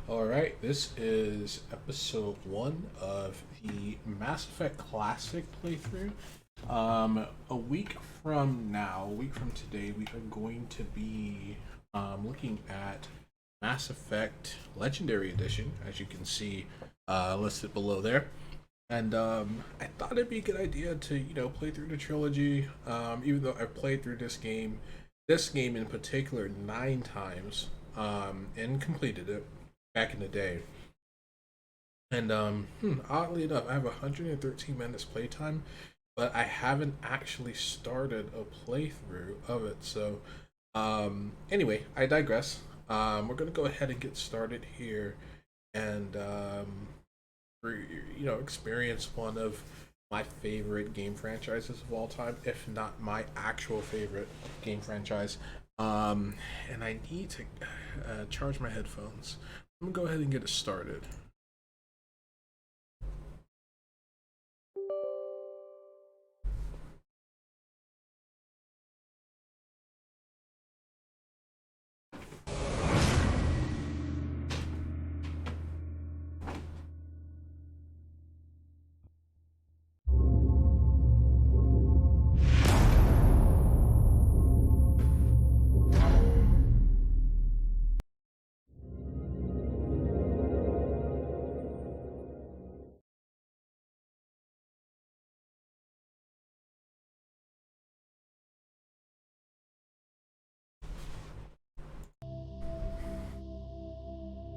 Alright, this is episode 1 of the Mass Effect Classic playthrough. A week from today, we are going to be looking at Mass Effect Legendary Edition, as you can see listed below there. And I thought it'd be a good idea to, play through the trilogy, even though I've played through this game in particular, 9 times, and completed it back in the day. And oddly enough, I have 113 minutes playtime, but I haven't actually started a playthrough of it. So anyway, I digress. We're gonna go ahead and get started here, and experience one of my favorite game franchises of all time, if not my actual favorite game franchise. And I need to charge my headphones. I'm gonna go ahead and get it started.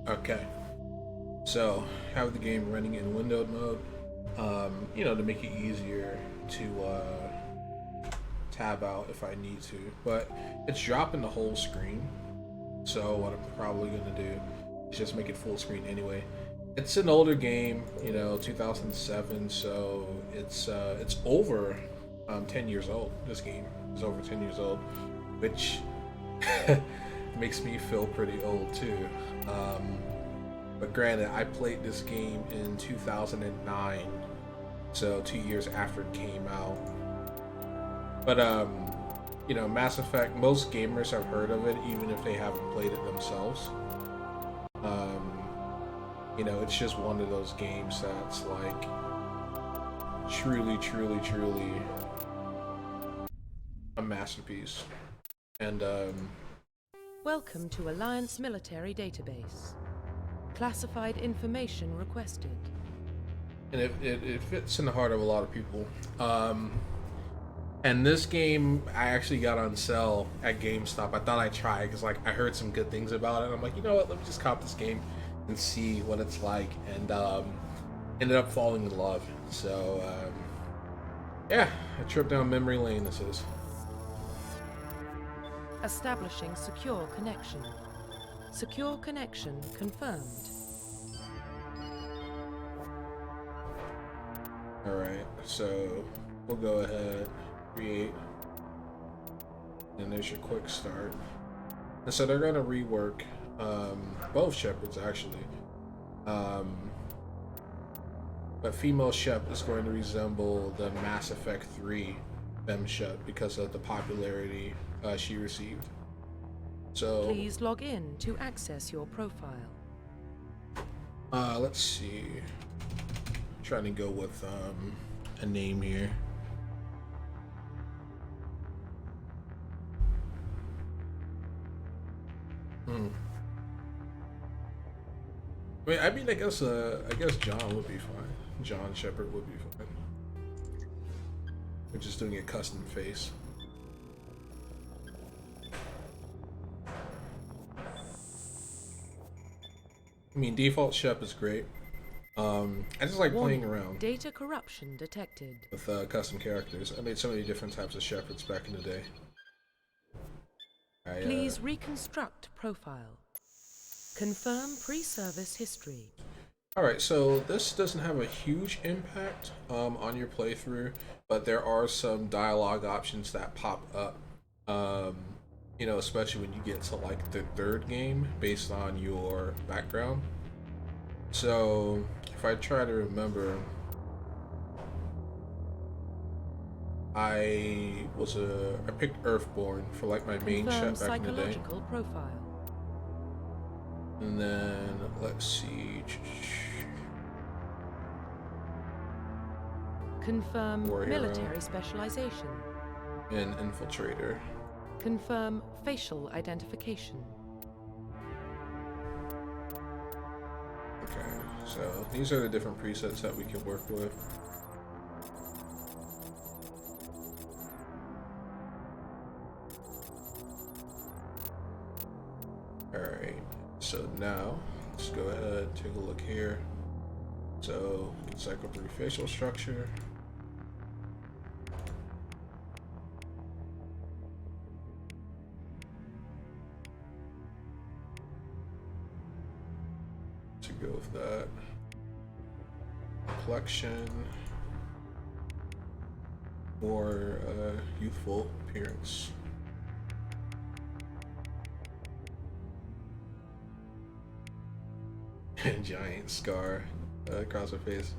Okay, so have the game running in windowed mode, to make it easier to tab out if I need to, but it's dropping the whole screen. So what I'm probably gonna do is just make it full screen anyway. It's an older game, 2007, so it's over 10 years old. This game is over 10 years old, which makes me feel pretty old too. But granted, I played this game in 2009, so 2 years after it came out. But Mass Effect, most gamers have heard of it, even if they haven't played it themselves. It's just one of those games that's like truly, truly, truly a masterpiece. And Welcome to Alliance Military Database. Classified information requested. and it fits in the heart of a lot of people. And this game I actually got on sale at GameStop. I thought I'd try it because I heard some good things about it. I'm like, you know what? Let me just cop this game and see what it's like. And ended up falling in love. So yeah, a trip down memory lane. This is. Establishing secure connection. Secure connection confirmed. All right, so we'll go ahead, create, and there's your quick start. And so they're gonna rework both Shepards actually, but female Shep is going to resemble the Mass Effect 3 Fem Shep because of the popularity she received. So Please log in to access your profile. let's see. Trying to go with a name here. I guess John would be fine. John Shepard would be fine. We're just doing a custom face. I mean, default Shep is great. I just like playing around Data corruption detected. with custom characters. I made so many different types of Shepards back in the day. Please reconstruct profile. Confirm pre-service history. Alright, so this doesn't have a huge impact on your playthrough, but there are some dialogue options that pop up. Especially when you get to like the third game based on your background. So if I try to remember, I picked Earthborn for like my main ship back in the day. Psychological profile. And then let's see. Confirm War hero. military specialization. And Infiltrator. Confirm facial identification. Okay, so these are the different presets that we can work with. Alright, so now let's go ahead and take a look here. So, we can cycle through facial structure. To go with that. Complexion. More youthful appearance. Giant scar across her face.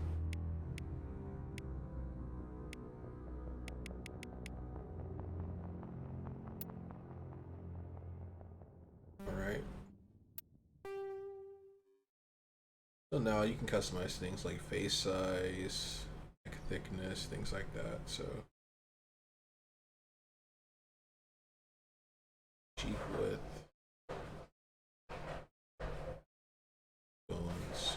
Alright. So now you can customize things like face size, neck thickness, things like that. So cheek width. Bones.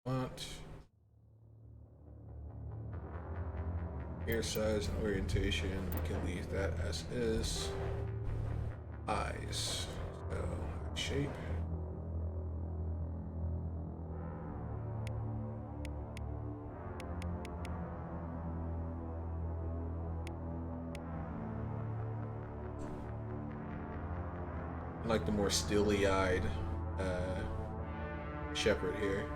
Font. Ear size and orientation, we can leave that as is. Eyes. So shape. I like the more steely-eyed Shepard here.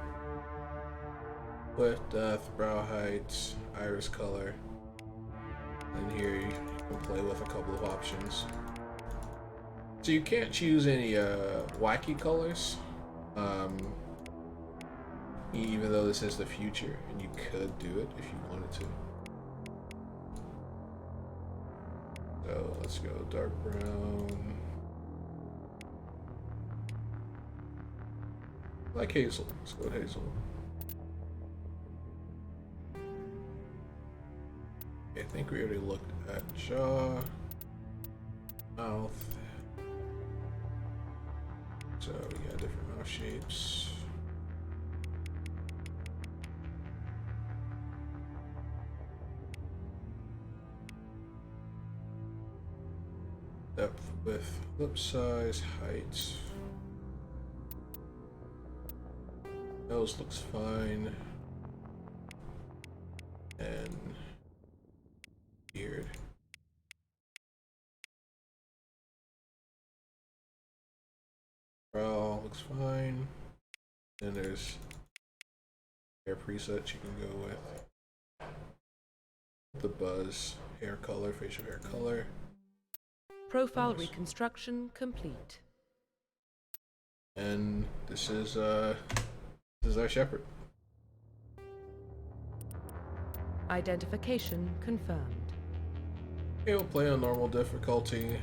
With depth, brow height, iris color. And here you can play with a couple of options. So you can't choose any wacky colors. Even though this is the future, and you could do it if you wanted to. So let's go dark brown. Like hazel. Let's go with hazel. Okay, I think we already looked at jaw, mouth. So we got different mouth shapes. Depth, width, lip size, height. Nose looks fine. And beard. Brow looks fine. And there's hair presets you can go with. The buzz, hair color, facial hair color. Profile reconstruction complete. And this is our Shepard. Identification confirmed. Okay, we'll play on normal difficulty.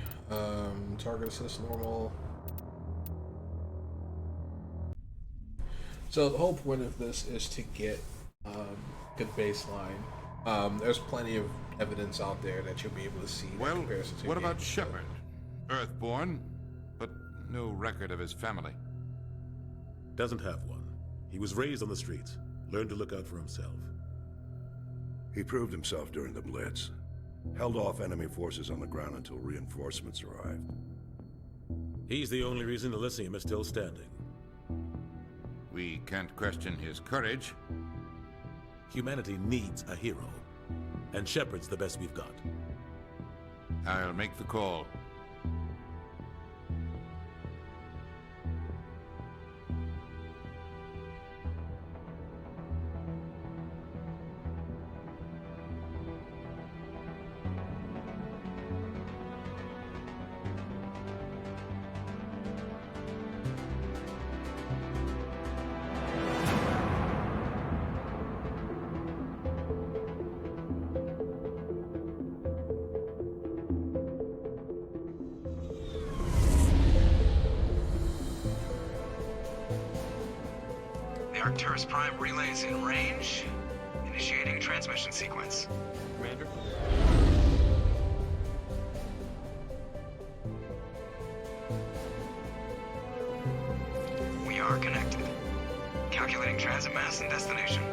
Target assist normal. So the whole point of this is to get good baseline. There's plenty of evidence out there that you'll be able to see. Well, what about Shepard? Earthborn, but no record of his family. Doesn't have one. He was raised on the streets, learned to look out for himself. He proved himself during the Blitz. Held off enemy forces on the ground until reinforcements arrived. He's the only reason Elysium is still standing. We can't question his courage. Humanity needs a hero, and Shepard's the best we've got. I'll make the call. Arcturus Prime relays in range. Initiating transmission sequence. Commander? We are connected. Calculating transit mass and destination.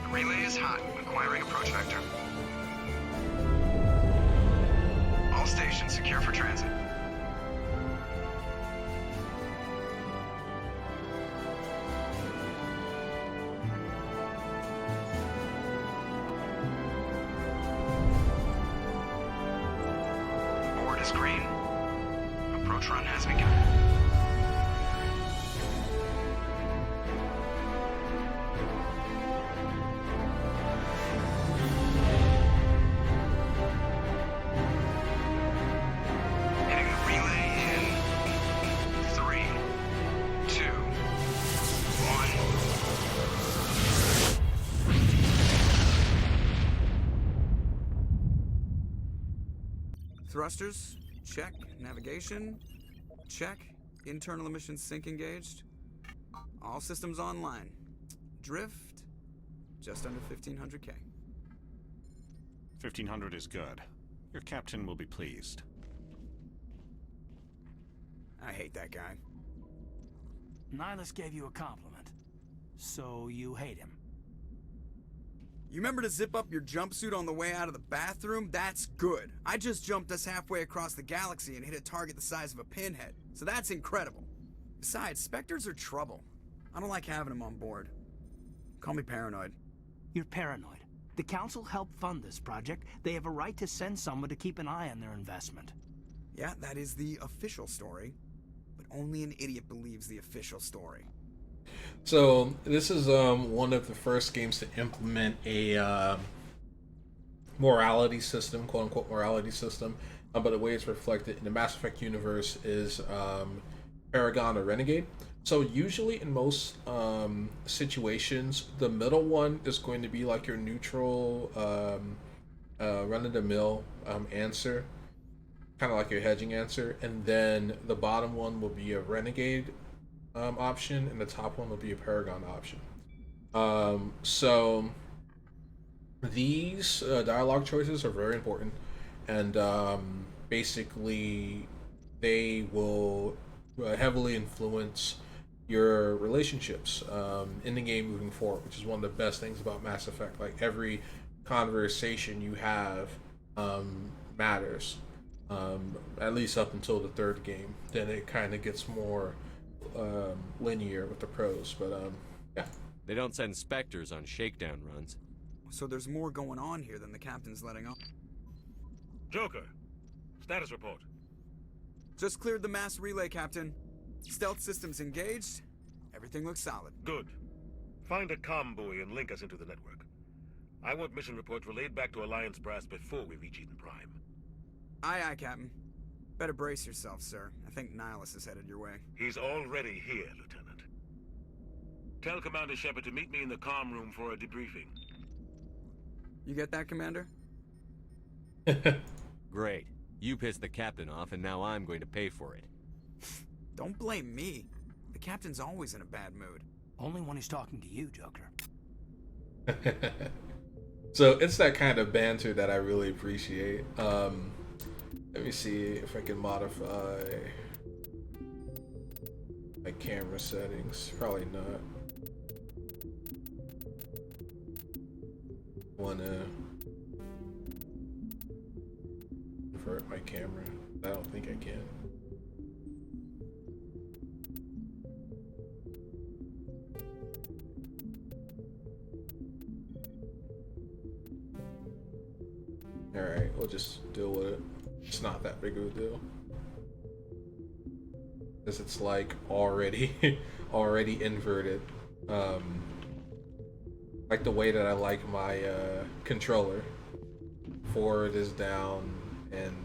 The relay is hot, acquiring approach vector. All stations secure for transit. Board is green. Approach run has begun. Hitting the relay in 3, 2, 1. Thrusters, check. Navigation, check. Internal emissions sync engaged. All systems online. Drift, just under 1500K. 1500 is good. Your captain will be pleased. I hate that guy. Nihilus gave you a compliment. So you hate him. You remember to zip up your jumpsuit on the way out of the bathroom? That's good. I just jumped us halfway across the galaxy and hit a target the size of a pinhead. So that's incredible. Besides, Spectres are trouble. I don't like having them on board. Call me paranoid. You're paranoid. The Council helped fund this project. They have a right to send someone to keep an eye on their investment. Yeah, that is the official story. But only an idiot believes the official story. So this is one of the first games to implement a morality system, quote unquote morality system. But the way it's reflected in the Mass Effect universe is Paragon or Renegade. So usually in most situations, the middle one is going to be like your neutral, run-of-the-mill answer, kind of like your hedging answer, and then the bottom one will be a Renegade option, and the top one will be a Paragon option. So these dialogue choices are very important, and basically they will heavily influence your relationships in the game moving forward, which is one of the best things about Mass Effect. Like, every conversation you have matters, at least up until the third game. Then it kind of gets more linear with the pros, but yeah. They don't send Spectres on shakedown runs. So there's more going on here than the captain's letting on. Joker, status report. Just cleared the mass relay, Captain. Stealth systems engaged. Everything looks solid. Good. Find a comm buoy and link us into the network. I want mission reports relayed back to Alliance Brass before we reach Eden Prime. Aye, aye, Captain. Better brace yourself, sir. I think Nihilus is headed your way. He's already here, Lieutenant. Tell Commander Shepard to meet me in the comm room for a debriefing. You get that, Commander? Great. You pissed the captain off, and now I'm going to pay for it. Don't blame me. The captain's always in a bad mood. Only when he's talking to you, Joker. So it's that kind of banter that I really appreciate. Let me see if I can modify my camera settings. Probably not. Wanna invert my camera? I don't think I can. Alright, we'll just deal with it. It's not that big of a deal. Because it's like already inverted. Like the way that I like my controller. Forward is down and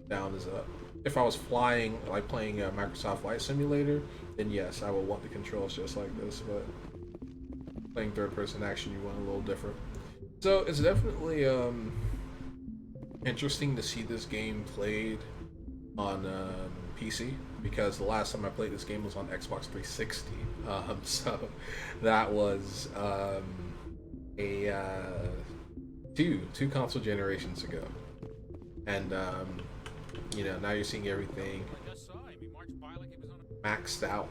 down is up. If I was flying, like playing Microsoft Flight Simulator, then yes, I would want the controls just like this, but playing third-person action, you want a little different. So it's definitely interesting to see this game played on PC, because the last time I played this game was on Xbox 360. So that was two console generations ago, and you know, now you're seeing everything maxed out.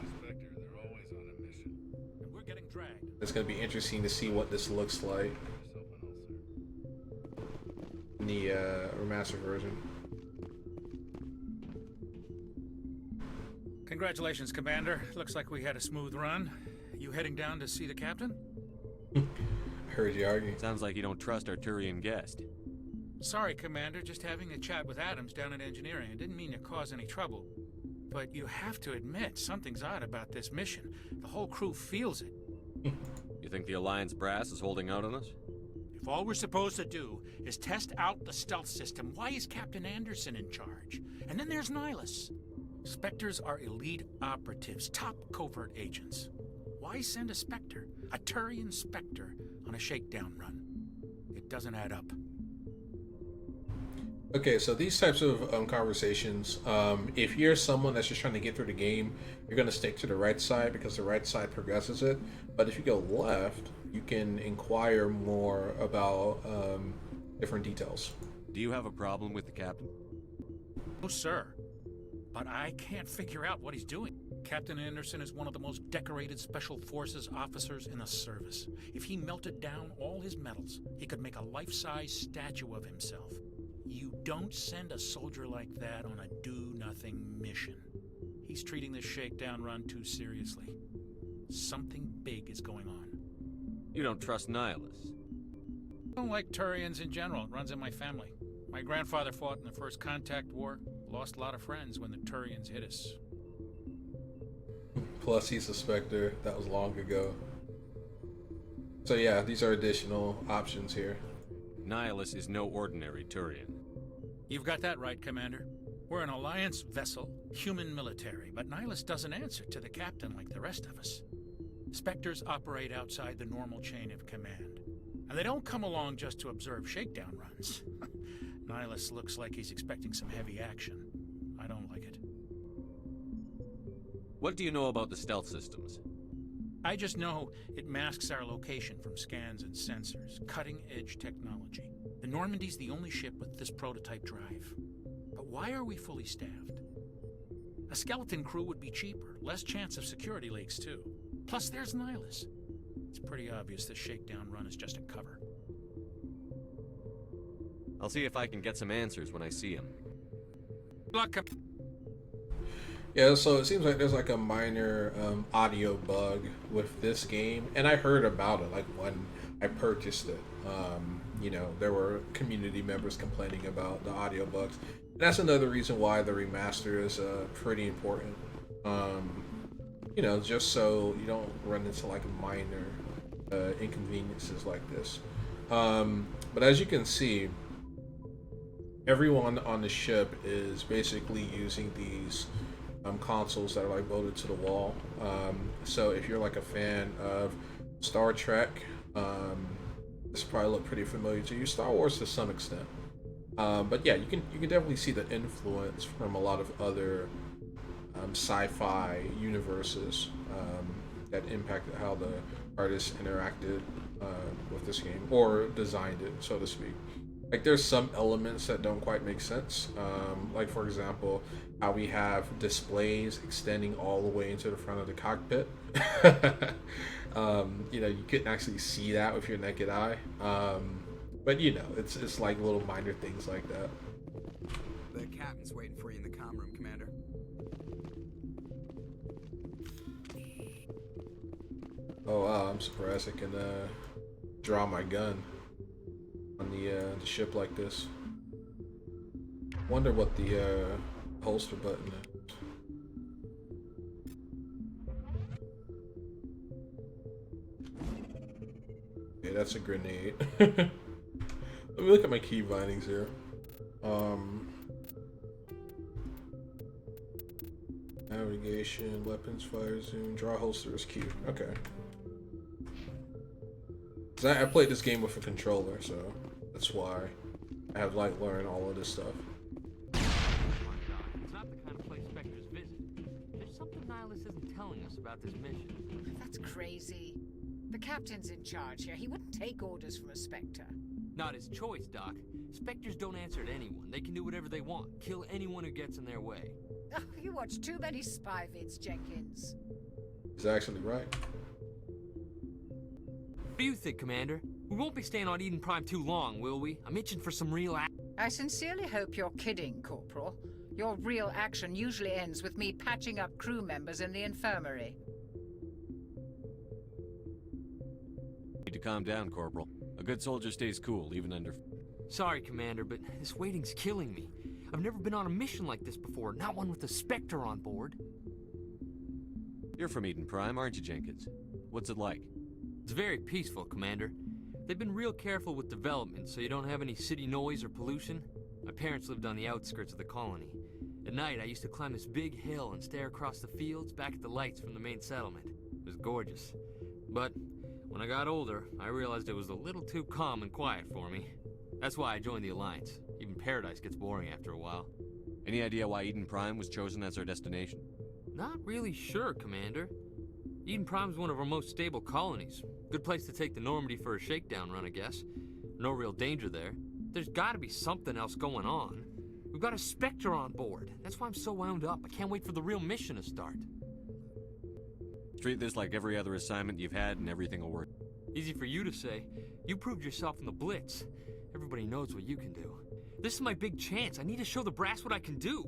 It's going to be interesting to see what this looks like in the remastered version. Congratulations, Commander. Looks like we had a smooth run. You heading down to see the captain? I heard you arguing. Sounds like you don't trust our Turian guest. Sorry, Commander. Just having a chat with Adams down at engineering. I didn't mean to cause any trouble. But you have to admit, something's odd about this mission. The whole crew feels it. You think the Alliance brass is holding out on us? If all we're supposed to do is test out the stealth system, why is Captain Anderson in charge? And then there's Nihilus. Spectres are elite operatives, top covert agents. Why send a Spectre, a Turian Spectre, on a shakedown run? It doesn't add up. Okay, so these types of conversations, if you're someone that's just trying to get through the game, you're going to stick to the right side because the right side progresses it. But if you go left, you can inquire more about different details. Do you have a problem with the captain? No, sir. But I can't figure out what he's doing. Captain Anderson is one of the most decorated Special Forces officers in the service. If he melted down all his medals, he could make a life-size statue of himself. You don't send a soldier like that on a do-nothing mission. He's treating this shakedown run too seriously. Something big is going on. You don't trust Nihilus? I don't like Turians in general. It runs in my family. My grandfather fought in the First Contact War. Lost a lot of friends when the Turians hit us. Plus, he's a Spectre. That was long ago. So yeah, these are additional options here. Nihilus is no ordinary Turian. You've got that right, Commander. We're an Alliance vessel, human military, but Nihilus doesn't answer to the captain like the rest of us. Spectres operate outside the normal chain of command. And they don't come along just to observe shakedown runs. Nihilus looks like he's expecting some heavy action. I don't like it. What do you know about the stealth systems? I just know it masks our location from scans and sensors. Cutting-edge technology. The Normandy's the only ship with this prototype drive. But why are we fully staffed? A skeleton crew would be cheaper. Less chance of security leaks, too. Plus, there's Nihilus. It's pretty obvious this shakedown run is just a cover. I'll see if I can get some answers when I see him. Yeah, so it seems like there's like a minor audio bug with this game, and I heard about it like when I purchased it. You know, there were community members complaining about the audio bugs. And that's another reason why the remaster is pretty important. You know, just so you don't run into like minor inconveniences like this. But as you can see, everyone on the ship is basically using these consoles that are like bolted to the wall. So if you're like a fan of Star Trek, this probably look pretty familiar to you. Star Wars to some extent, but yeah, you can definitely see the influence from a lot of other sci-fi universes that impacted how the artists interacted with this game or designed it, so to speak. Like there's some elements that don't quite make sense. Like for example, how we have displays extending all the way into the front of the cockpit. You know, you couldn't actually see that with your naked eye. But you know, it's like little minor things like that. The captain's waiting for you in the comm room, Commander. Oh wow, I'm surprised I can draw my gun on the ship like this. Wonder what the holster button is. Okay, that's a grenade. Let me look at my key bindings here. Navigation, weapons, fire zoom, draw holster is Q. Okay. 'Cause I played this game with a controller, so that's why I have like learned all of this stuff. It's not isn't telling us about this mission. That's crazy. The captain's in charge here. He wouldn't take orders from a Spectre. Not his choice, Doc. Spectres don't answer to anyone. They can do whatever they want. Kill anyone who gets in their way. Oh, you watch too many spy vids, Jenkins. He's actually right. What do you think, Commander? We won't be staying on Eden Prime too long, will we? I'm itching for some real action. I sincerely hope you're kidding, Corporal. Your real action usually ends with me patching up crew members in the infirmary. Need to calm down, Corporal. A good soldier stays cool, even under... Sorry, Commander, but this waiting's killing me. I've never been on a mission like this before, not one with a Spectre on board. You're from Eden Prime, aren't you, Jenkins? What's it like? It's very peaceful, Commander. They've been real careful with development, so you don't have any city noise or pollution. My parents lived on the outskirts of the colony. At night, I used to climb this big hill and stare across the fields back at the lights from the main settlement. It was gorgeous. But when I got older, I realized it was a little too calm and quiet for me. That's why I joined the Alliance. Even Paradise gets boring after a while. Any idea why Eden Prime was chosen as our destination? Not really sure, Commander. Eden Prime's one of our most stable colonies. Good place to take the Normandy for a shakedown run, I guess. No real danger there. There's gotta be something else going on. We've got a Spectre on board. That's why I'm so wound up. I can't wait for the real mission to start. Treat this like every other assignment you've had and everything will work. Easy for you to say. You proved yourself in the Blitz. Everybody knows what you can do. This is my big chance. I need to show the brass what I can do.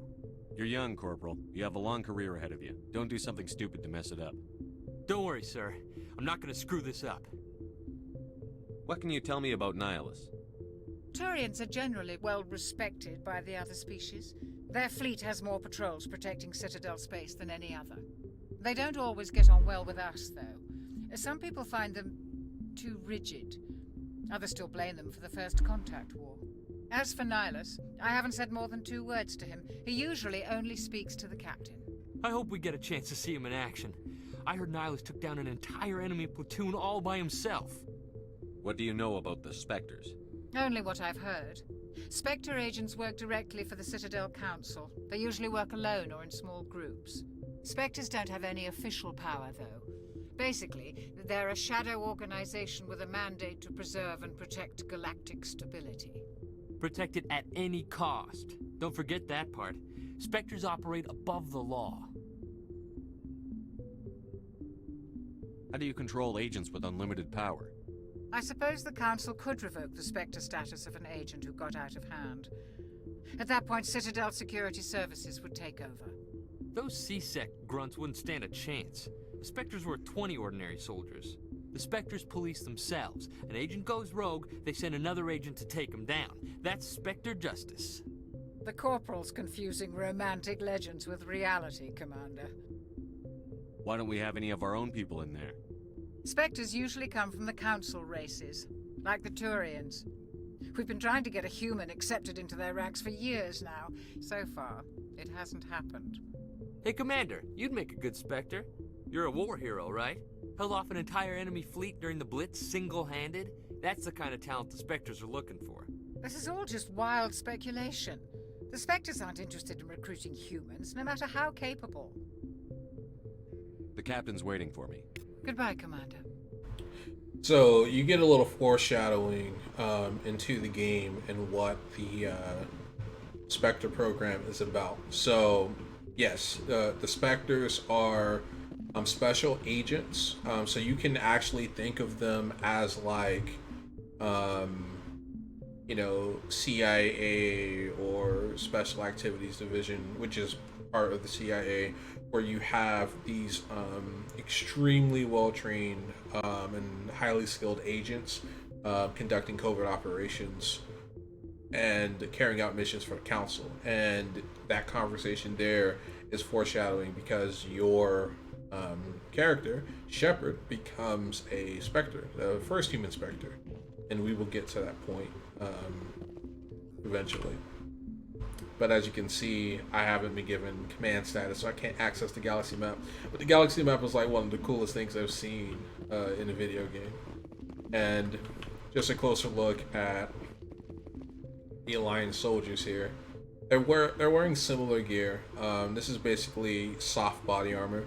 You're young, Corporal. You have a long career ahead of you. Don't do something stupid to mess it up. Don't worry, sir. I'm not gonna screw this up. What can you tell me about Nihilus? Turians are generally well respected by the other species. Their fleet has more patrols protecting Citadel space than any other. They don't always get on well with us, though. Some people find them too rigid. Others still blame them for the First Contact War. As for Nihilus, I haven't said more than 2 words to him. He usually only speaks to the captain. I hope we get a chance to see him in action. I heard Nihilus took down an entire enemy platoon all by himself. What do you know about the Spectres? Only what I've heard. Spectre agents work directly for the Citadel Council. They usually work alone or in small groups. Spectres don't have any official power, though. Basically, they're a shadow organization with a mandate to preserve and protect galactic stability. Protect it at any cost. Don't forget that part. Spectres operate above the law. How do you control agents with unlimited power? I suppose the Council could revoke the Spectre status of an agent who got out of hand. At that point, Citadel Security Services would take over. Those C-Sec grunts wouldn't stand a chance. The Spectres were 20 ordinary soldiers. The Spectres police themselves. An agent goes rogue, they send another agent to take him down. That's Spectre justice. The Corporal's confusing romantic legends with reality, Commander. Why don't we have any of our own people in there? Spectres usually come from the Council races, like the Turians. We've been trying to get a human accepted into their ranks for years now. So far, it hasn't happened. Hey, Commander, you'd make a good Spectre. You're a war hero, right? Held off an entire enemy fleet during the Blitz single-handed? That's the kind of talent the Spectres are looking for. This is all just wild speculation. The Spectres aren't interested in recruiting humans, no matter how capable. The captain's waiting for me. Goodbye, Commander. So you get a little foreshadowing into the game and what the Spectre program is about. So yes, the Spectres are special agents. So you can actually think of them as like, CIA or Special Activities Division, which is part of the CIA, where you have these extremely well-trained and highly skilled agents conducting covert operations and carrying out missions for the Council. And that conversation there is foreshadowing because your character, Shepard, becomes a Spectre, the first human Spectre. And we will get to that point eventually. But as you can see, I haven't been given command status, so I can't access the galaxy map. But the galaxy map is like one of the coolest things I've seen in a video game. And just a closer look at the Alliance soldiers here. They're wearing similar gear. This is basically soft body armor.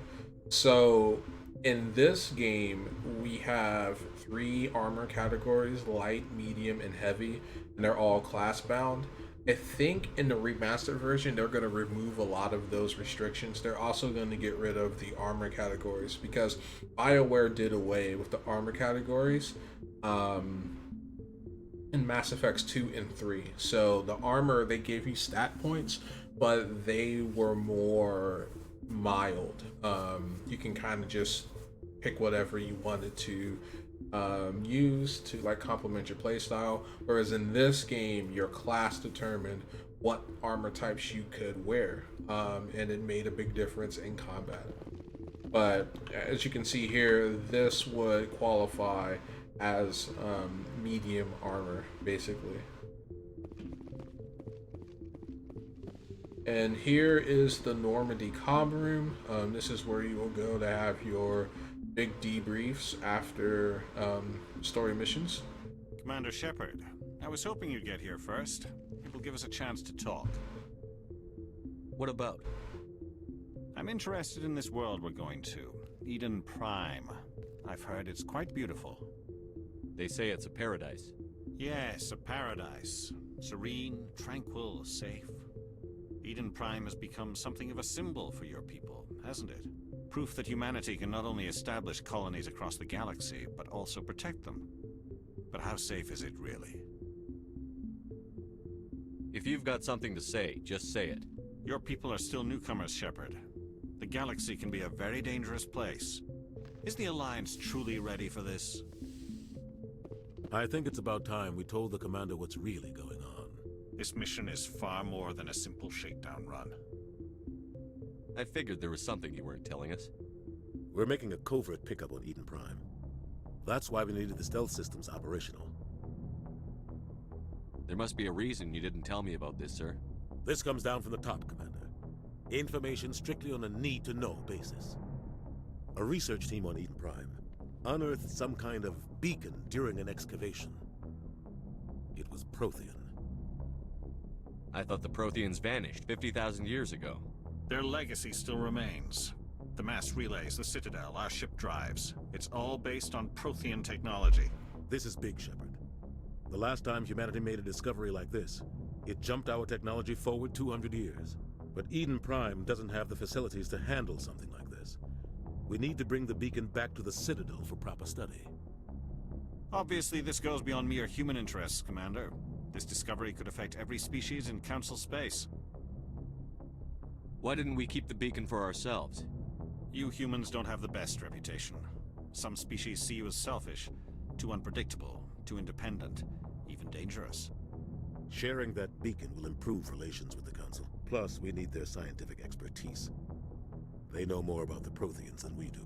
So in this game, we have 3 armor categories: light, medium, and heavy, and they're all class bound. I think in the remastered version, they're going to remove a lot of those restrictions. They're also going to get rid of the armor categories because BioWare did away with the armor categories in Mass Effects 2 and 3. So the armor, they gave you stat points, but they were more mild. You can kind of just pick whatever you wanted to use to like complement your playstyle, whereas in this game your class determined what armor types you could wear, and it made a big difference in combat. But as you can see here, this would qualify as medium armor basically. And here is the Normandy comm room. This is where you will go to have your big debriefs after story missions. Commander Shepard, I was hoping you'd get here first. It will give us a chance to talk. What about? I'm interested in this world we're going to, Eden Prime. I've heard it's quite beautiful. They say it's a paradise. Yes, a paradise. Serene, tranquil, safe. Eden Prime has become something of a symbol for your people, hasn't it? Proof that humanity can not only establish colonies across the galaxy, but also protect them. But how safe is it really? If you've got something to say, just say it. Your people are still newcomers, Shepard. The galaxy can be a very dangerous place. Is the Alliance truly ready for this? I think it's about time we told the Commander what's really going on. This mission is far more than a simple shakedown run. I figured there was something you weren't telling us. We're making a covert pickup on Eden Prime. That's why we needed the stealth systems operational. There must be a reason you didn't tell me about this, sir. This comes down from the top, Commander. Information strictly on a need-to-know basis. A research team on Eden Prime unearthed some kind of beacon during an excavation. It was Prothean. I thought the Protheans vanished 50,000 years ago. Their legacy still remains. The mass relays, the Citadel, our ship drives. It's all based on Prothean technology. This is big, Shepard. The last time humanity made a discovery like this, it jumped our technology forward 200 years. But Eden Prime doesn't have the facilities to handle something like this. We need to bring the beacon back to the Citadel for proper study. Obviously, this goes beyond mere human interests, Commander. This discovery could affect every species in Council space. Why didn't we keep the beacon for ourselves? You humans don't have the best reputation. Some species see you as selfish, too unpredictable, too independent, even dangerous. Sharing that beacon will improve relations with the Council. Plus, we need their scientific expertise. They know more about the Protheans than we do.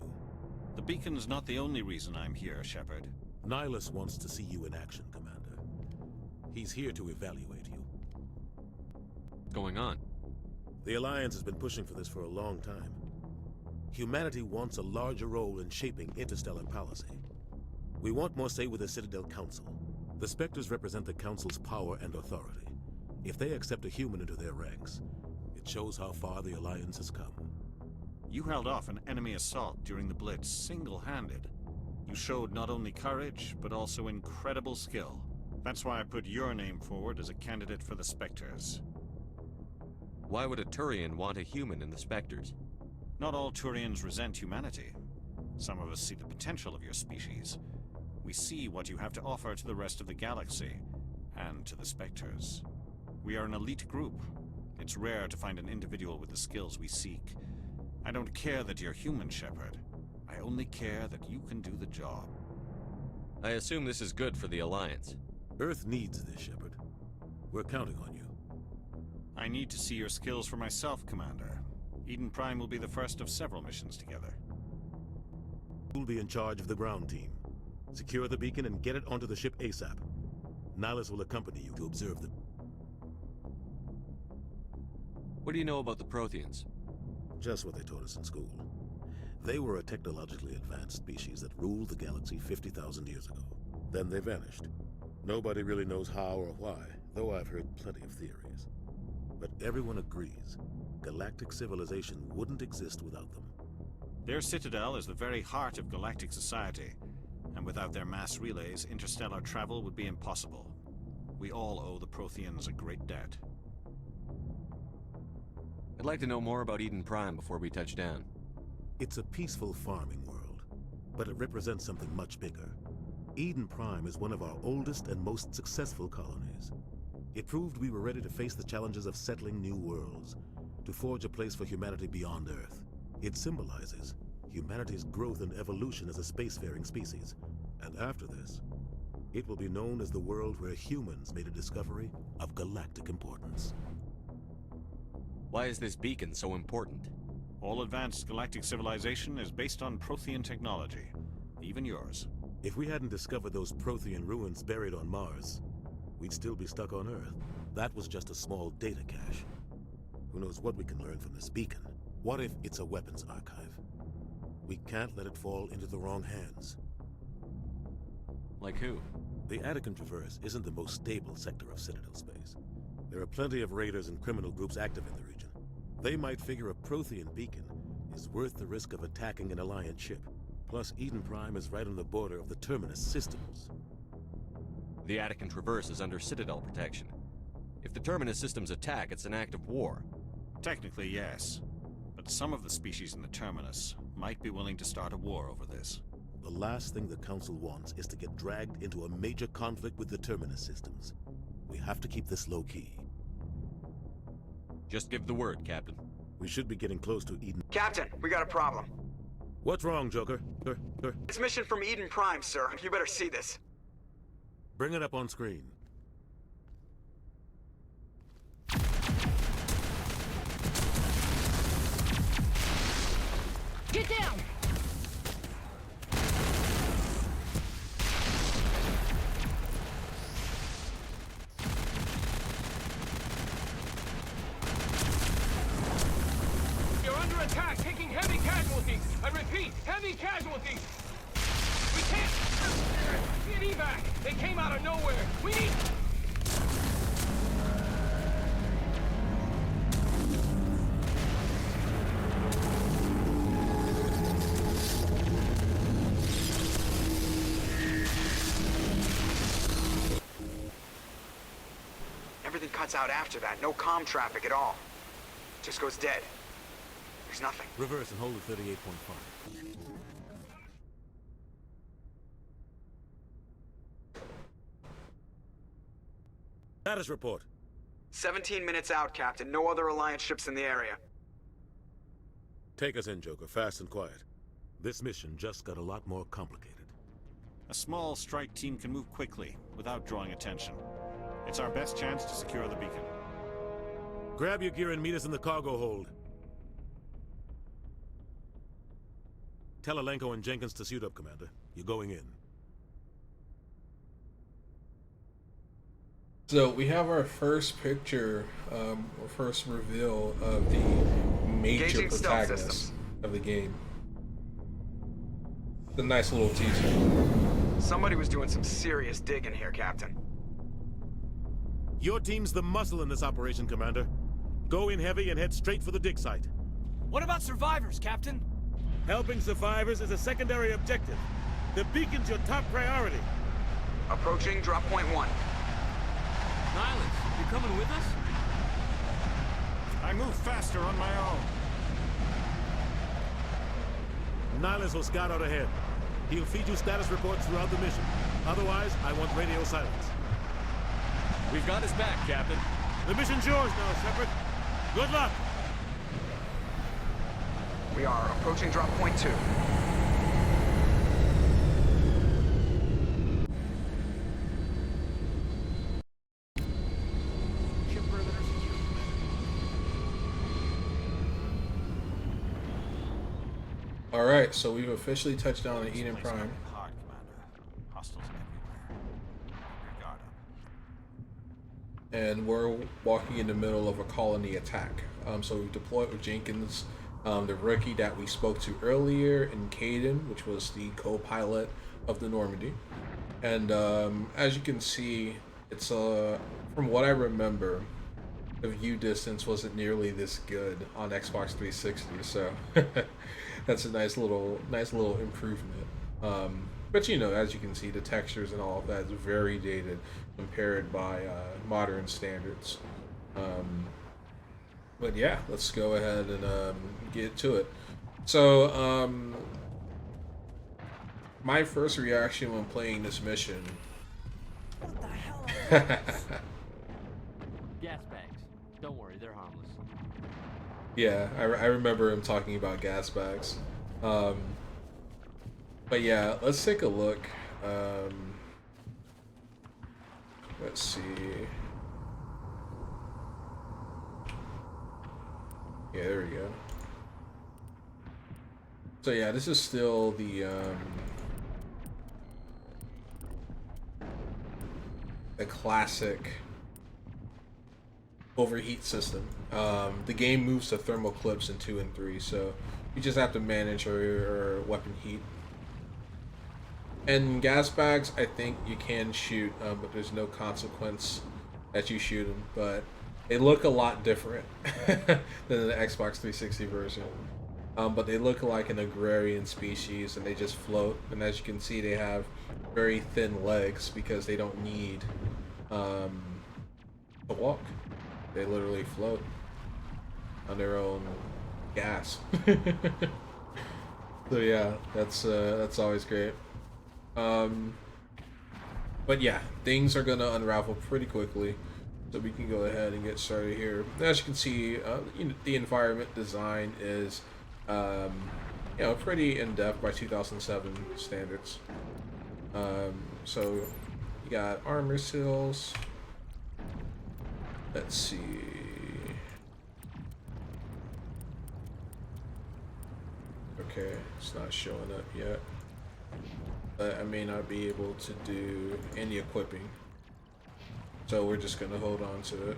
The beacon's not the only reason I'm here, Shepard. Nihilus wants to see you in action, Commander. He's here to evaluate you. What's going on? The Alliance has been pushing for this for a long time. Humanity wants a larger role in shaping interstellar policy. We want more say with the Citadel Council. The Spectres represent the Council's power and authority. If they accept a human into their ranks, it shows how far the Alliance has come. You held off an enemy assault during the Blitz single-handed. You showed not only courage, but also incredible skill. That's why I put your name forward as a candidate for the Spectres. Why would a Turian want a human in the Spectres? Not all Turians resent humanity. Some of us see the potential of your species. We see what you have to offer to the rest of the galaxy, and to the Spectres. We are an elite group. It's rare to find an individual with the skills we seek. I don't care that you're human, Shepard. I only care that you can do the job. I assume this is good for the Alliance. Earth needs this, Shepard. We're counting on you. I need to see your skills for myself, Commander. Eden Prime will be the first of several missions together. You'll be in charge of the ground team. Secure the beacon and get it onto the ship ASAP. Nihilus will accompany you to observe the... What do you know about the Protheans? Just what they taught us in school. They were a technologically advanced species that ruled the galaxy 50,000 years ago. Then they vanished. Nobody really knows how or why, though I've heard plenty of theories. But everyone agrees, galactic civilization wouldn't exist without them. Their citadel is the very heart of galactic society, and without their mass relays, interstellar travel would be impossible. We all owe the Protheans a great debt. I'd like to know more about Eden Prime before we touch down. It's a peaceful farming world, but it represents something much bigger. Eden Prime is one of our oldest and most successful colonies. It proved we were ready to face the challenges of settling new worlds, to forge a place for humanity beyond Earth. It symbolizes humanity's growth and evolution as a spacefaring species. And after this, it will be known as the world where humans made a discovery of galactic importance. Why is this beacon so important? All advanced galactic civilization is based on Prothean technology, even yours. If we hadn't discovered those Prothean ruins buried on Mars, we'd still be stuck on Earth. That was just a small data cache. Who knows what we can learn from this beacon? What if it's a weapons archive? We can't let it fall into the wrong hands. Like who? The Attican Traverse isn't the most stable sector of Citadel space. There are plenty of raiders and criminal groups active in the region. They might figure a Prothean beacon is worth the risk of attacking an Alliance ship. Plus, Eden Prime is right on the border of the Terminus systems. The Attican Traverse is under Citadel protection. If the Terminus systems attack, it's an act of war. Technically, yes. But some of the species in the Terminus might be willing to start a war over this. The last thing the Council wants is to get dragged into a major conflict with the Terminus systems. We have to keep this low-key. Just give the word, Captain. We should be getting close to Eden. Captain, we got a problem. What's wrong, Joker? It's mission from Eden Prime, sir. You better see this. Bring it up on screen. Get down! You're under attack, taking heavy casualties. I repeat, heavy casualties. We can't get evac. They came out of nowhere. We need... Everything cuts out after that. No comm traffic at all. Just goes dead. There's nothing. Reverse and hold at 38.5. Status report. 17 minutes out, Captain. No other Alliance ships in the area. Take us in, Joker, fast and quiet. This mission just got a lot more complicated. A small strike team can move quickly, without drawing attention. It's our best chance to secure the beacon. Grab your gear and meet us in the cargo hold. Tell Alenko and Jenkins to suit up, Commander. You're going in. So we have our first picture, or first reveal of the major Engaging stealth protagonist systems. of the game. The nice little teaser. Somebody was doing some serious digging here, Captain. Your team's the muscle in this operation, Commander. Go in heavy and head straight for the dig site. What about survivors, Captain? Helping survivors is a secondary objective. The beacon's your top priority. Approaching drop point 1. Nihilus, you coming with us? I move faster on my own. Nihilus will scout out ahead. He'll feed you status reports throughout the mission. Otherwise, I want radio silence. We've got his back, Captain. The mission's yours now, Shepard. Good luck! We are approaching drop point 2. Alright, so we've officially touched down at Eden Prime. Hard, Commander. Hostiles everywhere. Your guard up. And we're walking in the middle of a colony attack. So we've deployed with Jenkins, the rookie that we spoke to earlier, and Caden, which was the co-pilot of the Normandy. And as you can see, it's from what I remember, the view distance wasn't nearly this good on Xbox 360, so that's a nice little improvement. But you know, as you can see, the textures and all of that is very dated compared by modern standards. But yeah, let's go ahead and get to it. So my first reaction when playing this mission. What the hell? Gas bags. Don't worry, they're harmless. Yeah, I remember him talking about gas bags. But yeah, let's take a look. Let's see. Yeah, there we go. So yeah, this is still the classic overheat system. The game moves to thermal clips in 2 and 3, so you just have to manage your weapon heat. And gas bags, I think you can shoot, but there's no consequence that you shoot them. But they look a lot different than the Xbox 360 version. But they look like an agrarian species, and they just float. And as you can see, they have very thin legs because they don't need to walk. They literally float on their own gas. So yeah, that's always great. But yeah, things are gonna unravel pretty quickly, so we can go ahead and get started here. As you can see, the environment design is pretty in-depth by 2007 standards. So you got armor seals. Let's see. Okay, it's not showing up yet. But I may not be able to do any equipping. So we're just gonna hold on to it.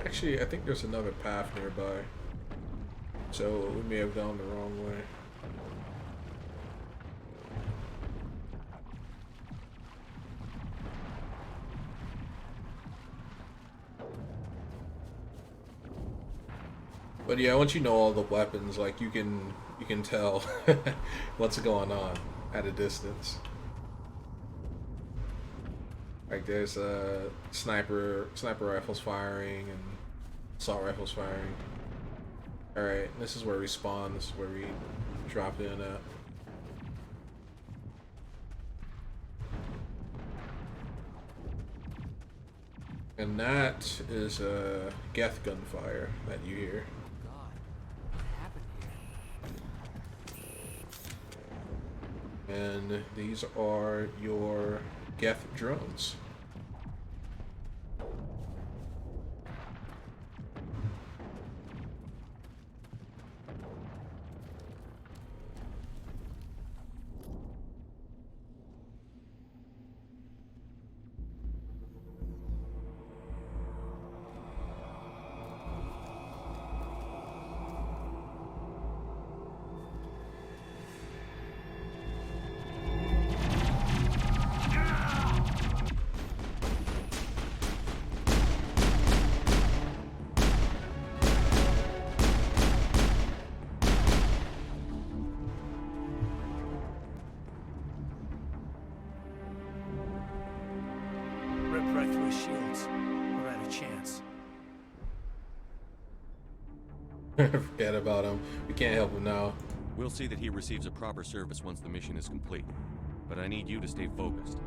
Actually, I think there's another path nearby. So we may have gone the wrong way. But yeah, once you know all the weapons, like you can tell what's going on at a distance. Like there's sniper rifles firing and assault rifles firing. All right, this is where we spawn. This is where we drop in at. And that is a Geth gunfire that you hear. And these are your Geth drones. Forget about him. We can't help him now. We'll see that he receives a proper service once the mission is complete. But I need you to stay focused.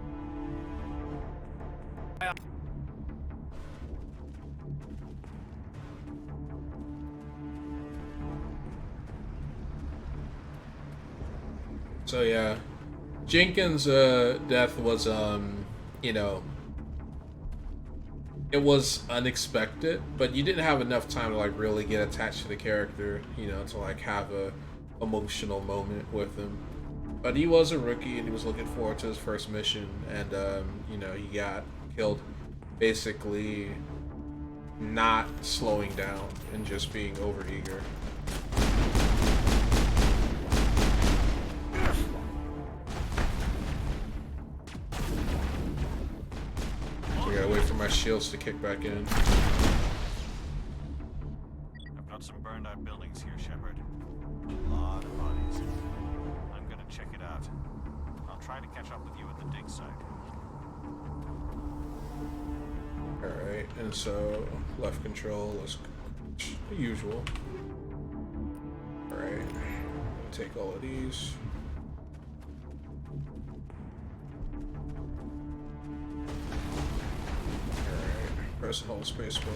So yeah, Jenkins' death was, it was unexpected, but you didn't have enough time to like really get attached to the character, to like have a emotional moment with him. But he was a rookie and he was looking forward to his first mission, and he got killed basically not slowing down and just being overeager. So I gotta wait for my my shields to kick back in. I've got some burned out buildings here, Shepard. A lot of bodies. I'm gonna check it out. I'll try to catch up with you at the dig site. Alright, and so left control is the usual. Alright, take all of these. Alright, press and hold space bar.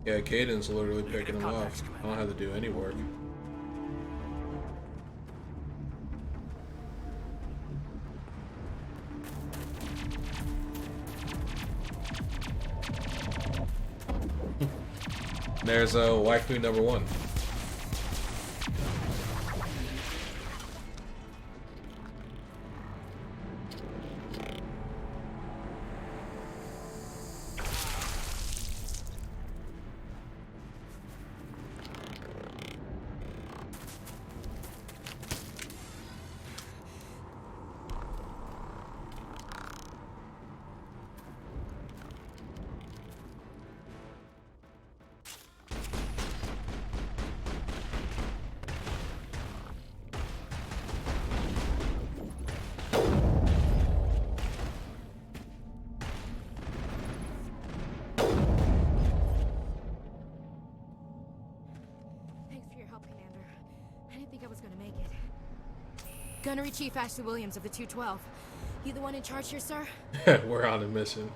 Yeah, Caden's literally picking them off. I don't have to do any work. There's waifu number 1. Gunnery Chief Ashley Williams of the 212. You the one in charge here, sir? We're on a mission.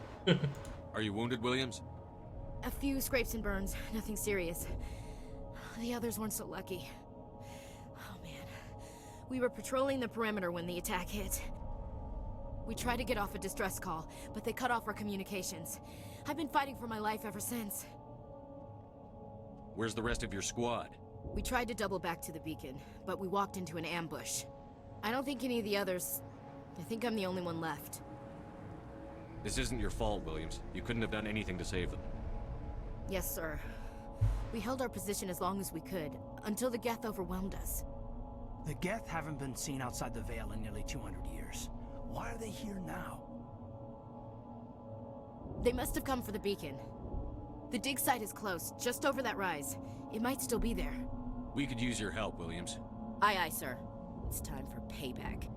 Are you wounded, Williams? A few scrapes and burns, nothing serious. The others weren't so lucky. Oh man. We were patrolling the perimeter when the attack hit. We tried to get off a distress call, but they cut off our communications. I've been fighting for my life ever since. Where's the rest of your squad? We tried to double back to the beacon, but we walked into an ambush. I don't think any of the others... I think I'm the only one left. This isn't your fault, Williams. You couldn't have done anything to save them. Yes, sir. We held our position as long as we could, until the Geth overwhelmed us. The Geth haven't been seen outside the Veil in nearly 200 years. Why are they here now? They must have come for the beacon. The dig site is close, just over that rise. It might still be there. We could use your help, Williams. Aye, aye, sir. It's time for payback.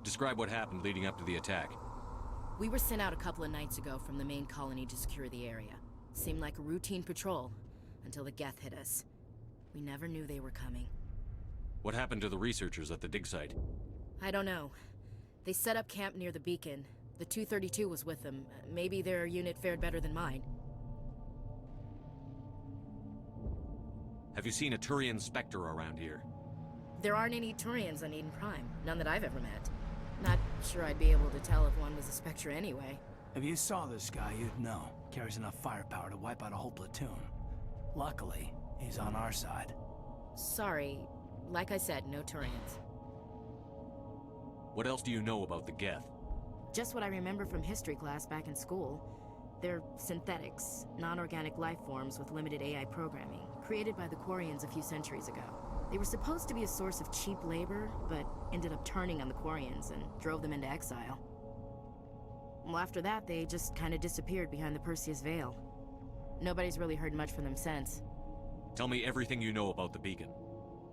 Describe what happened leading up to the attack. We were sent out a couple of nights ago from the main colony to secure the area. Seemed like a routine patrol, until the Geth hit us. We never knew they were coming. What happened to the researchers at the dig site? I don't know. They set up camp near the beacon. The 232 was with them. Maybe their unit fared better than mine. Have you seen a Turian Spectre around here? There aren't any Turians on Eden Prime. None that I've ever met. Not sure I'd be able to tell if one was a Spectre anyway. If you saw this guy, you'd know. Carries enough firepower to wipe out a whole platoon. Luckily, he's on our side. Sorry. Like I said, no Turians. What else do you know about the Geth? Just what I remember from history class back in school. They're synthetics, non-organic life forms with limited AI programming, created by the Quarians a few centuries ago. They were supposed to be a source of cheap labor, but ended up turning on the Quarians and drove them into exile. Well, after that, they just kind of disappeared behind the Perseus Veil. Nobody's really heard much from them since. Tell me everything you know about the beacon.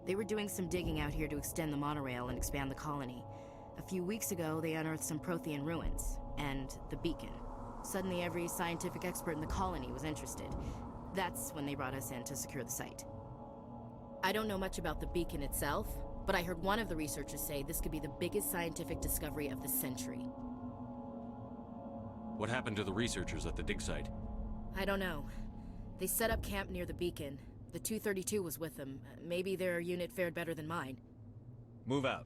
They were doing some digging out here to extend the monorail and expand the colony. A few weeks ago, they unearthed some Prothean ruins, and the beacon. Suddenly, every scientific expert in the colony was interested. That's when they brought us in to secure the site. I don't know much about the beacon itself, but I heard one of the researchers say this could be the biggest scientific discovery of the century. What happened to the researchers at the dig site? I don't know. They set up camp near the beacon. The 232 was with them. Maybe their unit fared better than mine. Move out.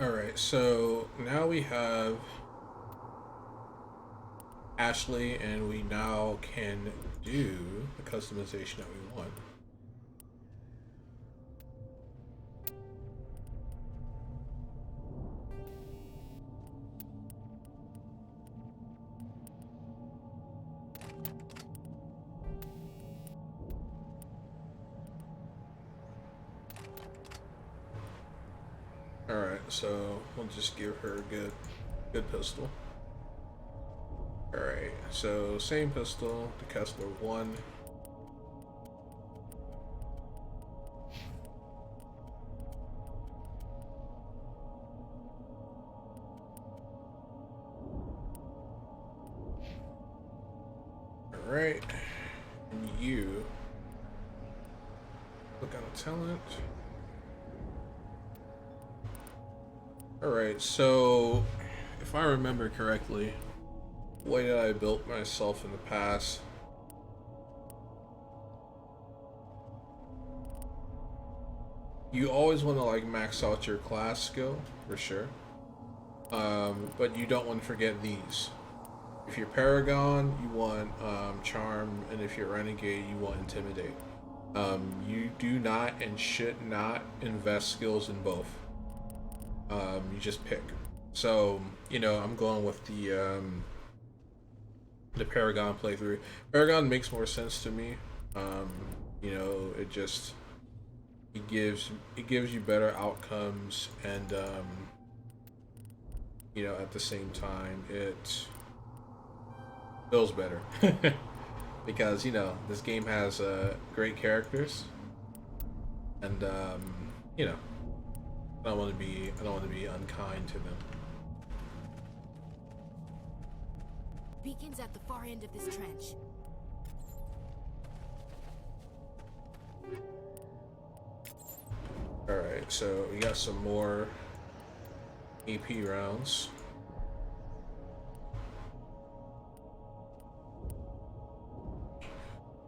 Alright, so now we have Ashley, and we now can do the customization that we want. Alright, so we'll just give her a good pistol. Alright, so same pistol, the Kessler 1. Alright, and you look on talent. Alright, so if I remember correctly, the way that I built myself in the past, you always want to like max out your class skill for sure, but you don't want to forget these. If you're Paragon, you want Charm, and if you're Renegade, you want Intimidate. You do not and should not invest skills in both. You just pick. So, you know, I'm going with the Paragon playthrough. Paragon makes more sense to me. You know, it gives you better outcomes, and you know, at the same time it feels better because, you know, this game has great characters, and you know, I don't want to be unkind to them. Beacon's at the far end of this trench. Alright, so we got some more AP rounds.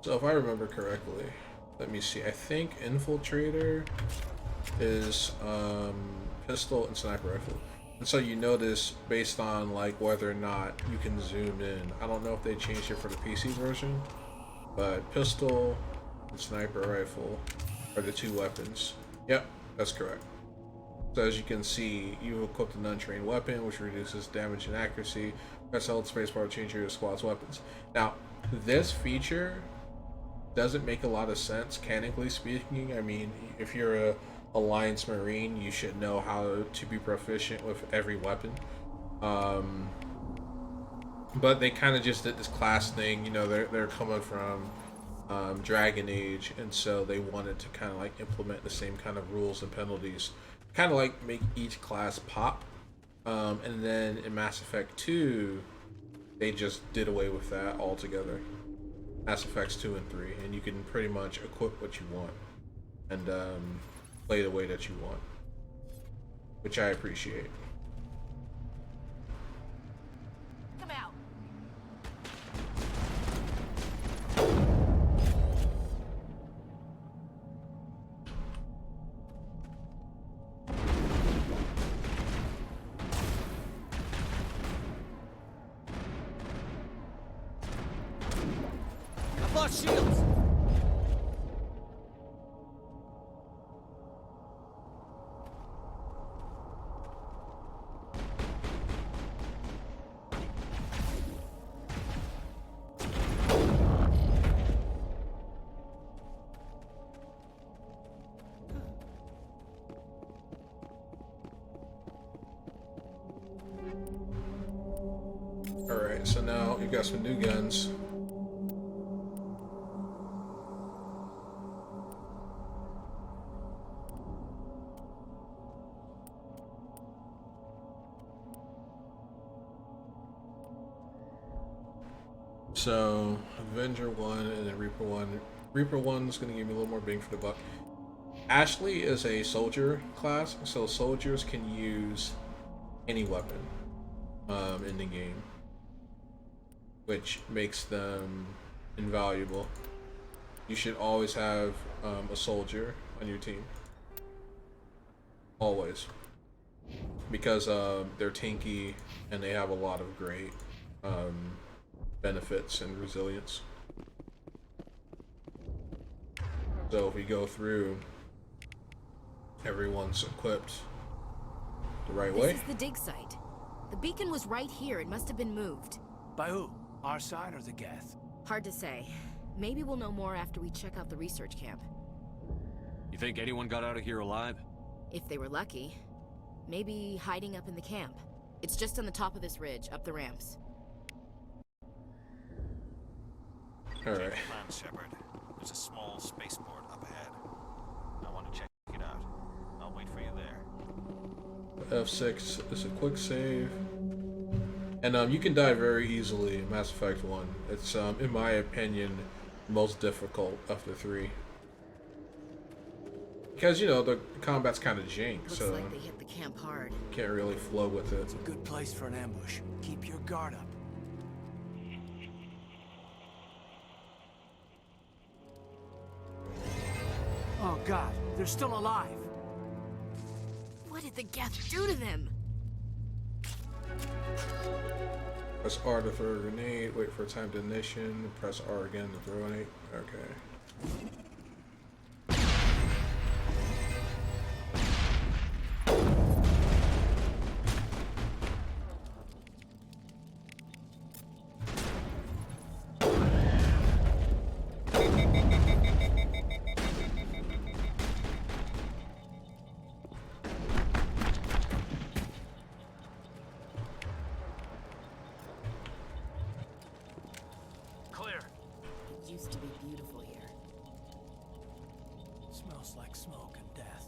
So if I remember correctly, let me see, I think Infiltrator is pistol and sniper rifle. And so you notice based on like whether or not you can zoom in. I don't know if they changed it for the PC version, but pistol and sniper rifle are the two weapons. Yep, that's correct. So as you can see, you equip an untrained weapon, which reduces damage and accuracy. Press hold spacebar to change your squad's weapons. Now, this feature doesn't make a lot of sense, canonically speaking. I mean, if you're a Alliance Marine, you should know how to be proficient with every weapon. But they kind of just did this class thing. You know, they're coming from Dragon Age, and so they wanted to kind of like implement the same kind of rules and penalties, kind of like make each class pop. And then in Mass Effect 2, they just did away with that altogether. Mass Effects 2 and 3, and you can pretty much equip what you want and play the way that you want, which I appreciate. Come out. I've lost shields. Alright, so now you've got some new guns. So, Avenger 1 and then Reaper 1. Reaper 1 is going to give me a little more bang for the buck. Ashley is a soldier class, so soldiers can use any weapon in the game, which makes them invaluable. You should always have a soldier on your team. Always. Because they're tanky and they have a lot of great benefits and resilience. So if we go through, everyone's equipped the right way. This is the dig site. The beacon was right here. It must have been moved. By who? Our side or the Geth? Hard to say. Maybe we'll know more after we check out the research camp. You think anyone got out of here alive? If they were lucky. Maybe hiding up in the camp. It's just on the top of this ridge, up the ramps. All right. Plan, Shepard. There's a small spaceport up ahead. I want to check it out. I'll wait for you there. F6 is a quick save. And you can die very easily in Mass Effect 1. It's, in my opinion, most difficult of the three. Because, you know, the combat's kind of jank, Looks so like they hit the camp hard. Can't really flow with it. It's a good place for an ambush. Keep your guard up. Oh God, they're still alive. What did the Geth do to them? Press R to throw a grenade, wait for a timed ignition, press R again to throw a grenade. Okay. Used to be beautiful here. Smells like smoke and death.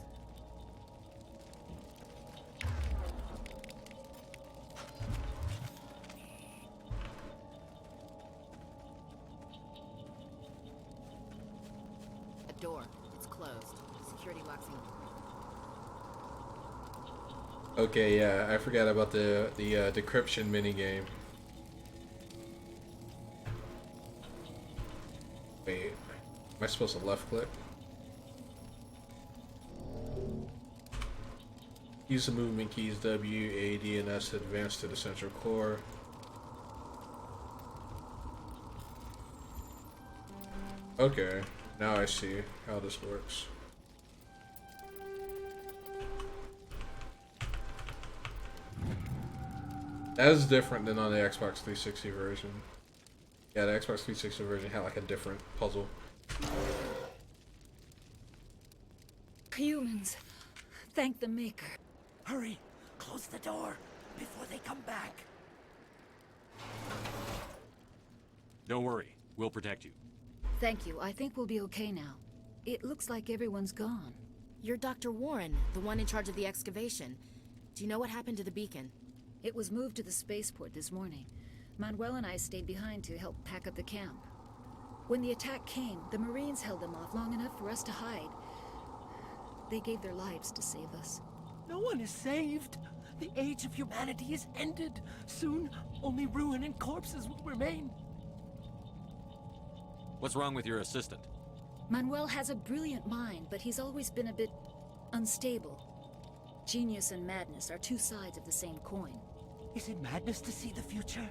A door. It's closed. Security locks in. Okay, yeah, I forgot about the decryption minigame. Wait, am I supposed to left click? Use the movement keys W, A, D, and S to advance to the central core. Okay, now I see how this works. That is different than on the Xbox 360 version. Yeah, the Xbox 360 version had like a different puzzle. Humans, thank the Maker. Hurry! Close the door before they come back. Don't worry, we'll protect you. Thank you. I think we'll be okay now. It looks like everyone's gone. You're Dr. Warren, the one in charge of the excavation. Do you know what happened to the beacon? It was moved to the spaceport this morning. Manuel and I stayed behind to help pack up the camp. When the attack came, the Marines held them off long enough for us to hide. They gave their lives to save us. No one is saved. The age of humanity is ended. Soon, only ruin and corpses will remain. What's wrong with your assistant? Manuel has a brilliant mind, but he's always been a bit unstable. Genius and madness are two sides of the same coin. Is it madness to see the future?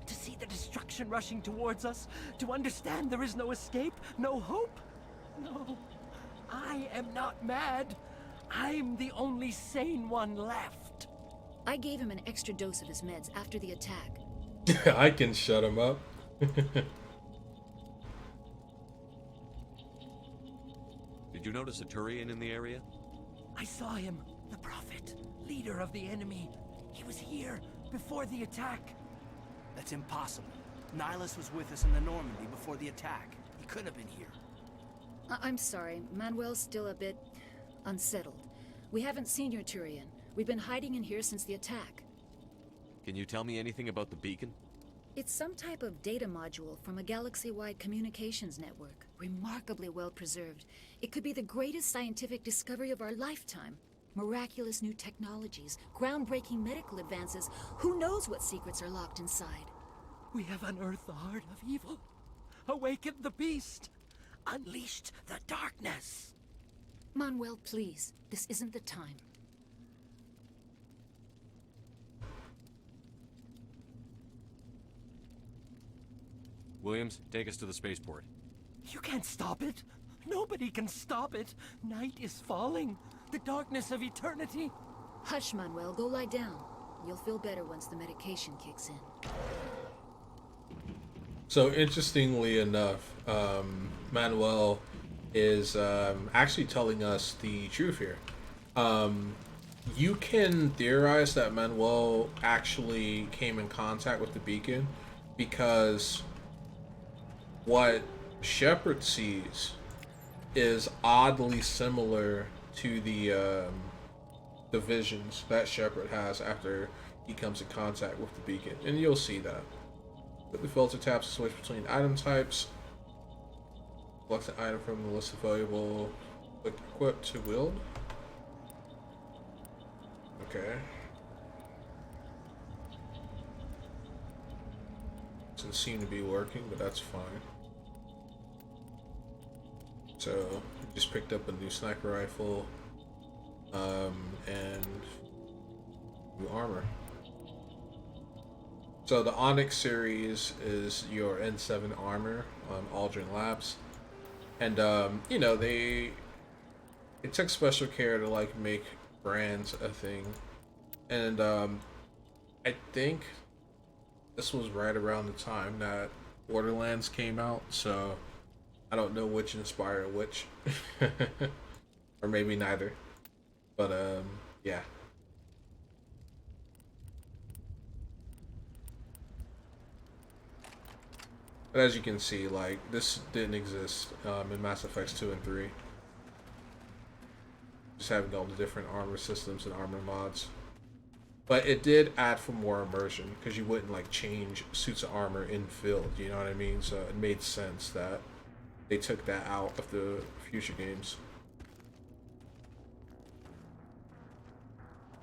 To see the destruction rushing towards us? To understand there is no escape? No hope? No. I am not mad. I'm the only sane one left. I gave him an extra dose of his meds after the attack. I can shut him up. Did you notice a Turian in the area? I saw him. The Prophet. Leader of the enemy. He was here before the attack. That's impossible. Nihilus was with us in the Normandy before the attack. He couldn't have been here. I'm sorry. Manuel's still a bit unsettled. We haven't seen your Turian. We've been hiding in here since the attack. Can you tell me anything about the beacon? It's some type of data module from a galaxy-wide communications network. Remarkably well preserved. It could be the greatest scientific discovery of our lifetime. Miraculous new technologies, groundbreaking medical advances. Who knows what secrets are locked inside? We have unearthed the heart of evil, awakened the beast, unleashed the darkness. Manuel, please. This isn't the time. Williams, take us to the spaceport. You can't stop it. Nobody can stop it. Night is falling. The darkness of eternity. Hush, Manuel. Go lie down. You'll feel better once the medication kicks in. So interestingly enough, Manuel is actually telling us the truth here. You can theorize that Manuel actually came in contact with the beacon because what Shepard sees is oddly similar to the visions that Shepard has after he comes in contact with the beacon, and you'll see that. Put the filter tabs to switch between item types. Select an item from the list of valuable. Click equip to wield. Okay. Doesn't seem to be working, but that's fine. So, just picked up a new sniper rifle, and new armor. So the Onyx series is your N7 armor on Aldrin Labs, and you know, they took special care to like make brands a thing, and I think this was right around the time that Borderlands came out, so I don't know which inspired which, or maybe neither, but yeah. But as you can see, like, this didn't exist in Mass Effects 2 and 3. Just having all the different armor systems and armor mods. But it did add for more immersion, because you wouldn't, like, change suits of armor in field, you know what I mean? So it made sense that they took that out of the future games.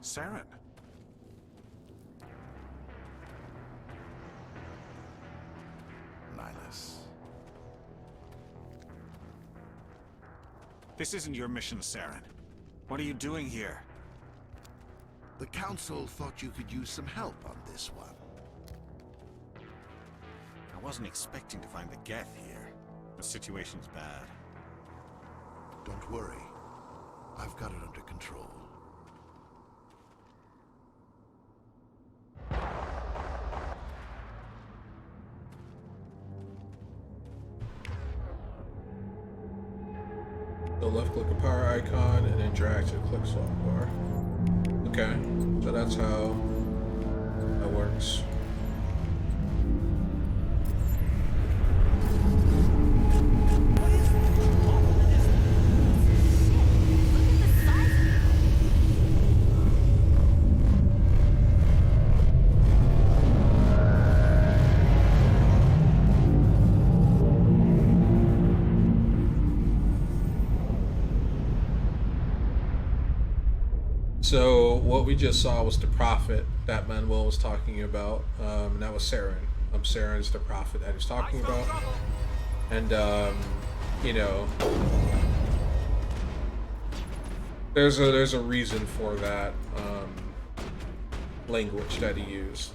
Saren. This isn't your mission, Saren. What are you doing here? The Council thought you could use some help on this one. I wasn't expecting to find the Geth here. The situation's bad. Don't worry. I've got it under control. So left click a power icon and then drag to the click swap bar. Okay, so that's how that works. So what we just saw was the prophet that Manuel was talking about, and that was Saren. Saren is the prophet that he's talking about, and you know, there's a reason for that language that he used,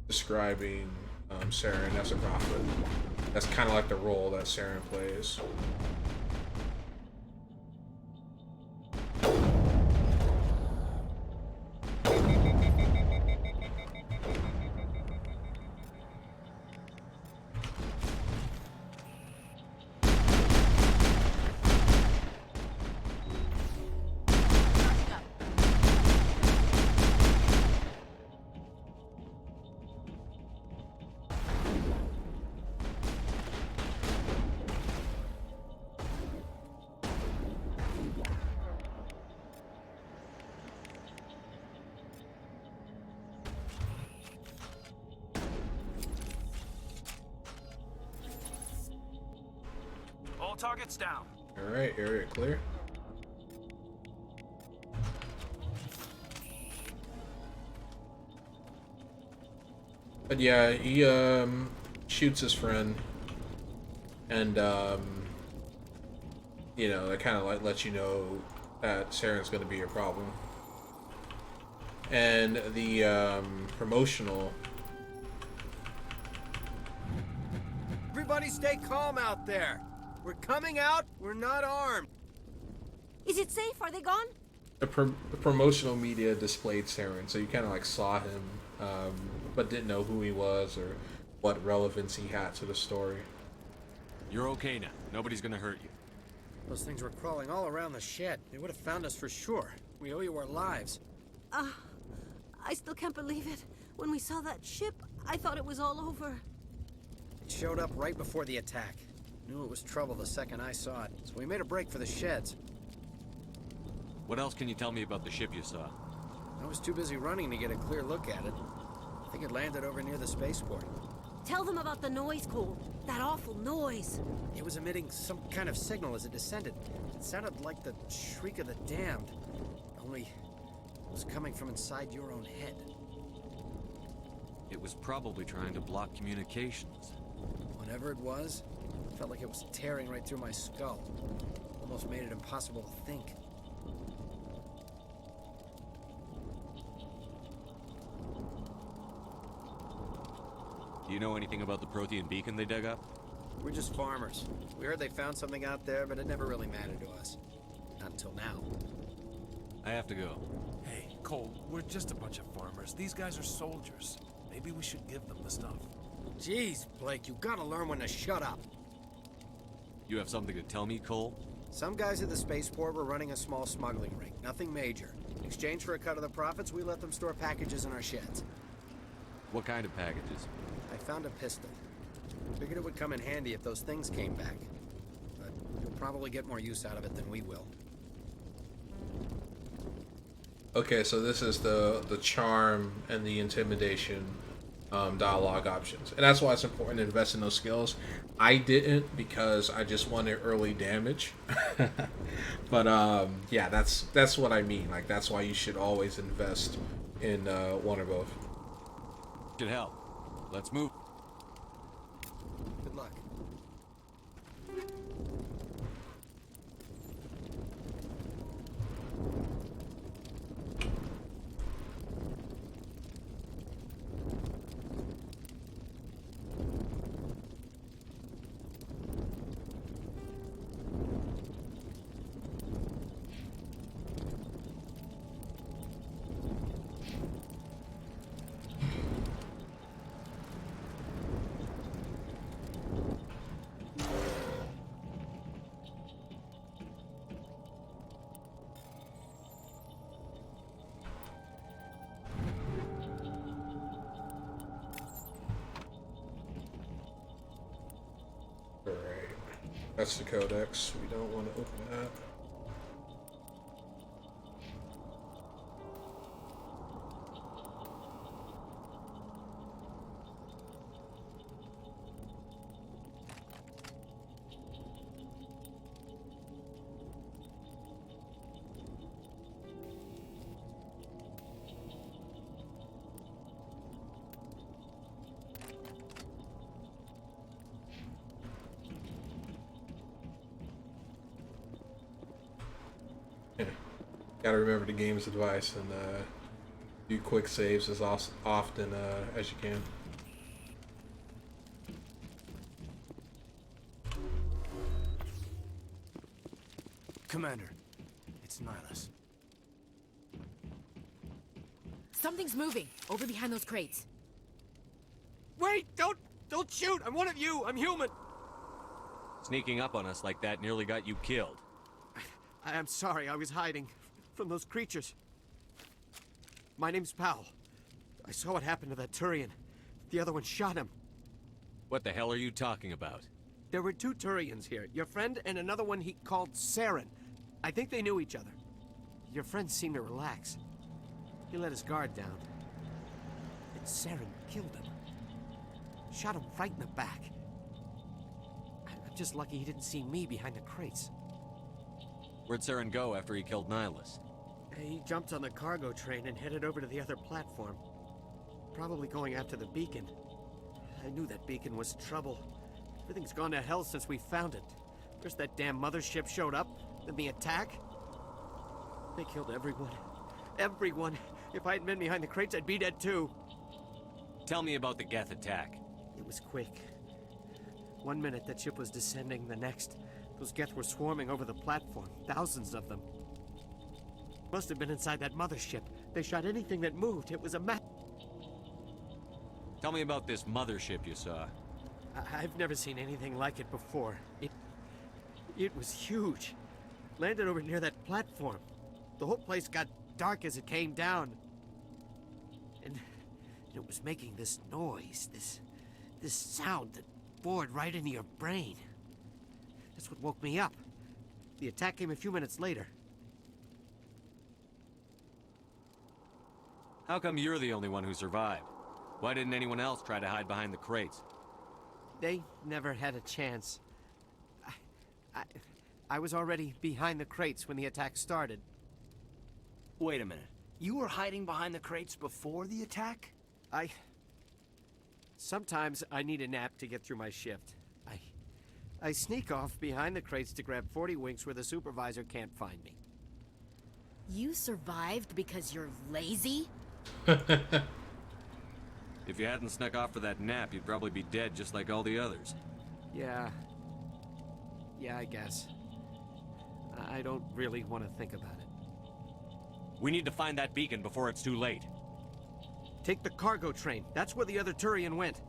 describing Saren as a prophet. That's kind of like the role that Saren plays. All targets down. All right, area clear. But yeah, he shoots his friend, and you know, that kind of like lets you know that Saren's going to be your problem. And the promotional. Everybody stay calm out there. We're coming out, we're not armed. Is it safe? Are they gone? The promotional media displayed Saren, so you kind of like saw him, but didn't know who he was or what relevance he had to the story. You're okay now. Nobody's gonna hurt you. Those things were crawling all around the shed. They would have found us for sure. We owe you our lives. I still can't believe it. When we saw that ship, I thought it was all over. It showed up right before the attack. Knew it was trouble the second I saw it, so we made a break for the sheds. What else can you tell me about the ship you saw? I was too busy running to get a clear look at it. I think it landed over near the spaceport. Tell them about the noise, Cole. That awful noise. It was emitting some kind of signal as it descended. It sounded like the shriek of the damned. Only it was coming from inside your own head. It was probably trying to block communications. Whatever it was, it felt like it was tearing right through my skull. Almost made it impossible to think. Do you know anything about the Prothean beacon they dug up? We're just farmers. We heard they found something out there, but it never really mattered to us. Not until now. I have to go. Hey, Cole, we're just a bunch of farmers. These guys are soldiers. Maybe we should give them the stuff. Jeez, Blake, you gotta learn when to shut up. You have something to tell me, Cole? Some guys at the spaceport were running a small smuggling ring. Nothing major. In exchange for a cut of the profits, we let them store packages in our sheds. What kind of packages? I found a pistol. Figured it would come in handy if those things came back. But you'll probably get more use out of it than we will. Okay, so this is the charm and the intimidation dialogue options, and that's why it's important to invest in those skills. I didn't because I just wanted early damage, but yeah, that's what I mean. Like that's why you should always invest in one or both. Should help. Let's move. Good luck. That's the codex. We don't want to open that. Gotta remember the game's advice and do quick saves as often as you can. Commander, it's Nihilus. Something's moving over behind those crates. Wait! Don't shoot! I'm one of you! I'm human! Sneaking up on us like that nearly got you killed. I'm sorry, I was hiding from those creatures. My name's Powell. I saw what happened to that Turian. The other one shot him. What the hell are you talking about? There were two Turians here. Your friend and another one he called Saren. I think they knew each other. Your friend seemed to relax. He let his guard down. And Saren killed him. Shot him right in the back. I'm just lucky he didn't see me behind the crates. Where'd Saren go after he killed Nihilus? He jumped on the cargo train and headed over to the other platform. Probably going after the beacon. I knew that beacon was trouble. Everything's gone to hell since we found it. First that damn mothership showed up, then the attack. They killed everyone. Everyone. If I hadn't been behind the crates, I'd be dead too. Tell me about the Geth attack. It was quick. 1 minute that ship was descending, the next, those Geth were swarming over the platform. Thousands of them. Must have been inside that mothership. They shot anything that moved. It was a Tell me about this mothership you saw. I've never seen anything like it before. It was huge. Landed over near that platform. The whole place got dark as it came down. And it was making this noise, this sound that bored right into your brain. That's what woke me up. The attack came a few minutes later. How come you're the only one who survived? Why didn't anyone else try to hide behind the crates? They never had a chance. I was already behind the crates when the attack started. Wait a minute. You were hiding behind the crates before the attack? Sometimes I need a nap to get through my shift. I sneak off behind the crates to grab 40 winks where the supervisor can't find me. You survived because you're lazy? If you hadn't snuck off for that nap, you'd probably be dead just like all the others. Yeah, I guess. I don't really want to think about it. We need to find that beacon before it's too late. Take the cargo train. That's where the other Turian went.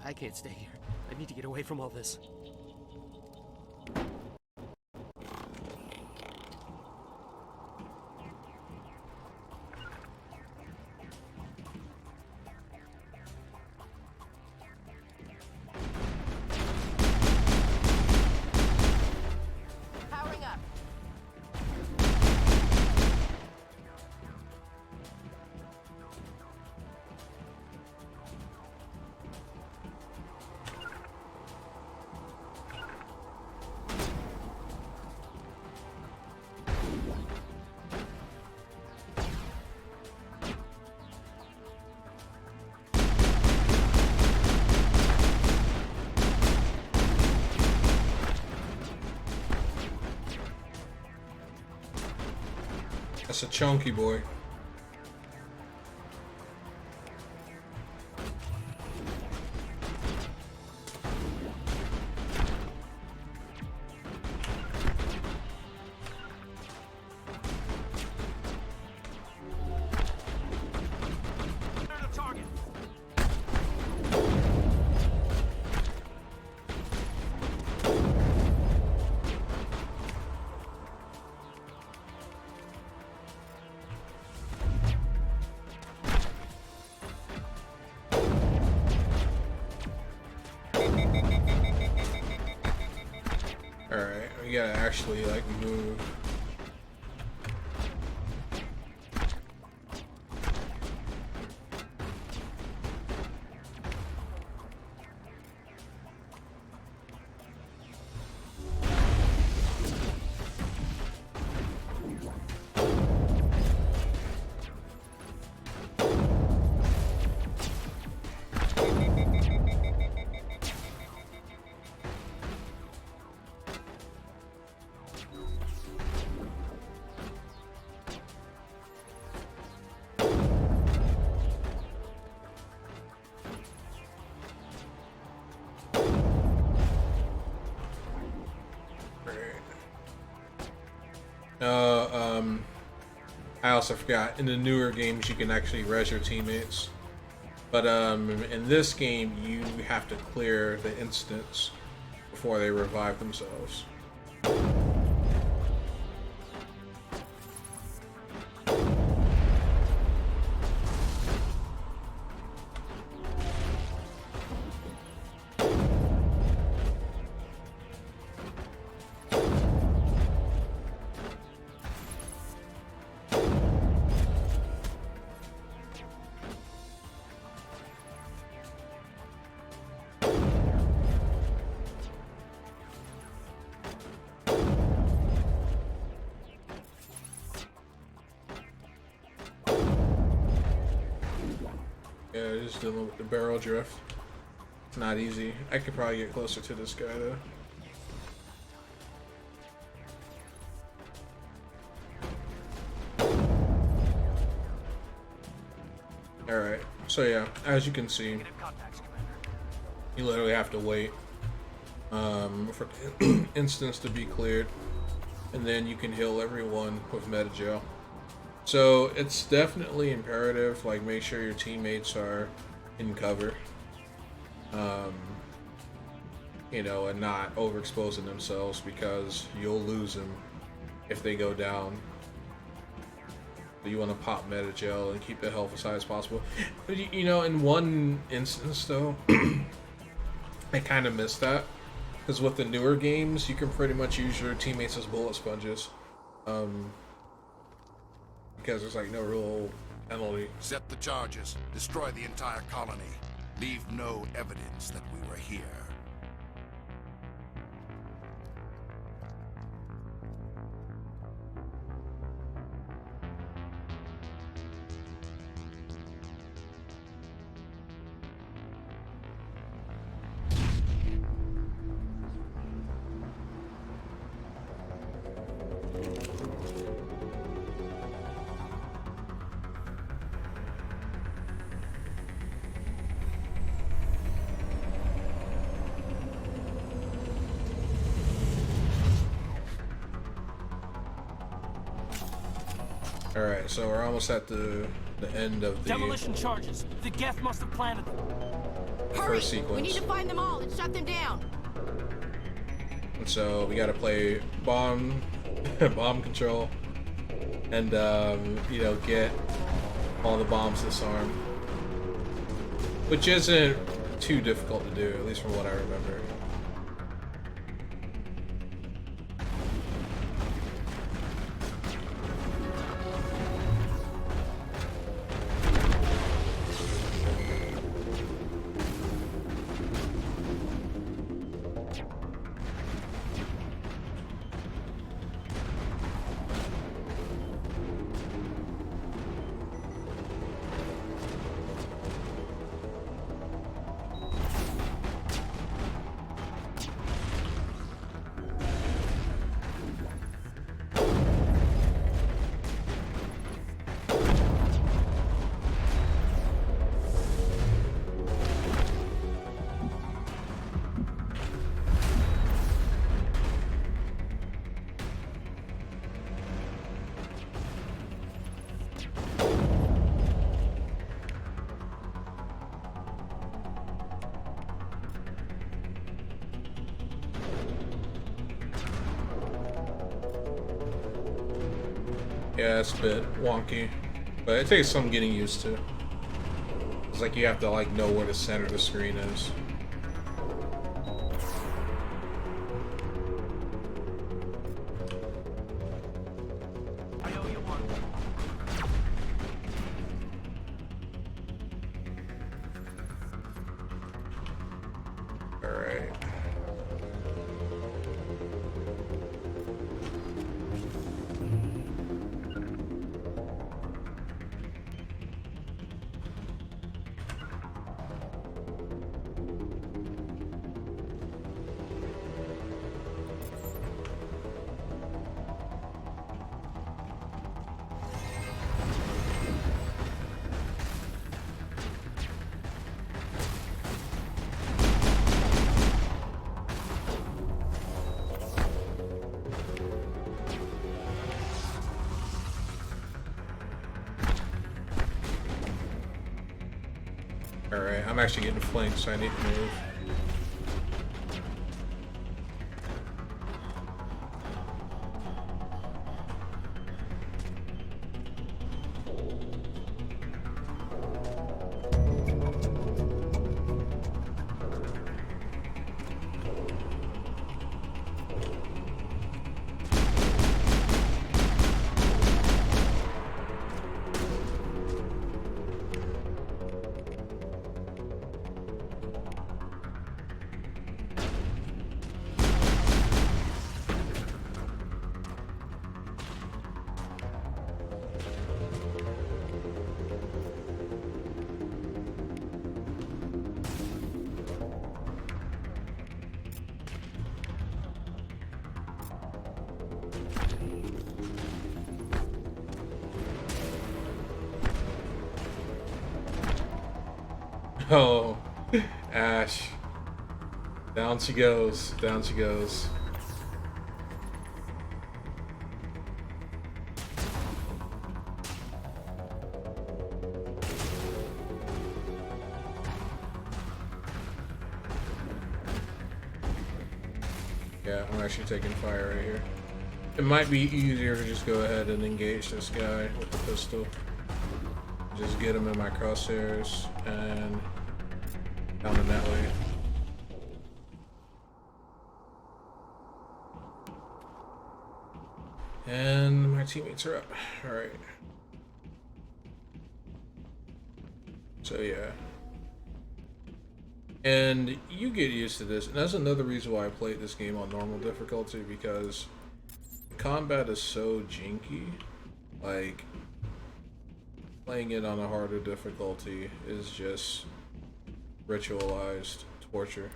I can't stay here. I need to get away from all this. Powering up. That's a chunky boy. Alright, we gotta actually like move. I also forgot, in the newer games you can actually res your teammates, but in this game you have to clear the instance before they revive themselves. Yeah, just dealing with the barrel drift. It's not easy. I could probably get closer to this guy though. Alright, so yeah, as you can see, you literally have to wait for instance to be cleared, and then you can heal everyone with metagel. So it's definitely imperative, like, make sure your teammates are in cover, you know, and not overexposing themselves, because you'll lose them if they go down. You want to pop metagel and keep the health as high as possible. But you know, in one instance though, I kind of missed that, because with the newer games, you can pretty much use your teammates as bullet sponges, because there's like no real penalty. Set the charges. Destroy the entire colony. Leave no evidence that we were here. Alright, so we're almost at the end of the demolition charges. The Geth must have planted them. Hurry! first sequence. We need to find them all and shut them down. And so we gotta play bomb control, and you know, get all the bombs disarmed, which isn't too difficult to do, at least from what I remember. Yeah, it's a bit wonky, but it takes some getting used to. It's like you have to like know where the center of the screen is. Alright, I'm actually getting flanked, so I need to move. Oh, Ash. Down she goes. Down she goes. Yeah, I'm actually taking fire right here. It might be easier to just go ahead and engage this guy with the pistol. Just get him in my crosshairs and down in that way. And my teammates are up. Alright. So yeah. And you get used to this. And that's another reason why I played this game on normal difficulty, because combat is so janky. Like, playing it on a harder difficulty is just ritualized torture.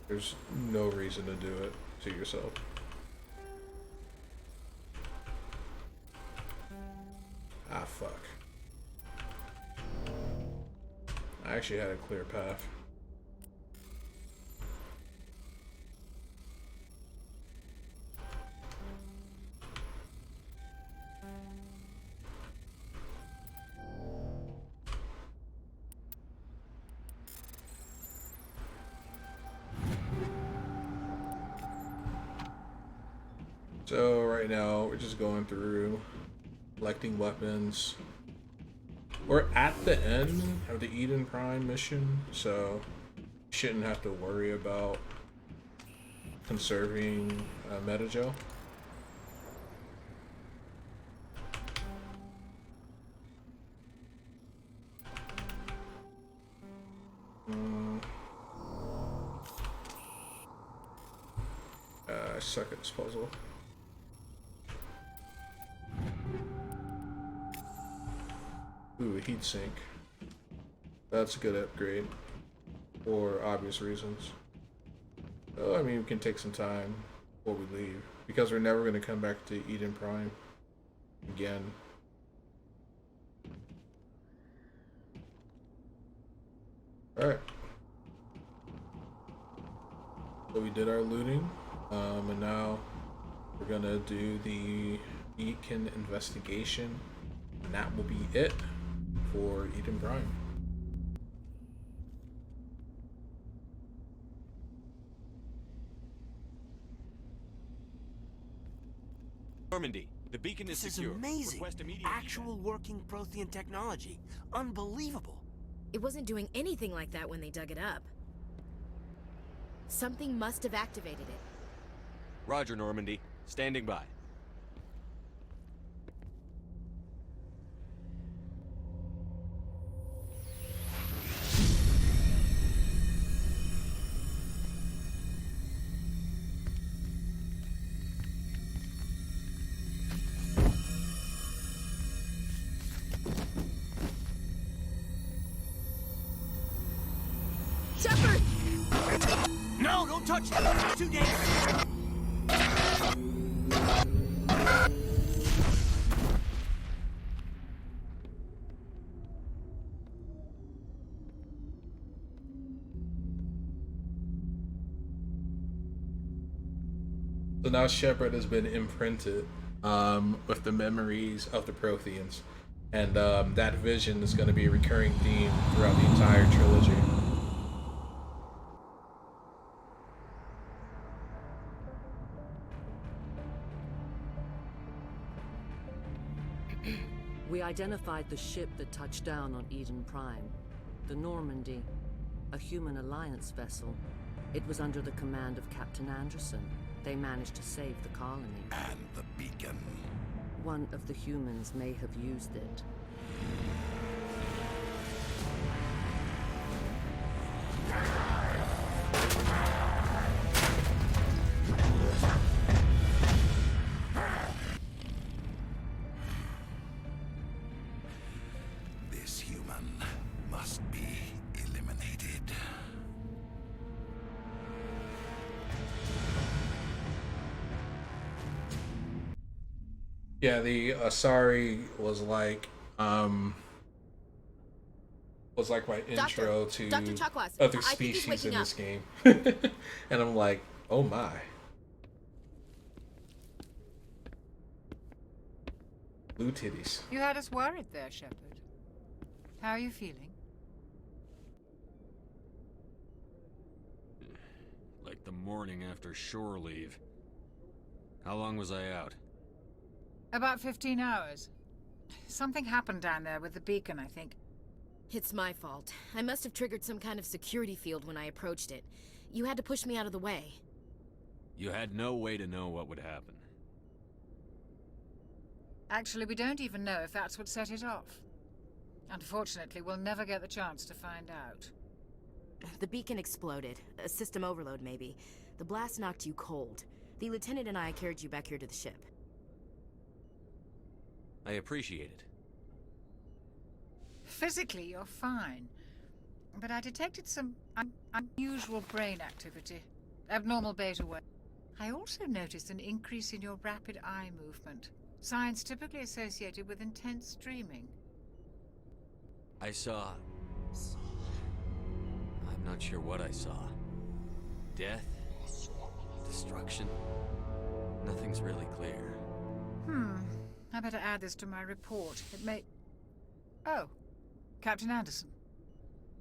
There's no reason to do it to yourself. Ah, fuck. I actually had a clear path. So right now we're just going through collecting weapons. We're at the end of the Eden Prime mission, so shouldn't have to worry about conserving metagel. I suck at this puzzle. Ooh, heat sink. That's a good upgrade. For obvious reasons. Oh, I mean, we can take some time before we leave. Because we're never going to come back to Eden Prime again. Alright. So we did our looting. And now we're going to do the Beacon investigation. And that will be it for Eden Prime. Normandy, the beacon is This secure. is amazing. Request immediate Actual working Prothean technology. Unbelievable. It wasn't doing anything like that when they dug it up. Something must have activated it. Roger, Normandy. Standing by. Shepard! No, don't touch it. It's too dangerous. So now Shepard has been imprinted with the memories of the Protheans. And that vision is going to be a recurring theme throughout the entire trilogy. We identified the ship that touched down on Eden Prime. The Normandy, a human alliance vessel. It was under the command of Captain Anderson. They managed to save the colony. And the beacon. One of the humans may have used it. This human must be eliminated. Yeah, the Asari was like, was like my intro to Dr. Chakwas, other I think he's species in waking this up. game. And I'm like, oh my. Blue titties. You had us worried there, Shepard. How are you feeling? Like the morning after shore leave. How long was I out? About 15 hours. Something happened down there with the beacon, I think. It's my fault. I must have triggered some kind of security field when I approached it. You had to push me out of the way. You had no way to know what would happen. Actually, we don't even know if that's what set it off. Unfortunately, we'll never get the chance to find out. The beacon exploded. A system overload, maybe. The blast knocked you cold. The lieutenant and I carried you back here to the ship. I appreciate it. Physically, you're fine. But I detected some unusual brain activity. Abnormal beta wave. I also noticed an increase in your rapid eye movement. Signs typically associated with intense dreaming. I saw... I'm not sure what I saw. Death? Destruction? Nothing's really clear. I better add this to my report. It may... Oh, Captain Anderson.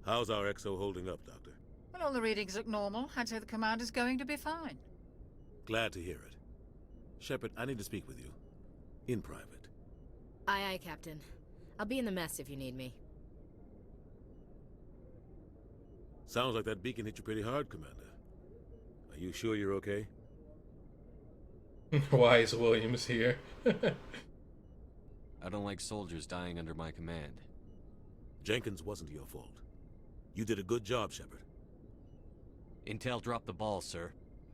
How's our XO holding up, Doctor? Well, all the readings look normal. I'd say the commander's going to be fine. Glad to hear it. Shepard, I need to speak with you. In private. Aye, aye, Captain. I'll be in the mess if you need me. Sounds like that beacon hit you pretty hard, Commander. Are you sure you're okay? Why is Williams here? I don't like soldiers dying under my command. Jenkins wasn't your fault. You did a good job, Shepard. Intel dropped the ball, sir.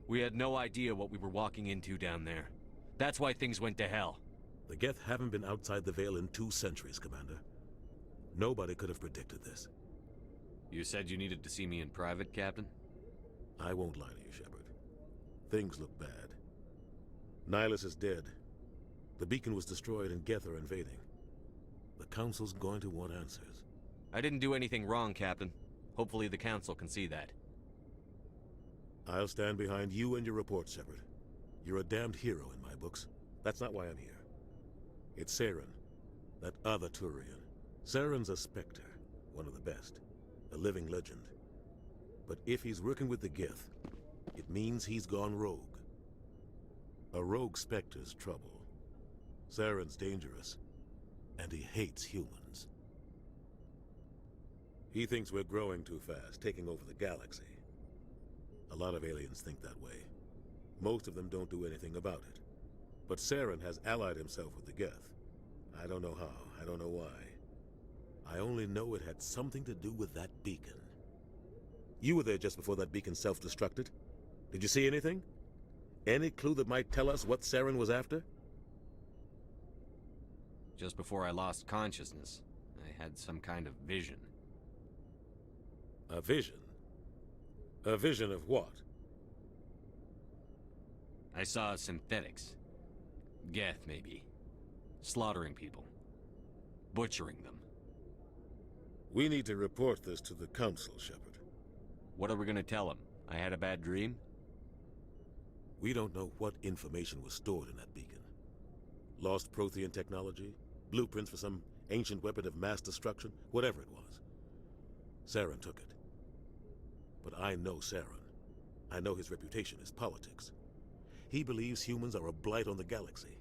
We had no idea what we were walking into down there. That's why things went to hell. The Geth haven't been outside the Veil in 2 centuries, Commander. Nobody could have predicted this. You said you needed to see me in private, Captain? I won't lie to you, Shepard. Things look bad. Nihilus is dead. The beacon was destroyed and Geth are invading. The Council's going to want answers. I didn't do anything wrong, Captain. Hopefully the Council can see that. I'll stand behind you and your report, Shepard. You're a damned hero in my books. That's not why I'm here. It's Saren, that other Turian. Saren's a Spectre, one of the best. A living legend. But if he's working with the Geth, it means he's gone rogue. A rogue Spectre's trouble. Saren's dangerous, and he hates humans. He thinks we're growing too fast, taking over the galaxy. A lot of aliens think that way. Most of them don't do anything about it. But Saren has allied himself with the Geth. I don't know how, I don't know why. I only know it had something to do with that beacon. You were there just before that beacon self-destructed. Did you see anything? Any clue that might tell us what Saren was after? Just before I lost consciousness, I had some kind of vision. A vision? A vision of what? I saw synthetics. Geth, maybe. Slaughtering people. Butchering them. We need to report this to the Council, Shepard. What are we gonna tell them? I had a bad dream? We don't know what information was stored in that beacon. Lost Prothean technology? Blueprints for some ancient weapon of mass destruction? Whatever it was. Saren took it. But I know Saren. I know his reputation is politics. He believes humans are a blight on the galaxy.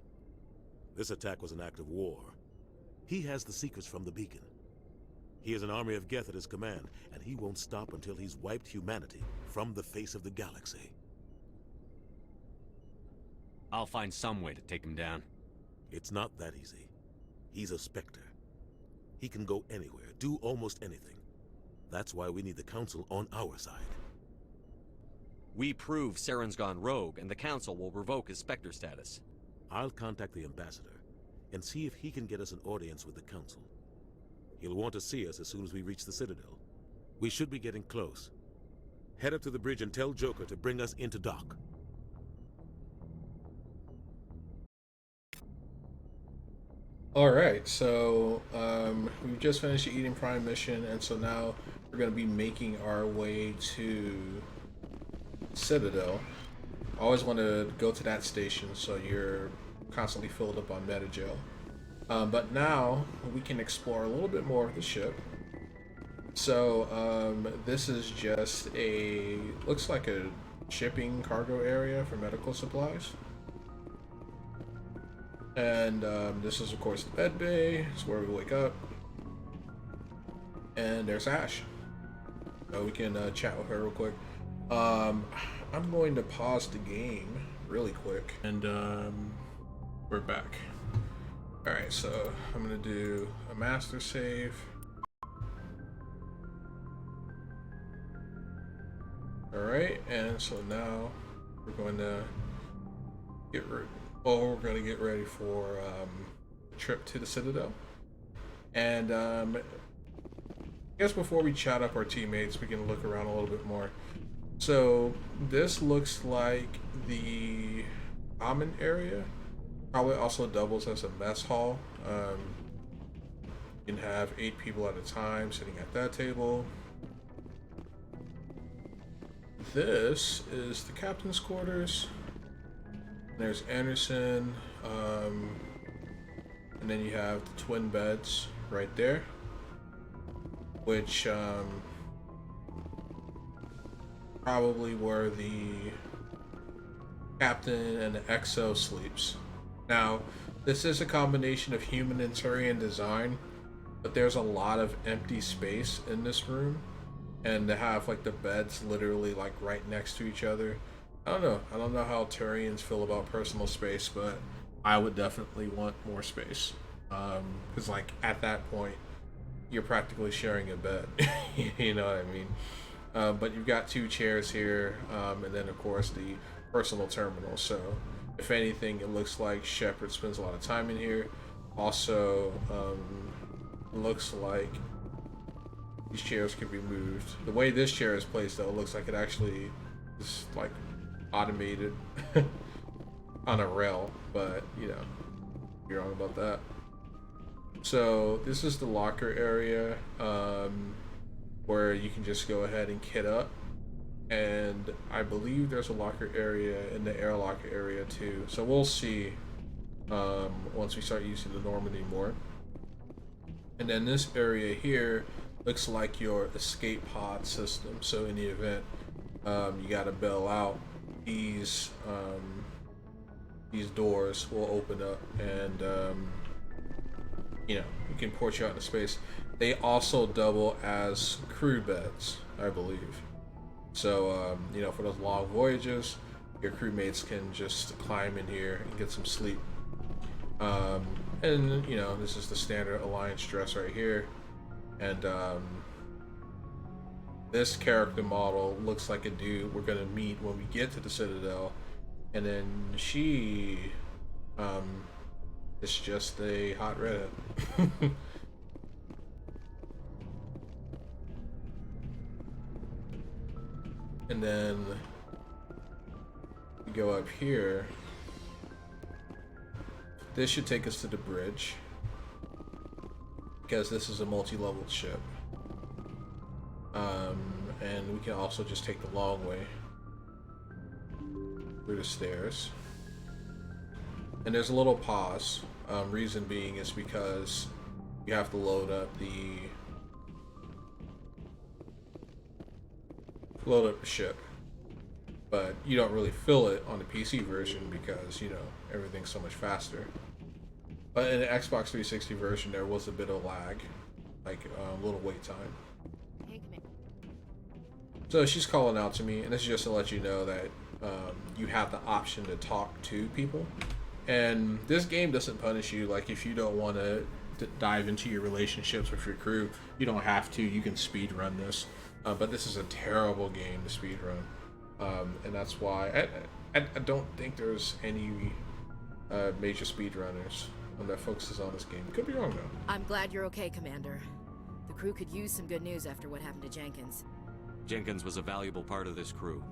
This attack was an act of war. He has the secrets from the beacon. He has an army of Geth at his command, and he won't stop until he's wiped humanity from the face of the galaxy. I'll find some way to take him down. It's not that easy. He's a Spectre. He can go anywhere, do almost anything. That's why we need the Council on our side. We prove Saren's gone rogue, and the Council will revoke his Spectre status. I'll contact the Ambassador, and see if he can get us an audience with the Council. He'll want to see us as soon as we reach the Citadel. We should be getting close. Head up to the bridge and tell Joker to bring us into dock. Alright, so we've just finished the Eden Prime mission, and so now we're going to be making our way to Citadel. I always want to go to that station so you're constantly filled up on metagel. But now we can explore a little bit more of the ship. So this is just looks like a shipping cargo area for medical supplies. And this is of course the med bay. It's where we wake up. And there's Ash. So we can chat with her real quick. I'm going to pause the game really quick, and we're back. Alright, so I'm gonna do a master save. Alright, and so now we're going to we're going to get ready for a trip to the Citadel. And I guess before we chat up our teammates, we can look around a little bit more. So this looks like the common area. Probably also doubles as a mess hall. You can have 8 people at a time sitting at that table. This is the captain's quarters. There's Anderson, and then you have the twin beds right there, which probably where the captain and the XO sleeps. Now, this is a combination of human and Turian design, but there's a lot of empty space in this room, and to have like the beds literally like right next to each other. I don't know how Turians feel about personal space, but I would definitely want more space. Because like at that point, you're practically sharing a bed. You know what I mean? But you've got 2 chairs here, and then of course the personal terminal. So if anything, it looks like Shepard spends a lot of time in here. Also, looks like these chairs can be moved. The way this chair is placed, though, it looks like it actually is like automated on a rail, but you know, you're wrong about that. So this is the locker area, where you can just go ahead and kit up, and I believe there's a locker area in the airlock area too. So we'll see once we start using the Normandy more. And then this area here looks like your escape pod system. So in the event you gotta bail out, these doors will open up, and you know, you can port you out into space. They also double as crew beds, I believe. So you know, for those long voyages, your crewmates can just climb in here and get some sleep. And you know, this is the standard Alliance dress right here, and this character model looks like a dude we're gonna meet when we get to the Citadel, and then she is just a hot redhead. And then we go up here. This should take us to the bridge, because this is a multi-leveled ship. And we can also just take the long way through the stairs. And there's a little pause. Reason being is because you have to load up the ship, but you don't really feel it on the PC version because, you know, everything's so much faster. But in the Xbox 360 version, there was a bit of lag, like a little wait time. So she's calling out to me, and this is just to let you know that you have the option to talk to people. And this game doesn't punish you. Like, if you don't want to dive into your relationships with your crew, you don't have to. You can speed run this. But this is a terrible game to speed run. And that's why I don't think there's any major speedrunners that focuses on this game. Could be wrong, though. I'm glad you're okay, Commander. The crew could use some good news after what happened to Jenkins. Jenkins was a valuable part of this crew.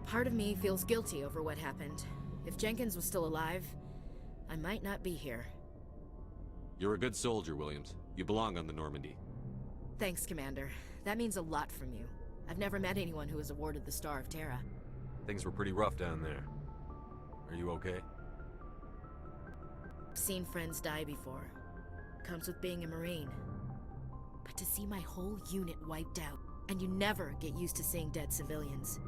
Part of me feels guilty over what happened. If Jenkins was still alive, I might not be here. You're a good soldier, Williams. You belong on the Normandy. Thanks, Commander. That means a lot from you. I've never met anyone who was awarded the Star of Terra. Things were pretty rough down there. Are you okay? I've seen friends die before. Comes with being a Marine. But to see my whole unit wiped out, and you never get used to seeing dead civilians.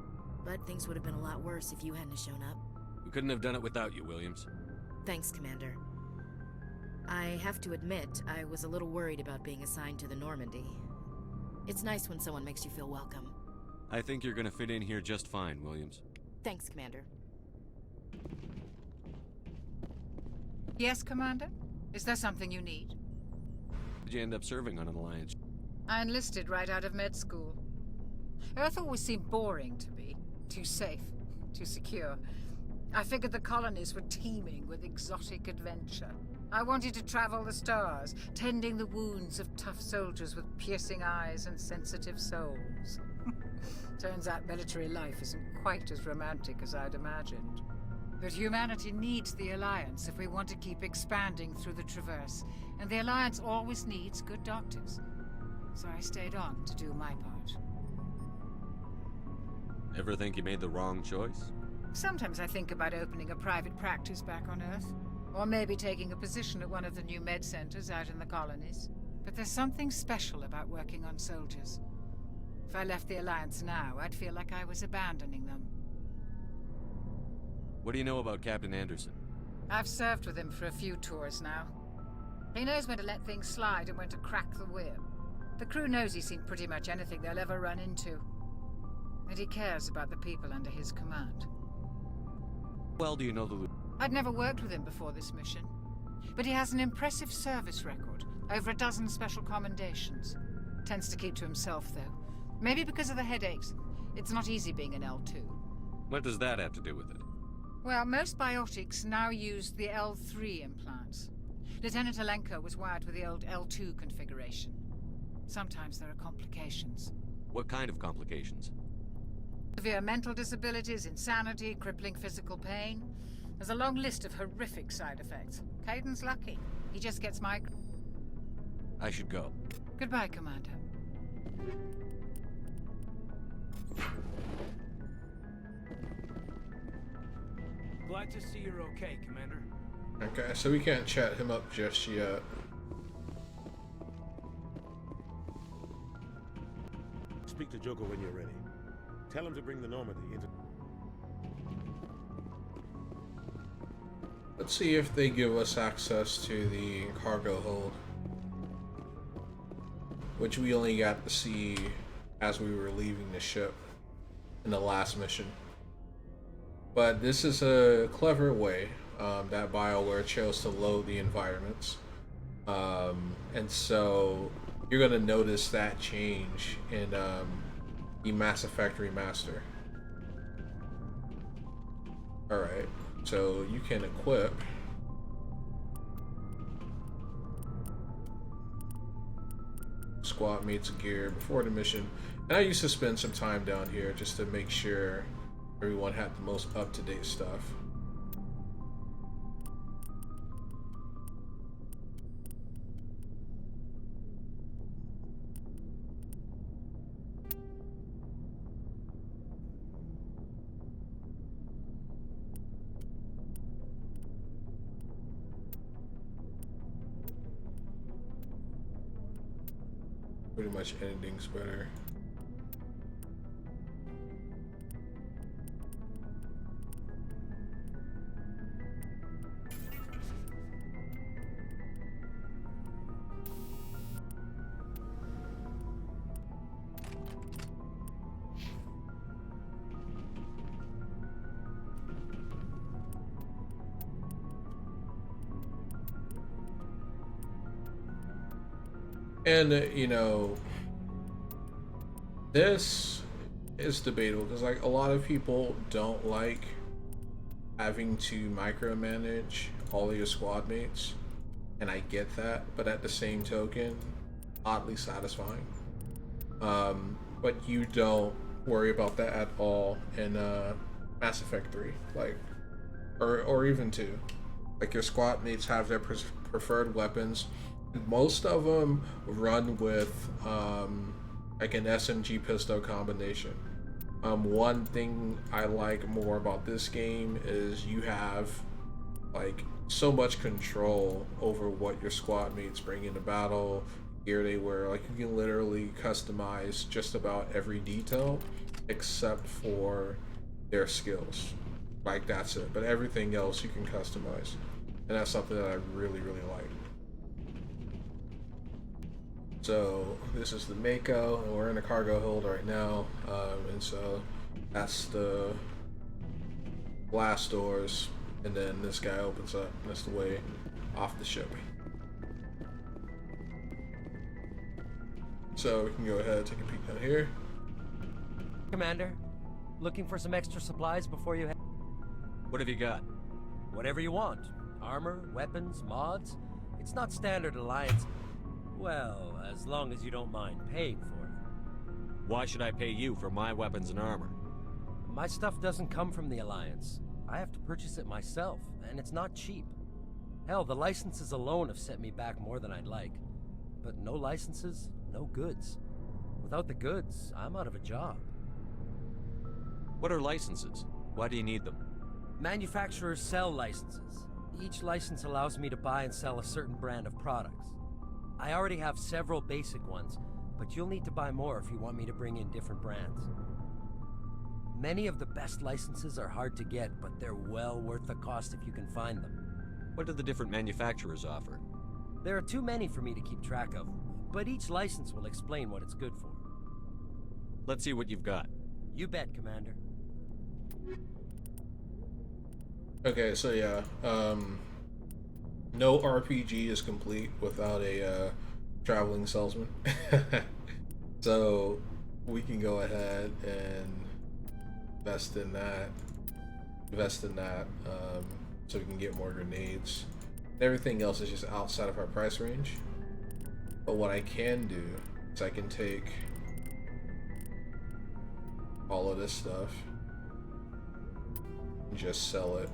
But things would have been a lot worse if you hadn't shown up. We couldn't have done it without you, Williams. Thanks, Commander. I have to admit, I was a little worried about being assigned to the Normandy. It's nice when someone makes you feel welcome. I think you're gonna fit in here just fine, Williams. Thanks, Commander. Yes, Commander? Is there something you need? Did you end up serving on an Alliance? I enlisted right out of med school. Earth always seemed boring to me. Too safe, too secure. I figured the colonies were teeming with exotic adventure. I wanted to travel the stars, tending the wounds of tough soldiers with piercing eyes and sensitive souls. Turns out military life isn't quite as romantic as I'd imagined. But humanity needs the Alliance if we want to keep expanding through the Traverse, and the Alliance always needs good doctors. So I stayed on to do my part. Ever think you made the wrong choice? Sometimes I think about opening a private practice back on Earth, or maybe taking a position at one of the new med centers out in the colonies. But there's something special about working on soldiers. If I left the Alliance now, I'd feel like I was abandoning them. What do you know about Captain Anderson? I've served with him for a few tours now. He knows when to let things slide and when to crack the whip. The crew knows he's seen pretty much anything they'll ever run into. And he cares about the people under his command. Well, do you know the... I'd never worked with him before this mission. But he has an impressive service record. Over a dozen special commendations. Tends to keep to himself, though. Maybe because of the headaches. It's not easy being an L2. What does that have to do with it? Well, most biotics now use the L3 implants. Lieutenant Alenko was wired with the old L2 configuration. Sometimes there are complications. What kind of complications? Severe mental disabilities, insanity, crippling physical pain. There's a long list of horrific side effects. Caden's lucky. He just gets I should go. Goodbye, Commander. Glad to see you're okay, Commander. Okay, so we can't chat him up just yet. Speak to Joker when you're ready. Tell him to bring the Normandy into... Let's see if they give us access to the cargo hold, which we only got to see as we were leaving the ship in the last mission. But this is a clever way that BioWare chose to load the environments. And so you're going to notice that change in the Mass Effect Remaster. Alright, so you can equip squad mates gear before the mission. And I used to spend some time down here just to make sure everyone had the most up-to-date stuff. Pretty much anything's better. And you know, this is debatable because like a lot of people don't like having to micromanage all of your squad mates, and I get that, but at the same token, oddly satisfying. But you don't worry about that at all in Mass Effect 3, like, or even 2. Like your squad mates have their preferred weapons. Most of them run with like an SMG pistol combination. One thing I like more about this game is you have like so much control over what your squad mates bring into battle, gear they wear. Like you can literally customize just about every detail except for their skills. Like that's it, but everything else you can customize, and that's something that I really like. So this is the Mako, and we're in the cargo hold right now, and so that's the blast doors, and then this guy opens up, and that's the way off the ship. So we can go ahead and take a peek down here. Commander, looking for some extra supplies before you head? What have you got? Whatever you want. Armor, weapons, mods. It's not standard Alliance. Well, as long as you don't mind paying for it. Why should I pay you for my weapons and armor? My stuff doesn't come from the Alliance. I have to purchase it myself, and it's not cheap. Hell, the licenses alone have set me back more than I'd like. But no licenses, no goods. Without the goods, I'm out of a job. What are licenses? Why do you need them? Manufacturers sell licenses. Each license allows me to buy and sell a certain brand of products. I already have several basic ones, but you'll need to buy more if you want me to bring in different brands. Many of the best licenses are hard to get, but they're well worth the cost if you can find them. What do the different manufacturers offer? There are too many for me to keep track of, but each license will explain what it's good for. Let's see what you've got. You bet, Commander. Okay, so yeah, no RPG is complete without a traveling salesman. So we can go ahead and invest in that, so we can get more grenades. Everything else is just outside of our price range. But what I can do is I can take all of this stuff and just sell it.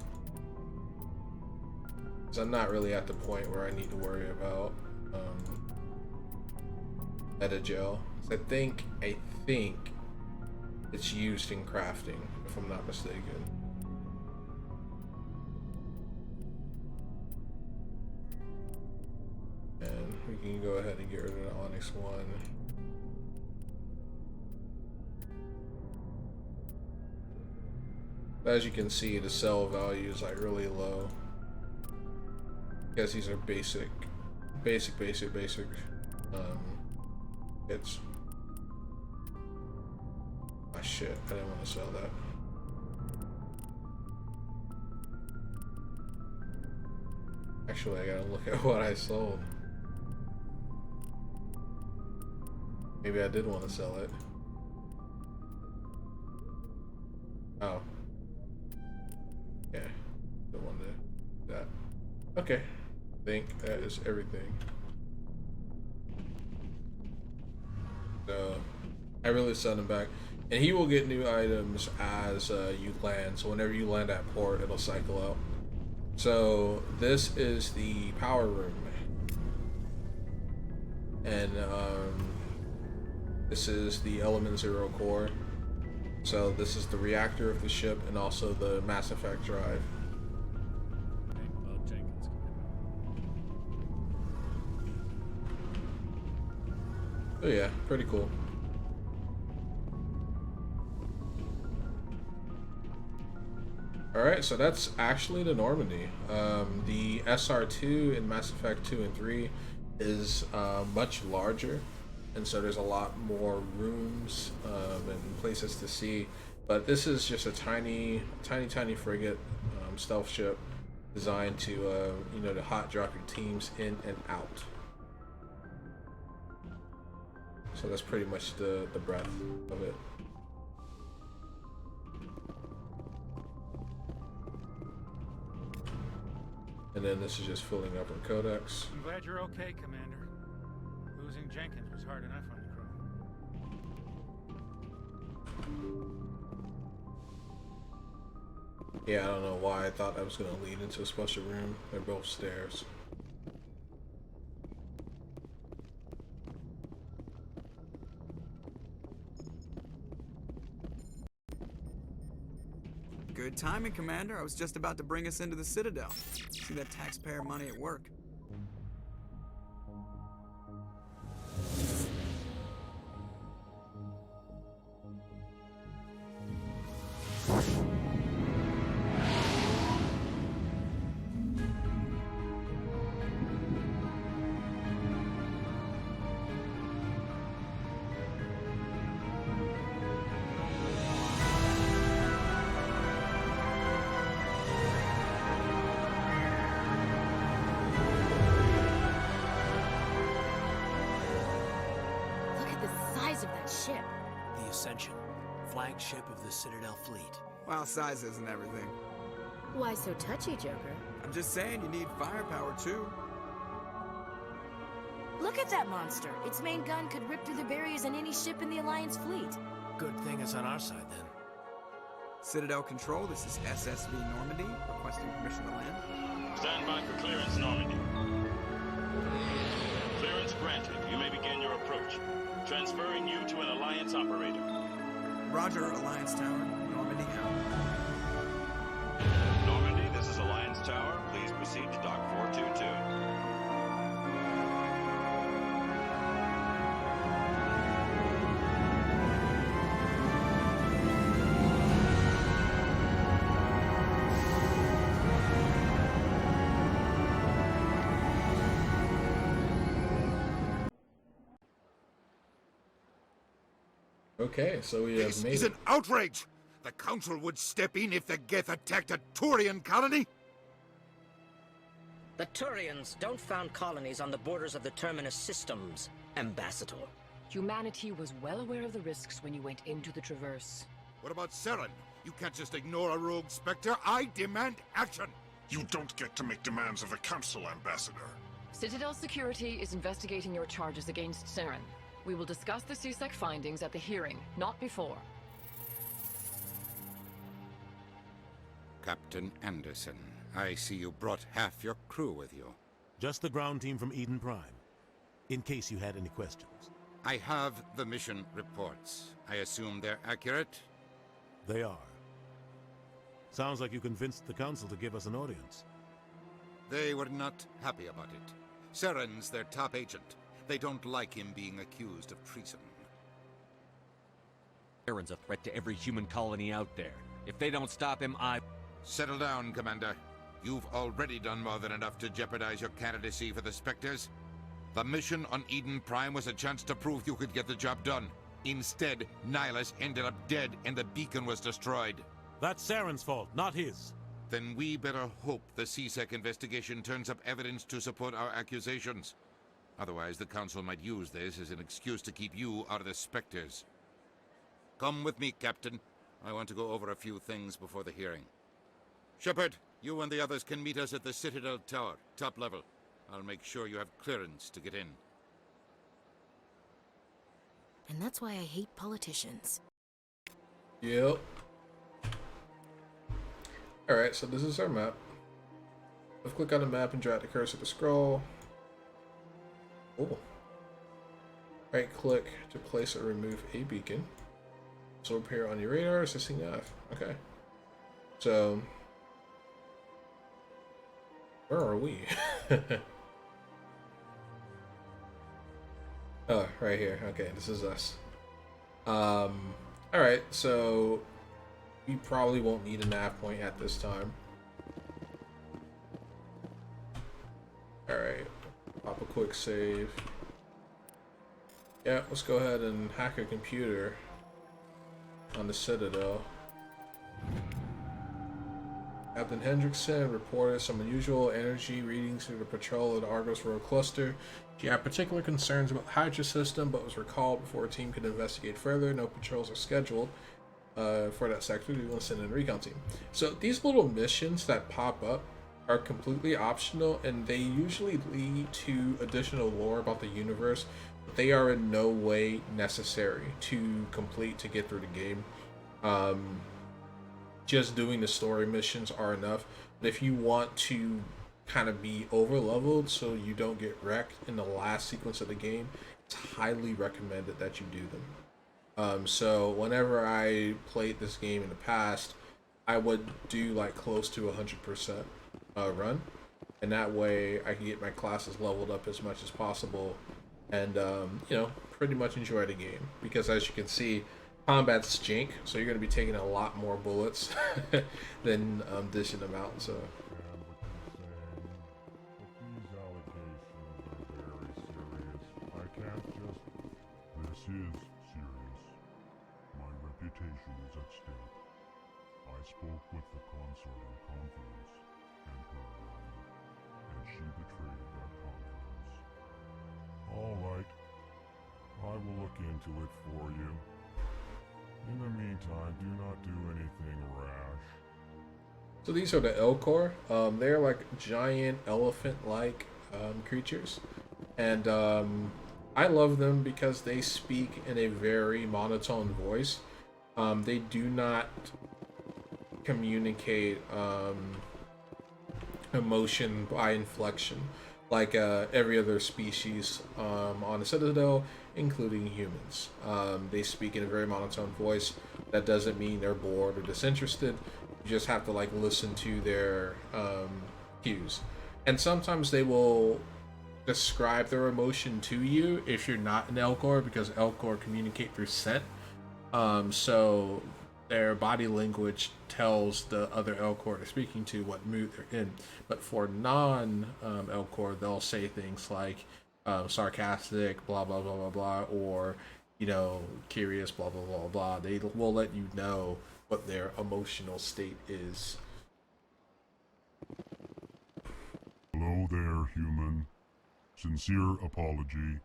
Because I'm not really at the point where I need to worry about metagel. I think it's used in crafting, if I'm not mistaken. And we can go ahead and get rid of the Onyx one. But as you can see, the sell value is like really low. Because these are basic hits. Ah shit, I didn't want to sell that. Actually, I gotta look at what I sold. Maybe I did want to sell it. Oh. Yeah, don't want to do that. Okay. I think that is everything. So I really sent him back, and he will get new items as you land. So whenever you land at port, it'll cycle out. So this is the power room, and this is the Element 0 core. So this is the reactor of the ship, and also the Mass Effect drive. Oh yeah, pretty cool. Alright, so that's actually the Normandy. The SR2 in Mass Effect 2 and 3 is much larger, and so there's a lot more rooms and places to see. But this is just a tiny frigate stealth ship designed to, you know, to hot drop your teams in and out. So that's pretty much the breadth of it. And then this is just filling up our codex. I'm glad you're okay, Commander. Losing Jenkins was hard enough on the crew. Yeah, I don't know why I thought that was going to lead into a special room. They're both stairs. Good timing, Commander. I was just about to bring us into the Citadel. See that taxpayer money at work. Flagship of the Citadel fleet. Well, size isn't everything. Why so touchy, Joker? I'm just saying you need firepower, too. Look at that monster. Its main gun could rip through the barriers in any ship in the Alliance fleet. Good thing it's on our side, then. Citadel Control, this is SSV Normandy, requesting permission to land. Stand by for clearance, Normandy. Clearance granted. You may begin your approach. Transferring you to an Alliance operator. Roger, Alliance Tower. Normandy out. Normandy, this is Alliance Tower. Please proceed to Dock 422. Okay, so we have This made is an outrage! The Council would step in if the Geth attacked a Turian colony? The Turians don't found colonies on the borders of the Terminus systems, Ambassador. Humanity was well aware of the risks when you went into the Traverse. What about Saren? You can't just ignore a rogue Spectre. I demand action! You don't get to make demands of the Council, Ambassador. Citadel Security is investigating your charges against Saren. We will discuss the CSEC findings at the hearing, not before. Captain Anderson, I see you brought half your crew with you. Just the ground team from Eden Prime, in case you had any questions. I have the mission reports. I assume they're accurate? They are. Sounds like you convinced the Council to give us an audience. They were not happy about it. Saren's their top agent. They don't like him being accused of treason. Saren's a threat to every human colony out there. If they don't stop him, Settle down, Commander. You've already done more than enough to jeopardize your candidacy for the Spectres. The mission on Eden Prime was a chance to prove you could get the job done. Instead, Nihilus ended up dead and the beacon was destroyed. That's Saren's fault, not his. Then we better hope the CSEC investigation turns up evidence to support our accusations. Otherwise, the Council might use this as an excuse to keep you out of the Spectres. Come with me, Captain. I want to go over a few things before the hearing. Shepard, you and the others can meet us at the Citadel Tower, top level. I'll make sure you have clearance to get in. And that's why I hate politicians. Yep. Alright, so this is our map. Let's click on the map and drag the cursor to scroll. Oh. Right click to place or remove a beacon. So appear on your radar, assisting F. Okay. So where are we? Oh, right here. Okay, this is us. Alright, so we probably won't need a nav point at this time. Alright, pop a quick save. Yeah, let's go ahead and hack a computer on the Citadel. Captain Hendrickson reported some unusual energy readings through the patrol of the Argos Road cluster. She had particular concerns about the Hydra system, but was recalled before a team could investigate further. No patrols are scheduled for that sector. We will send in a recon team. So these little missions that pop up are completely optional, and they usually lead to additional lore about the universe, but they are in no way necessary to complete to get through the game. just doing the story missions are enough. But if you want to kind of be over leveled so you don't get wrecked in the last sequence of the game, it's highly recommended that you do them. So whenever I played this game in the past, I would do like close to 100% run, and that way I can get my classes leveled up as much as possible, and you know, pretty much enjoy the game. Because as you can see, combat's jank, so you're going to be taking a lot more bullets than dishing them out. So. This is serious. My reputation is at stake. I spoke with the consort in confidence and her alone, and she betrayed that confidence. All right. I will look into it for you. In the meantime, do not do anything rash. So these are the Alcor. They're like giant elephant-like creatures, and I love them because they speak in a very monotone voice. They do not communicate emotion by inflection like every other species on the Citadel, including humans. They speak in a very monotone voice. That doesn't mean they're bored or disinterested. You just have to like listen to their cues. And sometimes they will describe their emotion to you if you're not an Alcor, because Alcor communicate through scent. So their body language tells the other Alcor they're speaking to what mood they're in. But for non-Alcor, they'll say things like sarcastic, blah, blah, blah, blah, blah, or, you know, curious, blah, blah, blah, blah. They will let you know what their emotional state is. Hello there, human. Sincere apology,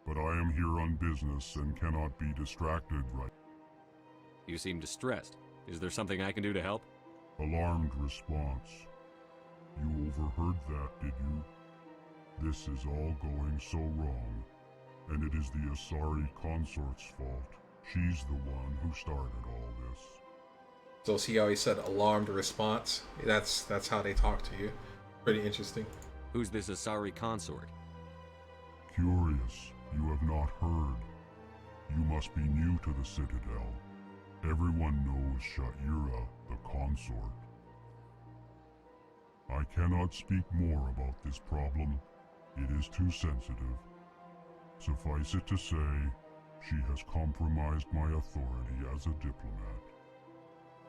but I am here on business and cannot be distracted right. You seem distressed. Is there something I can do to help? Alarmed response. You overheard that, did you? This is all going so wrong, and it is the Asari Consort's fault. She's the one who started all this. So see how he said alarmed response? That's how they talk to you. Pretty interesting. Who's this Asari Consort? Curious, you have not heard. You must be new to the Citadel. Everyone knows Sha'ira, the consort. I cannot speak more about this problem. It is too sensitive. Suffice it to say, she has compromised my authority as a diplomat.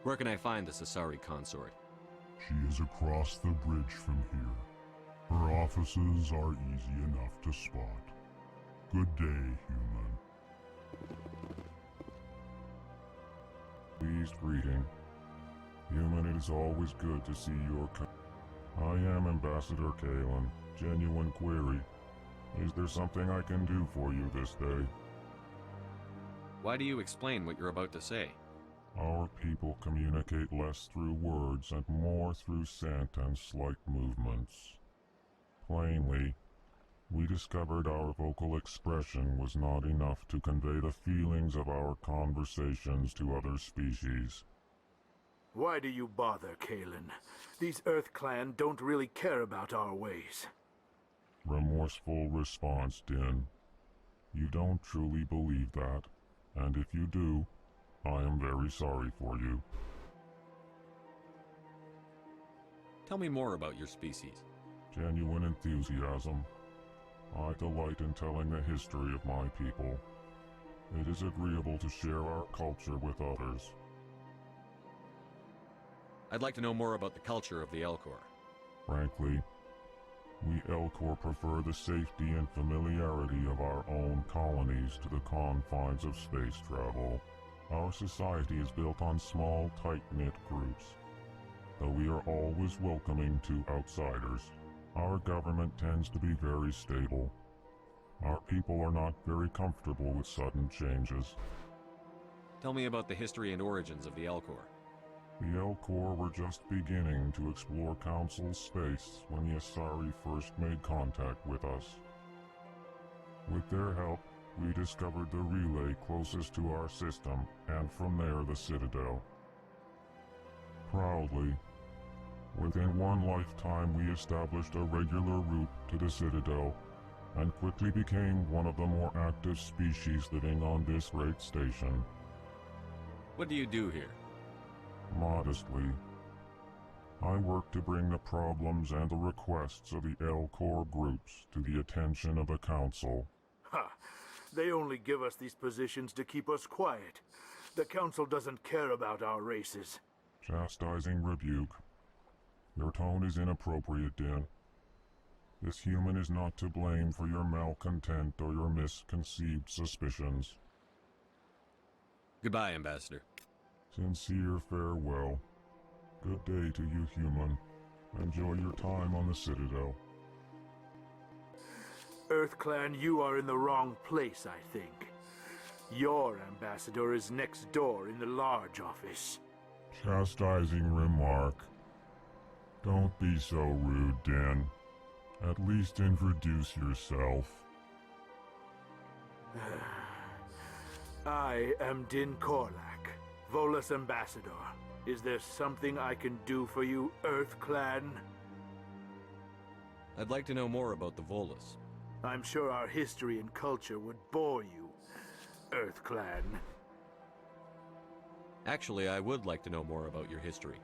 Where can I find this Asari Consort? She is across the bridge from here. Her offices are easy enough to spot. Good day, human. Pleased greeting. Human, it is always good to see your I am Ambassador Kalen. Genuine query. Is there something I can do for you this day? Why do you explain what you're about to say? Our people communicate less through words and more through scent and slight movements. Plainly, we discovered our vocal expression was not enough to convey the feelings of our conversations to other species. Why do you bother, Kalen? These Earth Clan don't really care about our ways. Remorseful response, Din. You don't truly believe that, and if you do, I am very sorry for you. Tell me more about your species. Genuine enthusiasm. I delight in telling the history of my people. It is agreeable to share our culture with others. I'd like to know more about the culture of the Alcor. Frankly, we Alcor prefer the safety and familiarity of our own colonies to the confines of space travel. Our society is built on small, tight-knit groups. Though we are always welcoming to outsiders, our government tends to be very stable. Our people are not very comfortable with sudden changes. Tell me about the history and origins of the Alcor. The Alcor were just beginning to explore Council space when the Asari first made contact with us. With their help, we discovered the relay closest to our system, and from there the Citadel. proudly. Within one lifetime, we established a regular route to the Citadel, and quickly became one of the more active species living on this great station. What do you do here? Modestly, I work to bring the problems and the requests of the Alcor groups to the attention of the Council. Ha! They only give us these positions to keep us quiet. The Council doesn't care about our races. Chastising rebuke. Your tone is inappropriate, Din. This human is not to blame for your malcontent or your misconceived suspicions. Goodbye, Ambassador. Sincere farewell. Good day to you, human. Enjoy your time on the Citadel. EarthClan, you are in the wrong place, I think. Your ambassador is next door in the large office. Chastising remark. Don't be so rude, Din. At least introduce yourself. I am Din Korlak, Volus ambassador. Is there something I can do for you, EarthClan? I'd like to know more about the Volus. I'm sure our history and culture would bore you, EarthClan. Actually, I would like to know more about your history.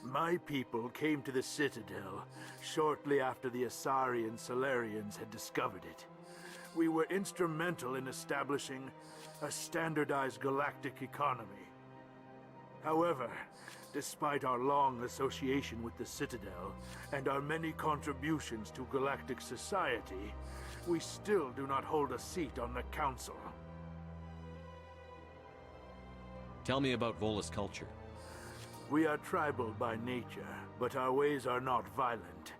My people came to the Citadel shortly after the Asari and Solarians had discovered it. We were instrumental in establishing a standardized galactic economy. However, despite our long association with the Citadel and our many contributions to galactic society, we still do not hold a seat on the Council. Tell me about Volus culture. We are tribal by nature, but our ways are not violent.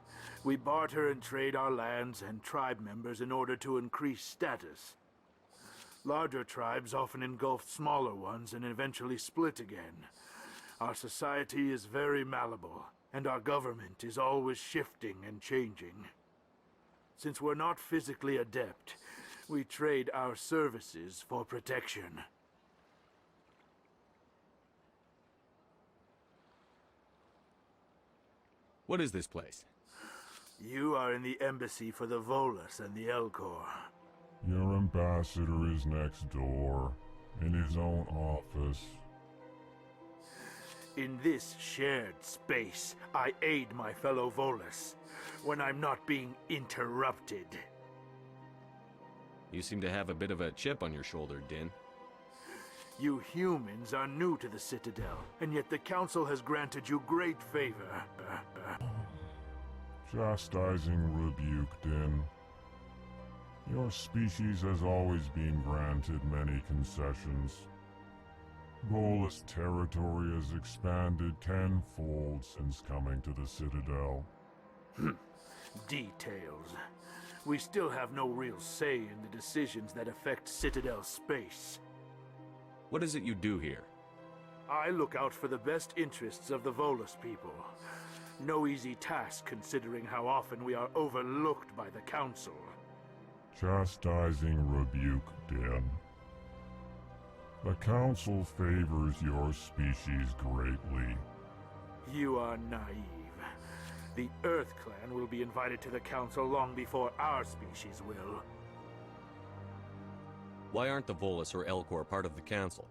We barter and trade our lands and tribe members in order to increase status. Larger tribes often engulf smaller ones and eventually split again. Our society is very malleable, and our government is always shifting and changing. Since we're not physically adept, we trade our services for protection. What is this place? You are in the embassy for the Volus and the Alcor. Your ambassador is next door, in his own office. In this shared space, I aid my fellow Volus when I'm not being interrupted. You seem to have a bit of a chip on your shoulder, Din. You humans are new to the Citadel, and yet the Council has granted you great favor. Chastising rebuke, Din. Your species has always been granted many concessions. Volus territory has expanded tenfold since coming to the Citadel. Details. We still have no real say in the decisions that affect Citadel space. What is it you do here? I look out for the best interests of the Volus people. No easy task considering how often we are overlooked by the Council. Chastising rebuke, Din. The Council favors your species greatly. You are naive. The EarthClan will be invited to the Council long before our species will. Why aren't the Volus or Alcor part of the Council?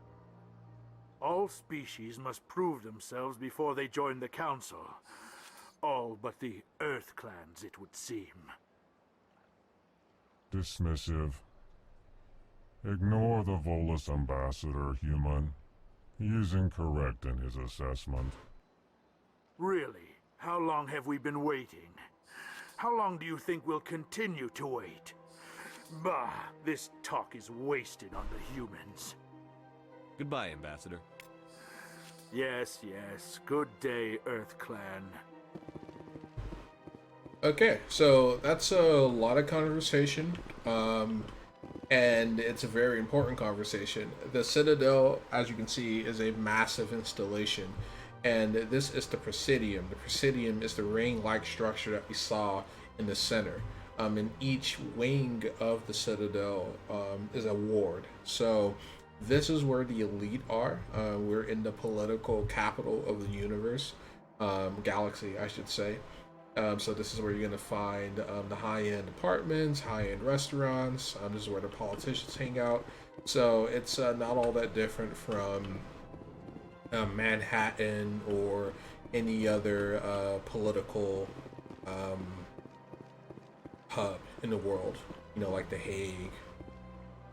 All species must prove themselves before they join the Council. All but the EarthClans, it would seem. Dismissive. Ignore the Volus ambassador, human. He is incorrect in his assessment. Really? How long have we been waiting? How long do you think we'll continue to wait? Bah, this talk is wasted on the humans. Goodbye, Ambassador. Yes, yes. Good day, EarthClan. Okay, so that's a lot of conversation, and it's a very important conversation. The Citadel, as you can see, is a massive installation, and this is the Presidium. The Presidium is the ring-like structure that we saw in the center. And each wing of the Citadel is a ward. So this is where the elite are. We're in the political capital of the universe, galaxy, I should say. So this is where you're going to find the high-end apartments, high-end restaurants. This is where the politicians hang out. So it's not all that different from Manhattan or any other political hub in the world, you know, like The Hague.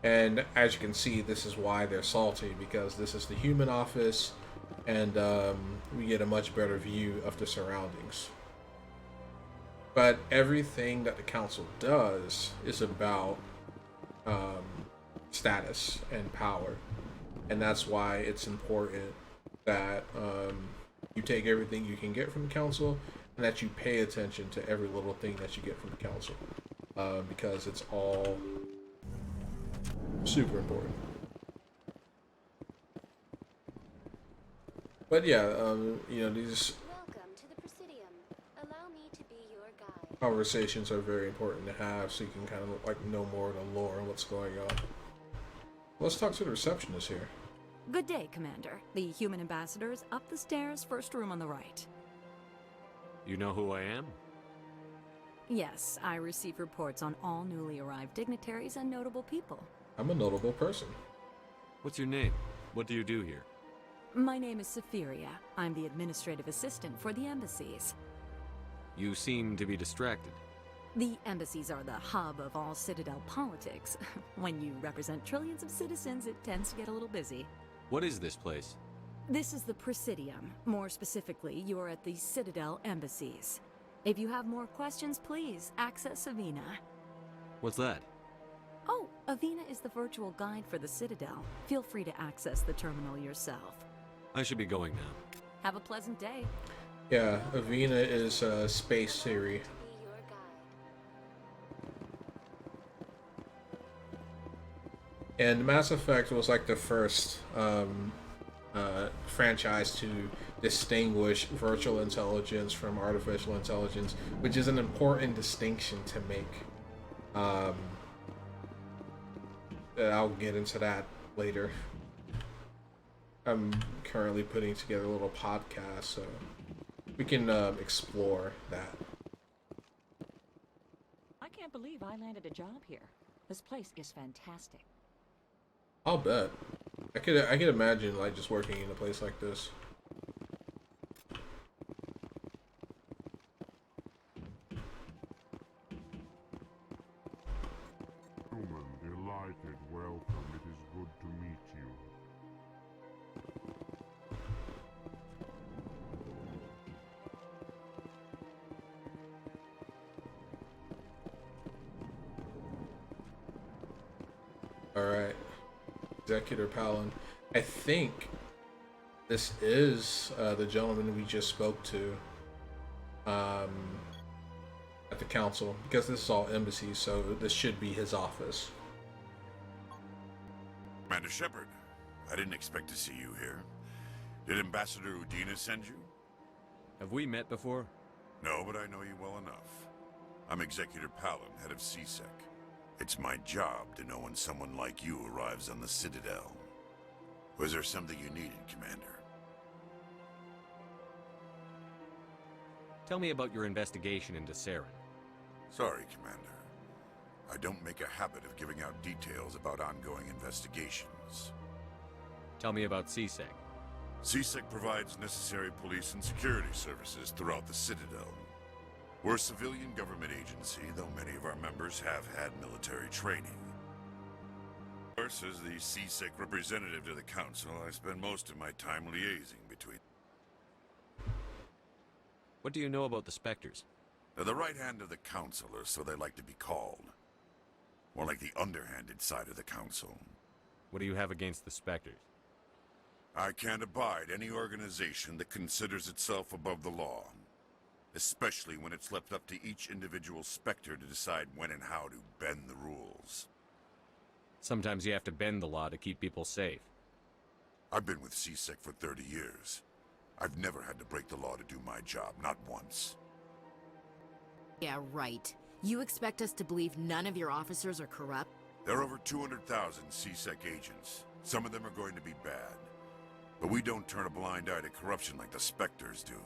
And as you can see, this is why they're salty, because this is the human office, and we get a much better view of the surroundings. But everything that the council does is about status and power, and that's why it's important that you take everything you can get from the council, and that you pay attention to every little thing that you get from the council, because it's all super important. But yeah, you know, these Welcome to the Presidium. Allow me to be your guide. conversations are very important to have, so you can kind of like know more of the lore and what's going on. Let's talk to the receptionist here. Good day, Commander. The human ambassador is up the stairs, first room on the right. You know who I am? Yes, I receive reports on all newly arrived dignitaries and notable people. I'm a notable person. What's your name? What do you do here? My name is Safiria. I'm the administrative assistant for the embassies. You seem to be distracted. The embassies are the hub of all Citadel politics. When you represent trillions of citizens, it tends to get a little busy. What is this place? This is the Presidium. More specifically, you are at the Citadel embassies. If you have more questions, please access Avina. What's that? Oh, Avina is the virtual guide for the Citadel. Feel free to access the terminal yourself. I should be going now. Have a pleasant day. Yeah, Avina is Space Siri. And Mass Effect was like the first franchise to distinguish virtual intelligence from artificial intelligence, which is an important distinction to make. I'll get into that later. I'm currently putting together a little podcast, so we can explore that. I can't believe I landed a job here. This place is fantastic. I'll bet. I could imagine like just working in a place like this. Human, delighted, welcome. It is good to meet you. Alright. Executor Palin. I think this is the gentleman we just spoke to at the council, because this is all embassies, so this should be his office. Commander Shepard, I didn't expect to see you here. Did Ambassador Udina send you? Have we met before? No, but I know you well enough. I'm Executor Palin, head of CSEC. It's my job to know when someone like you arrives on the Citadel. Was there something you needed, Commander? Tell me about your investigation into Saren. Sorry, Commander. I don't make a habit of giving out details about ongoing investigations. Tell me about CSEC. CSEC provides necessary police and security services throughout the Citadel. We're a civilian government agency, though many of our members have had military training. Of course, as the CSEC representative to the Council, I spend most of my time liaising between... What do you know about the Spectres? They're the right hand of the Council, or so they like to be called. More like the underhanded side of the Council. What do you have against the Spectres? I can't abide any organization that considers itself above the law. Especially when it's left up to each individual Spectre to decide when and how to bend the rules. Sometimes you have to bend the law to keep people safe. I've been with CSEC for 30 years. I've never had to break the law to do my job, not once. Yeah, right. You expect us to believe none of your officers are corrupt? There are over 200,000 CSEC agents. Some of them are going to be bad. But we don't turn a blind eye to corruption like the Spectres do.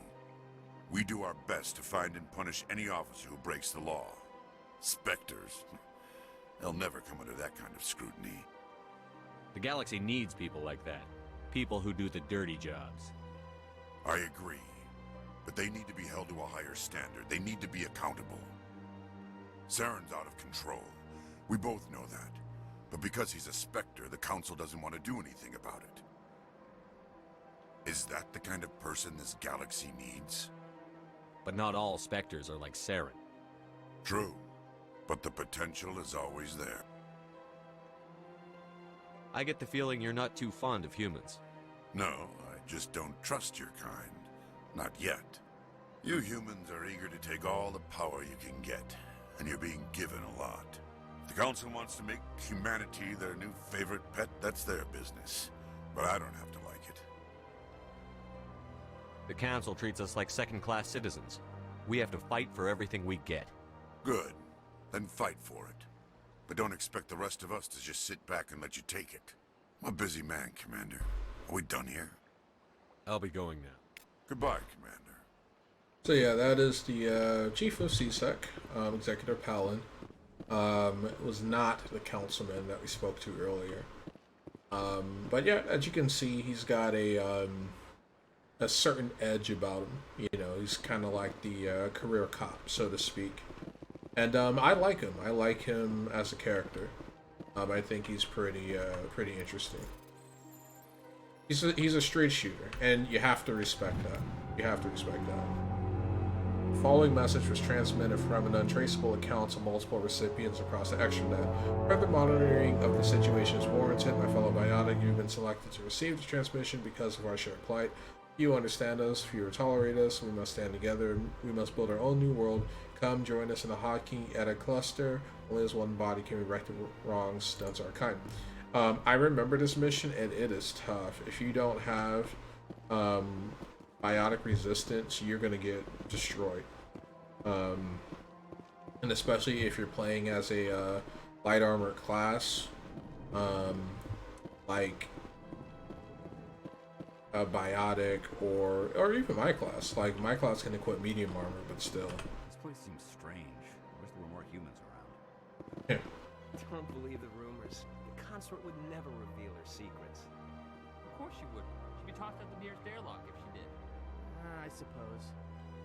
We do our best to find and punish any officer who breaks the law. Spectres? They'll never come under that kind of scrutiny. The galaxy needs people like that. People who do the dirty jobs. I agree. But they need to be held to a higher standard. They need to be accountable. Saren's out of control. We both know that. But because he's a Spectre, the Council doesn't want to do anything about it. Is that the kind of person this galaxy needs? But not all Spectres are like Saren. True. But the potential is always there. I get the feeling you're not too fond of humans. No, I just don't trust your kind. Not yet. You humans are eager to take all the power you can get, and you're being given a lot. If the Council wants to make humanity their new favorite pet, that's their business. But I don't have to like it. The Council treats us like second-class citizens. We have to fight for everything we get. Good. Then fight for it. But don't expect the rest of us to just sit back and let you take it. I'm a busy man, Commander. Are we done here? I'll be going now. Goodbye, Commander. So yeah, that is the Chief of CSEC, Executive Palin. It was not the councilman that we spoke to earlier. But yeah, as you can see, he's got a certain edge about him. You know, he's kind of like the career cop, so to speak. And I like him. I like him as a character. I think he's pretty interesting. He's a straight shooter, and you have to respect that. You have to respect that. The following message was transmitted from an untraceable account to multiple recipients across the extranet. Further monitoring of the situation is warranted. My fellow Biotic, you've been selected to receive the transmission because of our shared plight. You understand us, fewer tolerate us, we must stand together, we must build our own new world. Come join us in a hockey at a cluster. Only as one body can right the wrongs done to our kind. I remember this mission, and it is tough. If you don't have biotic resistance, you're gonna get destroyed. And especially if you're playing as a light armor class, like a biotic or even my class. Like my class can equip medium armor, but still. This place seems strange. I wish there were more humans around. Yeah. Don't believe the rumors. The consort would never reveal her secrets. Of course she would. She'd be tossed out the nearest airlock if she did. I suppose.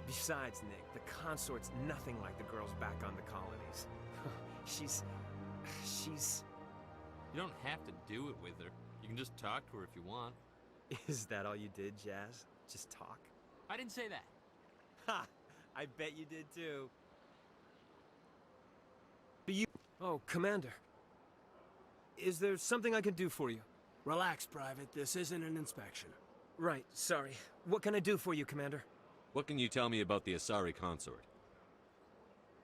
Besides, Nick, the consort's nothing like the girls back on the colonies. She's... You don't have to do it with her. You can just talk to her if you want. Is that all you did, Jazz? Just talk? I didn't say that. Ha! I bet you did too. But you... Oh, Commander. Is there something I can do for you? Relax, Private. This isn't an inspection. Right, sorry. What can I do for you, Commander? What can you tell me about the Asari Consort?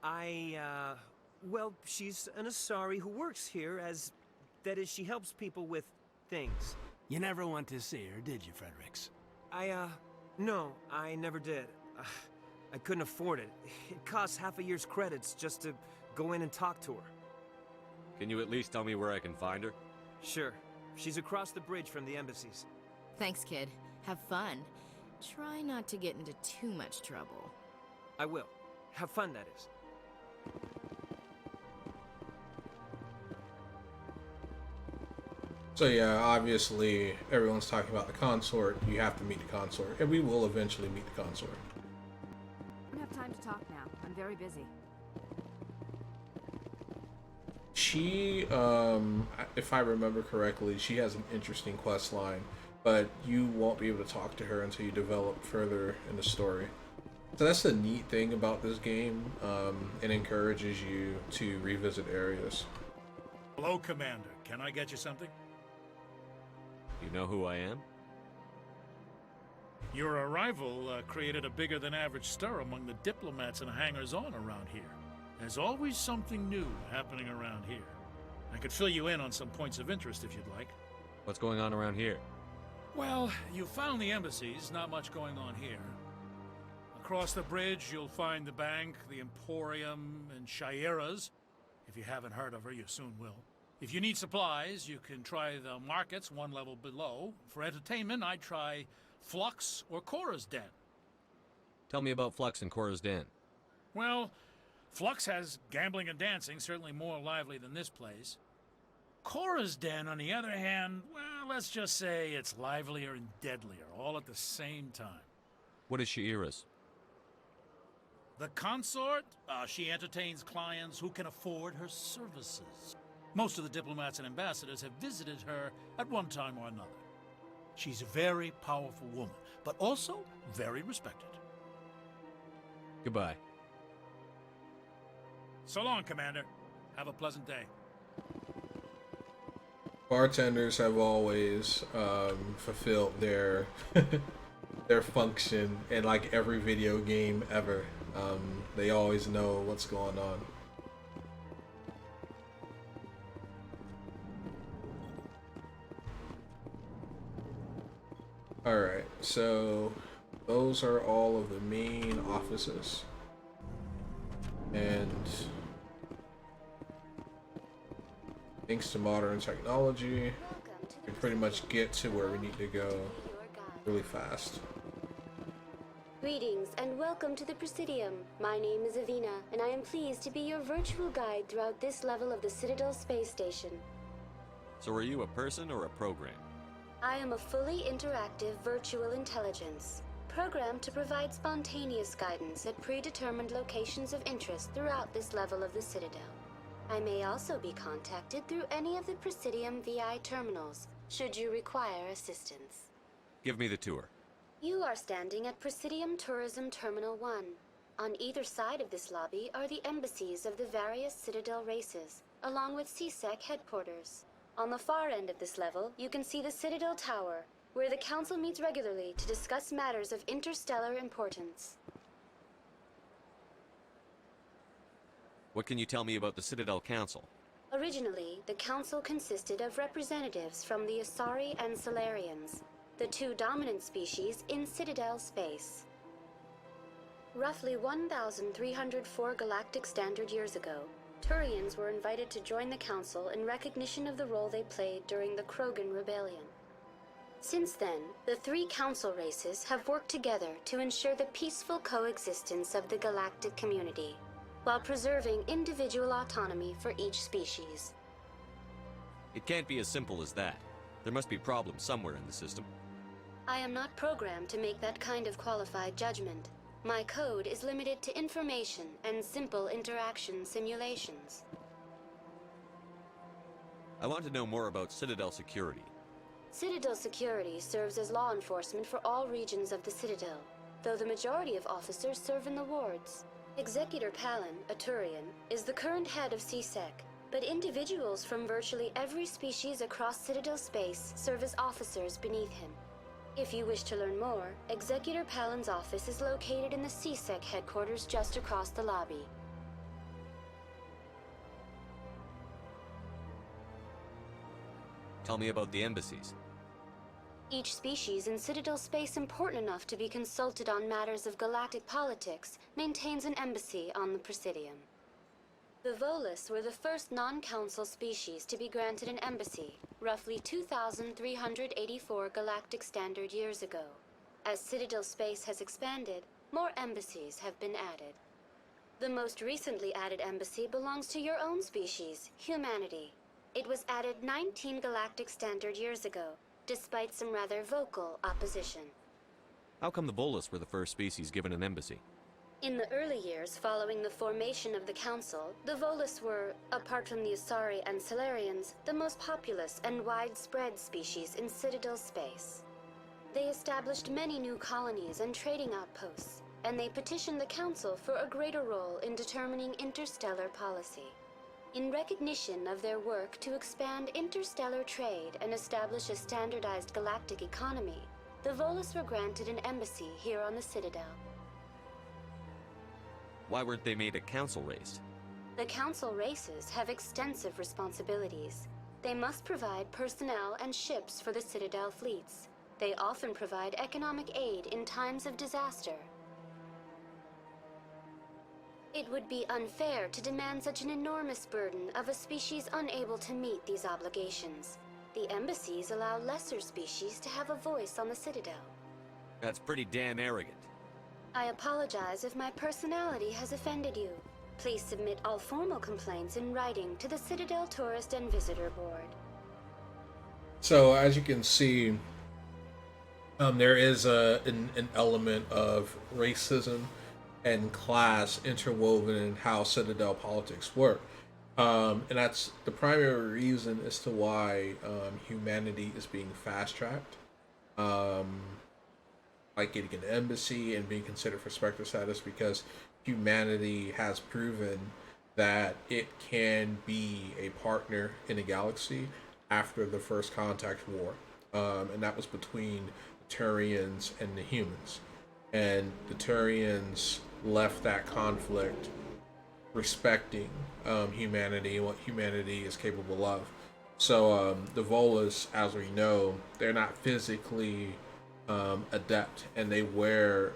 Well, she's an Asari who works here as... That is, she helps people with things. You never went to see her, did you, Fredericks? No, I never did. I couldn't afford it. It costs half a year's credits just to go in and talk to her. Can you at least tell me where I can find her? Sure. She's across the bridge from the embassies. Thanks, kid. Have fun. Try not to get into too much trouble. I will. Have fun, that is. So yeah, obviously everyone's talking about the consort. You have to meet the consort, and we will eventually meet the consort. I don't have time to talk now. I'm very busy. She, if I remember correctly, she has an interesting quest line, but you won't be able to talk to her until you develop further in the story. So that's the neat thing about this game. It encourages you to revisit areas. Hello, Commander. Can I get you something? You know who I am? Your arrival created a bigger-than-average stir among the diplomats and hangers-on around here. There's always something new happening around here. I could fill you in on some points of interest if you'd like. What's going on around here? Well, you found the embassies, not much going on here. Across the bridge, you'll find the bank, the Emporium, and Shaira's. If you haven't heard of her, you soon will. If you need supplies, you can try the markets one level below. For entertainment, I'd try Flux or Cora's Den. Tell me about Flux and Cora's Den. Well, Flux has gambling and dancing, certainly more lively than this place. Cora's Den, on the other hand, well, let's just say it's livelier and deadlier, all at the same time. What is Sha'ira's? The Consort, she entertains clients who can afford her services. Most of the diplomats and ambassadors have visited her at one time or another. She's a very powerful woman, but also very respected. Goodbye. So long, Commander. Have a pleasant day. Bartenders have always fulfilled their their function in like every video game ever. They always know what's going on. Alright, so those are all of the main offices. And thanks to modern technology, we pretty much get to where we need to go really fast. Greetings and welcome to the Presidium. My name is Avina, and I am pleased to be your virtual guide throughout this level of the Citadel space station. So are you a person or a program? I am a fully interactive virtual intelligence, programmed to provide spontaneous guidance at predetermined locations of interest throughout this level of the Citadel. I may also be contacted through any of the Presidium VI terminals, should you require assistance. Give me the tour. You are standing at Presidium Tourism Terminal 1. On either side of this lobby are the embassies of the various Citadel races, along with CSEC headquarters. On the far end of this level, you can see the Citadel Tower, where the Council meets regularly to discuss matters of interstellar importance. What can you tell me about the Citadel Council? Originally, the Council consisted of representatives from the Asari and Solarians, the two dominant species in Citadel space. Roughly 1,304 galactic standard years ago, Turians were invited to join the Council in recognition of the role they played during the Krogan Rebellion. Since then, the three Council races have worked together to ensure the peaceful coexistence of the galactic community, while preserving individual autonomy for each species. It can't be as simple as that. There must be problems somewhere in the system. I am not programmed to make that kind of qualified judgment. My code is limited to information and simple interaction simulations. I want to know more about Citadel Security. Citadel Security serves as law enforcement for all regions of the Citadel, though the majority of officers serve in the wards. Executor Palin, a Turian, is the current head of CSEC, but individuals from virtually every species across Citadel space serve as officers beneath him. If you wish to learn more, Executor Palin's office is located in the CSEC headquarters just across the lobby. Tell me about the embassies. Each species in Citadel space important enough to be consulted on matters of galactic politics maintains an embassy on the Presidium. The Volus were the first non-council species to be granted an embassy, roughly 2,384 galactic standard years ago. As Citadel space has expanded, more embassies have been added. The most recently added embassy belongs to your own species, humanity. It was added 19 galactic standard years ago, despite some rather vocal opposition. How come the Volus were the first species given an embassy? In the early years following the formation of the Council, the Volus were, apart from the Asari and Solarians, the most populous and widespread species in Citadel space. They established many new colonies and trading outposts, and they petitioned the Council for a greater role in determining interstellar policy. In recognition of their work to expand interstellar trade and establish a standardized galactic economy, the Volus were granted an embassy here on the Citadel. Why weren't they made a council race? The Council races have extensive responsibilities. They must provide personnel and ships for the Citadel fleets. They often provide economic aid in times of disaster. It would be unfair to demand such an enormous burden of a species unable to meet these obligations. The embassies allow lesser species to have a voice on the Citadel. That's pretty damn arrogant. I apologize if my personality has offended you. Please submit all formal complaints in writing to the Citadel Tourist and Visitor Board. So, as you can see, there is an element of racism and class interwoven in how Citadel politics work. And that's the primary reason as to why humanity is being fast-tracked. Like getting an embassy and being considered for Spectre status, because humanity has proven that it can be a partner in a galaxy after the First Contact War. And that was between the Turians and the humans. And the Turians left that conflict respecting humanity and what humanity is capable of. So the Volus, as we know, they're not physically adept, and they wear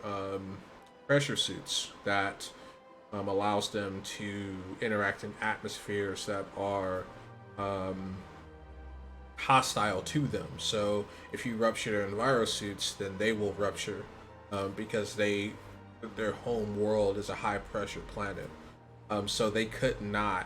pressure suits that allows them to interact in atmospheres that are hostile to them. So if you rupture their envirosuits, then they will rupture because their home world is a high pressure planet. So they could not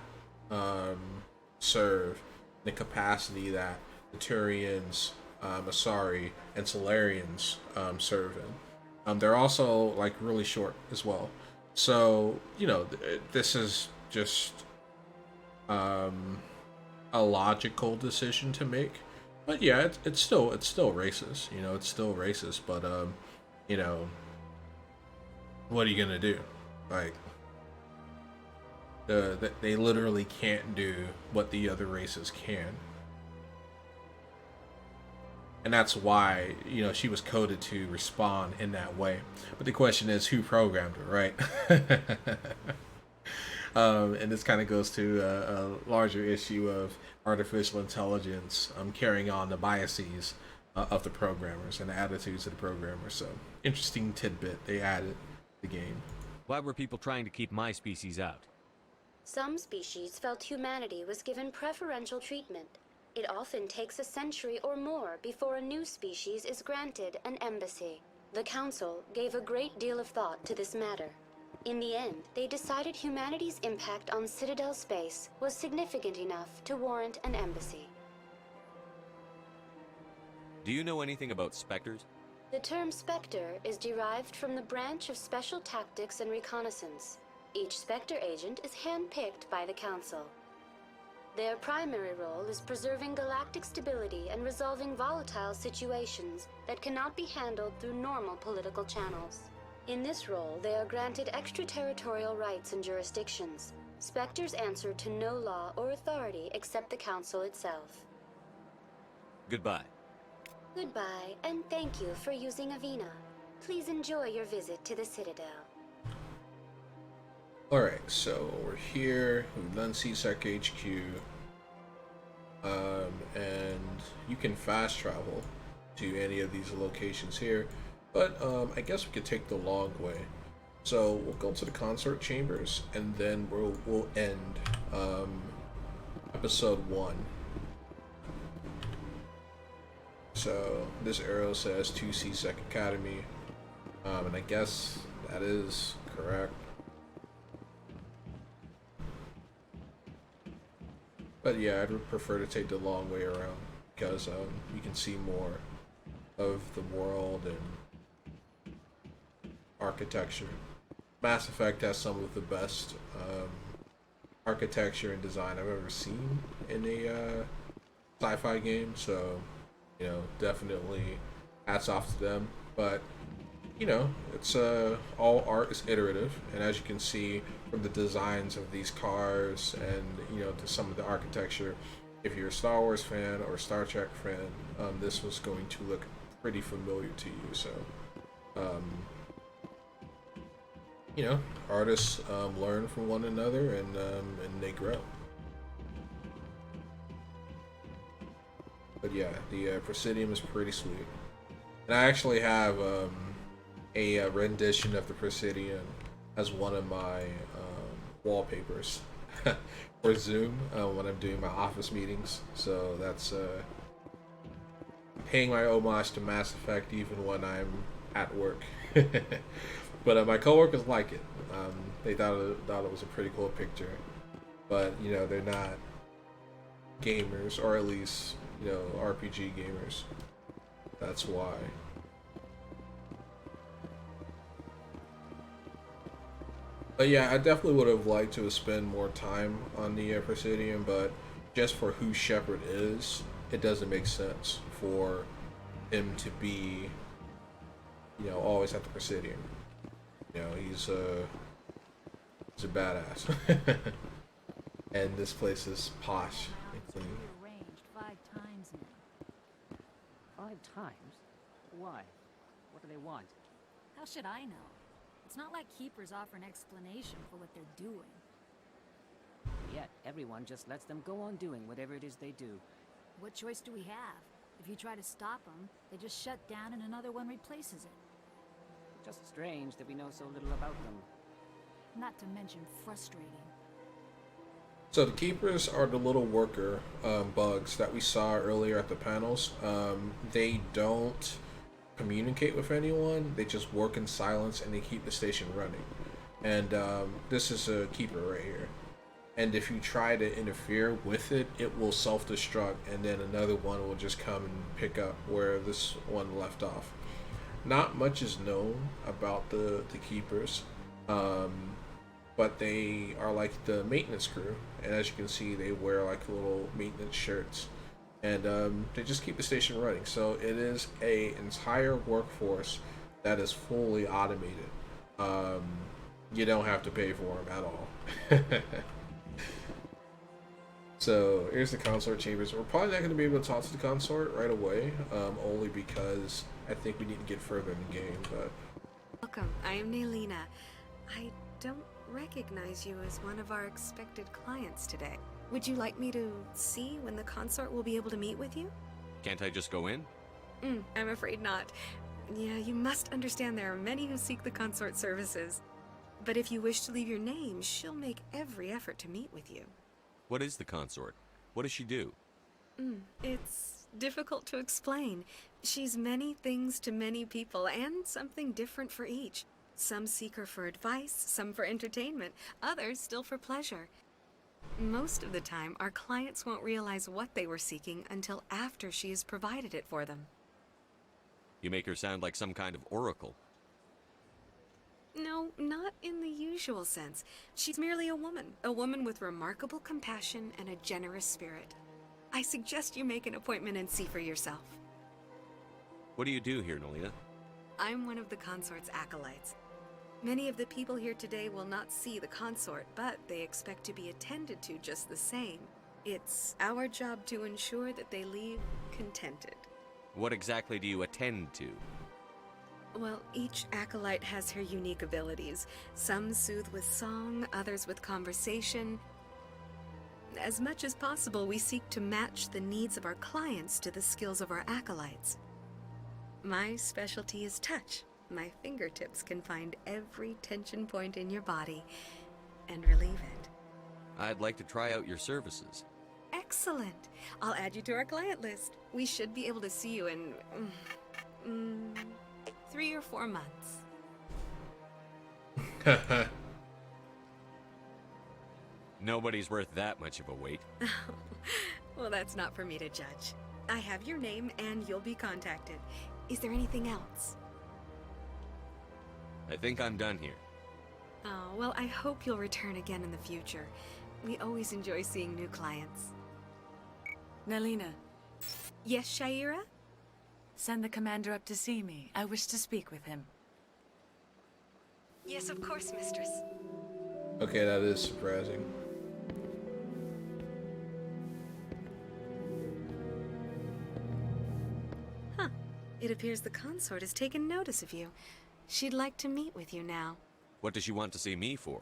serve the capacity that the Turians, Asari, and Solarians serve in. They're also like really short as well. So, you know, this is just a logical decision to make. But yeah, it's still racist. You know, it's still racist. But you know, what are you gonna do? Like, they literally can't do what the other races can. And that's why, you know, she was coded to respond in that way. But the question is, who programmed her, right? And this kind of goes to a larger issue of artificial intelligence carrying on the biases of the programmers and the attitudes of the programmers. So, interesting tidbit they added to the game. Why were people trying to keep my species out? Some species felt humanity was given preferential treatment. It often takes a century or more before a new species is granted an embassy. The Council gave a great deal of thought to this matter. In the end, they decided humanity's impact on Citadel space was significant enough to warrant an embassy. Do you know anything about Spectres? The term Spectre is derived from the branch of Special Tactics and Reconnaissance. Each Spectre agent is handpicked by the Council. Their primary role is preserving galactic stability and resolving volatile situations that cannot be handled through normal political channels. In this role, they are granted extraterritorial rights and jurisdictions. Spectres answer to no law or authority except the Council itself. Goodbye. Goodbye, and thank you for using Avina. Please enjoy your visit to the Citadel. Alright, so we're here, we've done CSEC HQ, and you can fast travel to any of these locations here, but I guess we could take the long way. So we'll go to the consort chambers, and then we'll end episode 1. So this arrow says to CSEC Academy, and I guess that is correct. But yeah, I'd prefer to take the long way around because you can see more of the world and architecture. Mass Effect has some of the best architecture and design I've ever seen in a sci-fi game, so you know, definitely hats off to them. But you know, it's all art is iterative, and as you can see from the designs of these cars and you know to some of the architecture, if you're a Star Wars fan or a Star Trek fan, this was going to look pretty familiar to you. So you know, artists learn from one another and they grow. But yeah, the Presidium is pretty sweet, and I actually have a rendition of the Presidium as one of my wallpapers for Zoom when I'm doing my office meetings. So that's paying my homage to Mass Effect even when I'm at work. But my coworkers like it. They thought it was a pretty cool picture. But you know, they're not gamers, or at least, you know, RPG gamers. That's why. But yeah, I definitely would have liked to spend more time on the Presidium, but just for who Shepard is, it doesn't make sense for him to be, you know, always at the Presidium. You know, he's a badass. And this place is posh and clean. Arranged 5 times now. 5 times? Why? What do they want? How should I know? It's not like Keepers offer an explanation for what they're doing. Yet, everyone just lets them go on doing whatever it is they do. What choice do we have? If you try to stop them, they just shut down and another one replaces it. Just strange that we know so little about them. Not to mention frustrating. So the Keepers are the little worker bugs that we saw earlier at the panels. They don't communicate with anyone. They just work in silence and they keep the station running. And this is a Keeper right here. And if you try to interfere with it, it will self-destruct, and then another one will just come and pick up where this one left off. Not much is known about the Keepers, but they are like the maintenance crew, and as you can see, they wear like little maintenance shirts, and they just keep the station running. So it is a entire workforce that is fully automated. You don't have to pay for them at all. So here's the consort chambers. We're probably not going to be able to talk to the consort right away, only because I think we need to get further in the game. But welcome, I am Nelina. I don't recognize you as one of our expected clients today. Would you like me to see when the consort will be able to meet with you? Can't I just go in? I'm afraid not. Yeah, you must understand there are many who seek the consort services. But if you wish to leave your name, she'll make every effort to meet with you. What is the consort? What does she do? It's difficult to explain. She's many things to many people, and something different for each. Some seek her for advice, some for entertainment, others still for pleasure. Most of the time, our clients won't realize what they were seeking until after she has provided it for them. You make her sound like some kind of oracle. No, not in the usual sense. She's merely a woman with remarkable compassion and a generous spirit. I suggest you make an appointment and see for yourself. What do you do here, Nelina? I'm one of the consort's acolytes. Many of the people here today will not see the consort, but they expect to be attended to just the same. It's our job to ensure that they leave contented. What exactly do you attend to? Well, each acolyte has her unique abilities. Some soothe with song, others with conversation. As much as possible, we seek to match the needs of our clients to the skills of our acolytes. My specialty is touch. My fingertips can find every tension point in your body and relieve it. I'd like to try out your services. Excellent. I'll add you to our client list. We should be able to see you in 3 or 4 months. Nobody's worth that much of a wait. Well, that's not for me to judge. I have your name and you'll be contacted. Is there anything else? I think I'm done here. Oh, well, I hope you'll return again in the future. We always enjoy seeing new clients. Nelina. Yes, Shaira? Send the commander up to see me. I wish to speak with him. Yes, of course, mistress. okay, that is surprising. Huh. It appears the consort has taken notice of you. She'd like to meet with you now. What does she want to see me for?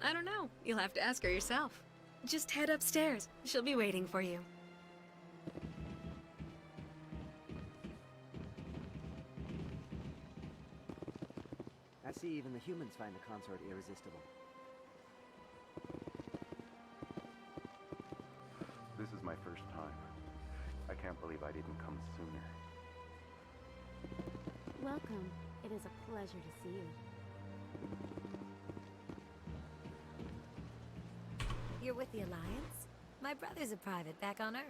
I don't know. You'll have to ask her yourself. Just head upstairs. She'll be waiting for you. I see even the humans find the consort irresistible. first time. I can't believe I didn't come sooner. Welcome. It is a pleasure to see you. You're with the Alliance? My brother's a private back on Earth.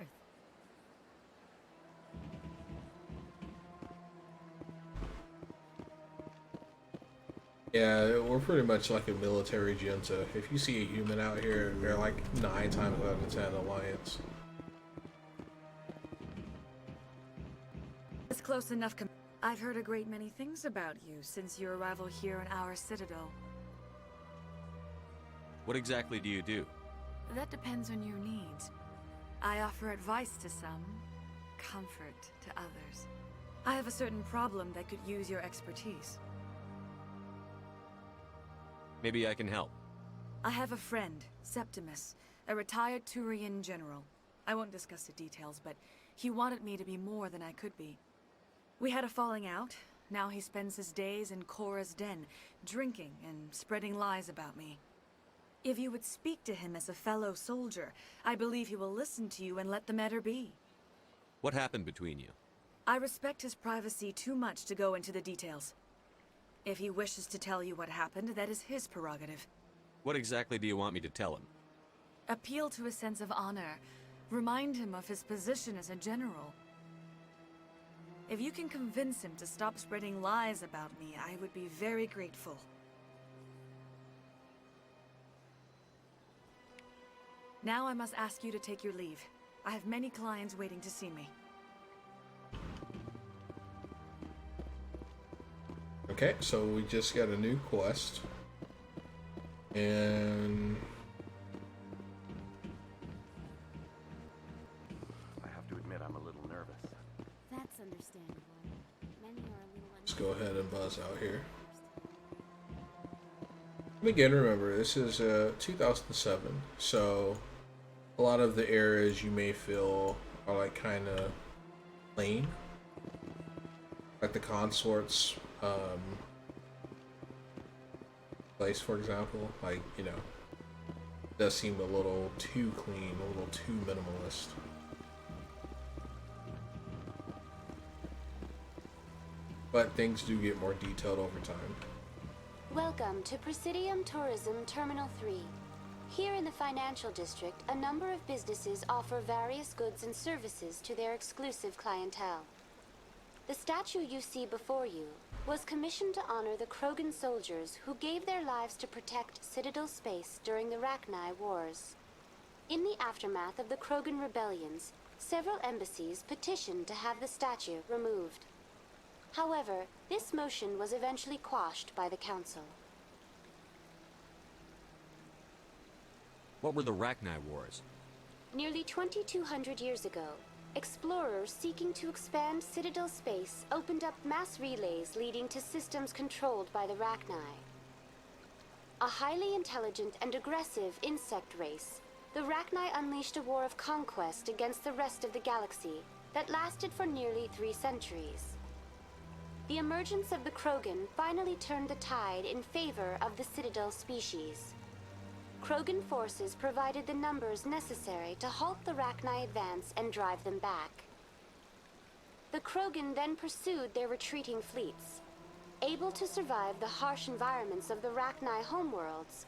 Yeah, we're pretty much like a military junta. If you see a human out here, they're like 9 times out of 10 Alliance. It's close enough. I've heard a great many things about you since your arrival here in our Citadel. What exactly do you do? That depends on your needs. I offer advice to some, comfort to others. I have a certain problem that could use your expertise. Maybe I can help. I have a friend, Septimus, a retired Turian general. I won't discuss the details, but he wanted me to be more than I could be. We had a falling out. Now he spends his days in Korra's den, drinking and spreading lies about me. If you would speak to him as a fellow soldier, I believe he will listen to you and let the matter be. What happened between you? I respect his privacy too much to go into the details. If he wishes to tell you what happened, that is his prerogative. What exactly do you want me to tell him? Appeal to his sense of honor. Remind him of his position as a general. If you can convince him to stop spreading lies about me, I would be very grateful. Now I must ask you to take your leave. I have many clients waiting to see me. Okay, so we just got a new quest. And I have to admit I'm a little nervous. That's understandable. Many are a little let's go ahead and buzz out here. And again, remember, this is 2007, so a lot of the areas you may feel are like kind of plain. Like the Consort's place, for example, like, you know, does seem a little too clean, a little too minimalist. But things do get more detailed over time. Welcome to Presidium Tourism Terminal 3. Here in the financial district, a number of businesses offer various goods and services to their exclusive clientele. The statue you see before you was commissioned to honor the Krogan soldiers who gave their lives to protect Citadel space during the Rachni Wars. In the aftermath of the Krogan Rebellions, several embassies petitioned to have the statue removed. However, this motion was eventually quashed by the Council. What were the Rachni Wars? Nearly 2,200 years ago, explorers seeking to expand Citadel space opened up mass relays leading to systems controlled by the Rachni. A highly intelligent and aggressive insect race, the Rachni unleashed a war of conquest against the rest of the galaxy that lasted for nearly 3 centuries. The emergence of the Krogan finally turned the tide in favor of the Citadel species. Krogan forces provided the numbers necessary to halt the Rachni advance and drive them back. The Krogan then pursued their retreating fleets. Able to survive the harsh environments of the Rachni homeworlds,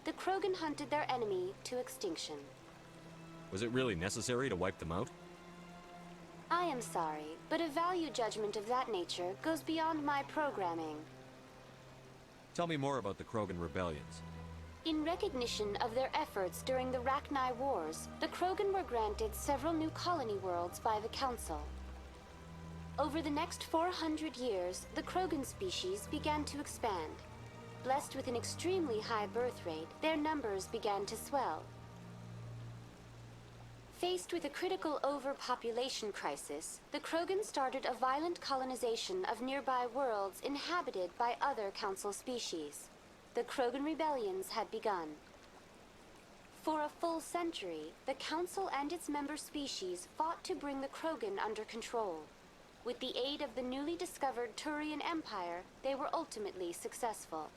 the Krogan hunted their enemy to extinction. Was it really necessary to wipe them out? I am sorry, but a value judgment of that nature goes beyond my programming. Tell me more about the Krogan Rebellions. In recognition of their efforts during the Rachni Wars, the Krogan were granted several new colony worlds by the Council. Over the next 400 years, the Krogan species began to expand. Blessed with an extremely high birth rate, their numbers began to swell. Faced with a critical overpopulation crisis, the Krogan started a violent colonization of nearby worlds inhabited by other Council species. The Krogan Rebellions had begun. For a full century, the Council and its member species fought to bring the Krogan under control. With the aid of the newly discovered Turian Empire, they were ultimately successful.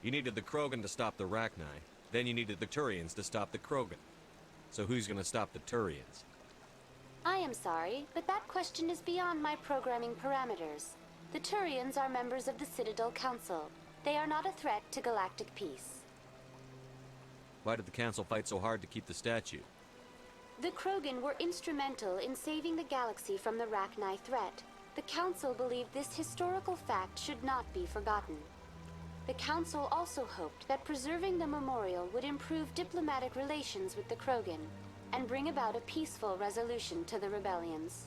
You needed the Krogan to stop the Rachni, then you needed the Turians to stop the Krogan. So who's gonna stop the Turians? I am sorry, but that question is beyond my programming parameters. The Turians are members of the Citadel Council. They are not a threat to galactic peace. Why did the Council fight so hard to keep the statue? The Krogan were instrumental in saving the galaxy from the Rachni threat. The Council believed this historical fact should not be forgotten. The Council also hoped that preserving the memorial would improve diplomatic relations with the Krogan and bring about a peaceful resolution to the rebellions.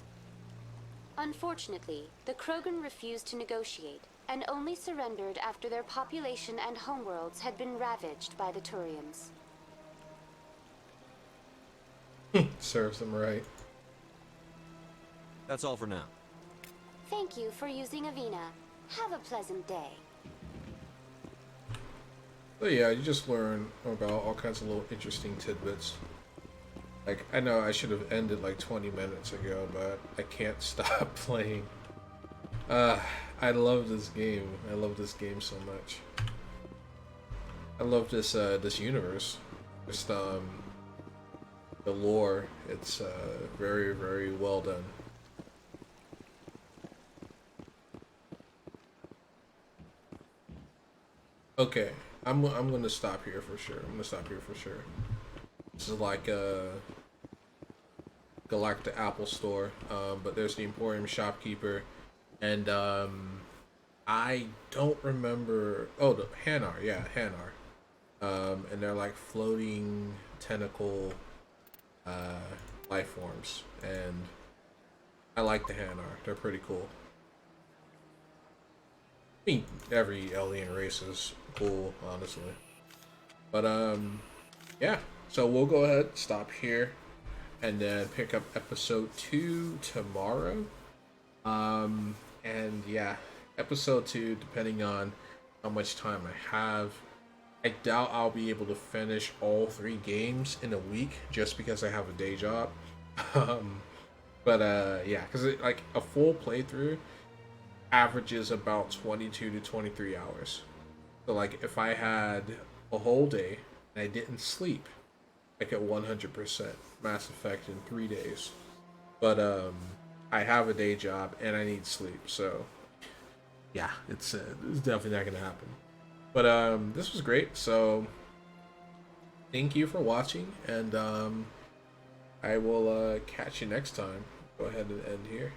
Unfortunately, the Krogan refused to negotiate and only surrendered after their population and homeworlds had been ravaged by the Turians. Serves them right. That's all for now. Thank you for using Avina. Have a pleasant day. So yeah, you just learn about all kinds of little interesting tidbits. Like, I know I should have ended like 20 minutes ago, but I can't stop playing. I love this game. I love this game so much. I love this this universe. Just the lore. It's very, very well done. Okay, I'm gonna stop here for sure. This is like a Galactic Apple Store, but there's the Emporium Shopkeeper, and I don't remember. Oh, the Hanar, yeah, Hanar, and they're like floating tentacle life forms, and I like the Hanar. They're pretty cool. I mean, every alien race is cool, honestly. But yeah. So we'll go ahead, stop here, and then pick up episode 2 tomorrow. And yeah, episode 2, depending on how much time I have, I doubt I'll be able to finish all 3 games in a week, just because I have a day job. But yeah, because like a full playthrough averages about 22 to 23 hours. So like if I had a whole day and I didn't sleep, I could 100% Mass Effect in 3 days. But I have a day job and I need sleep, so yeah, it's definitely not gonna happen. But this was great, so thank you for watching, and I will catch you next time. Go ahead and end here.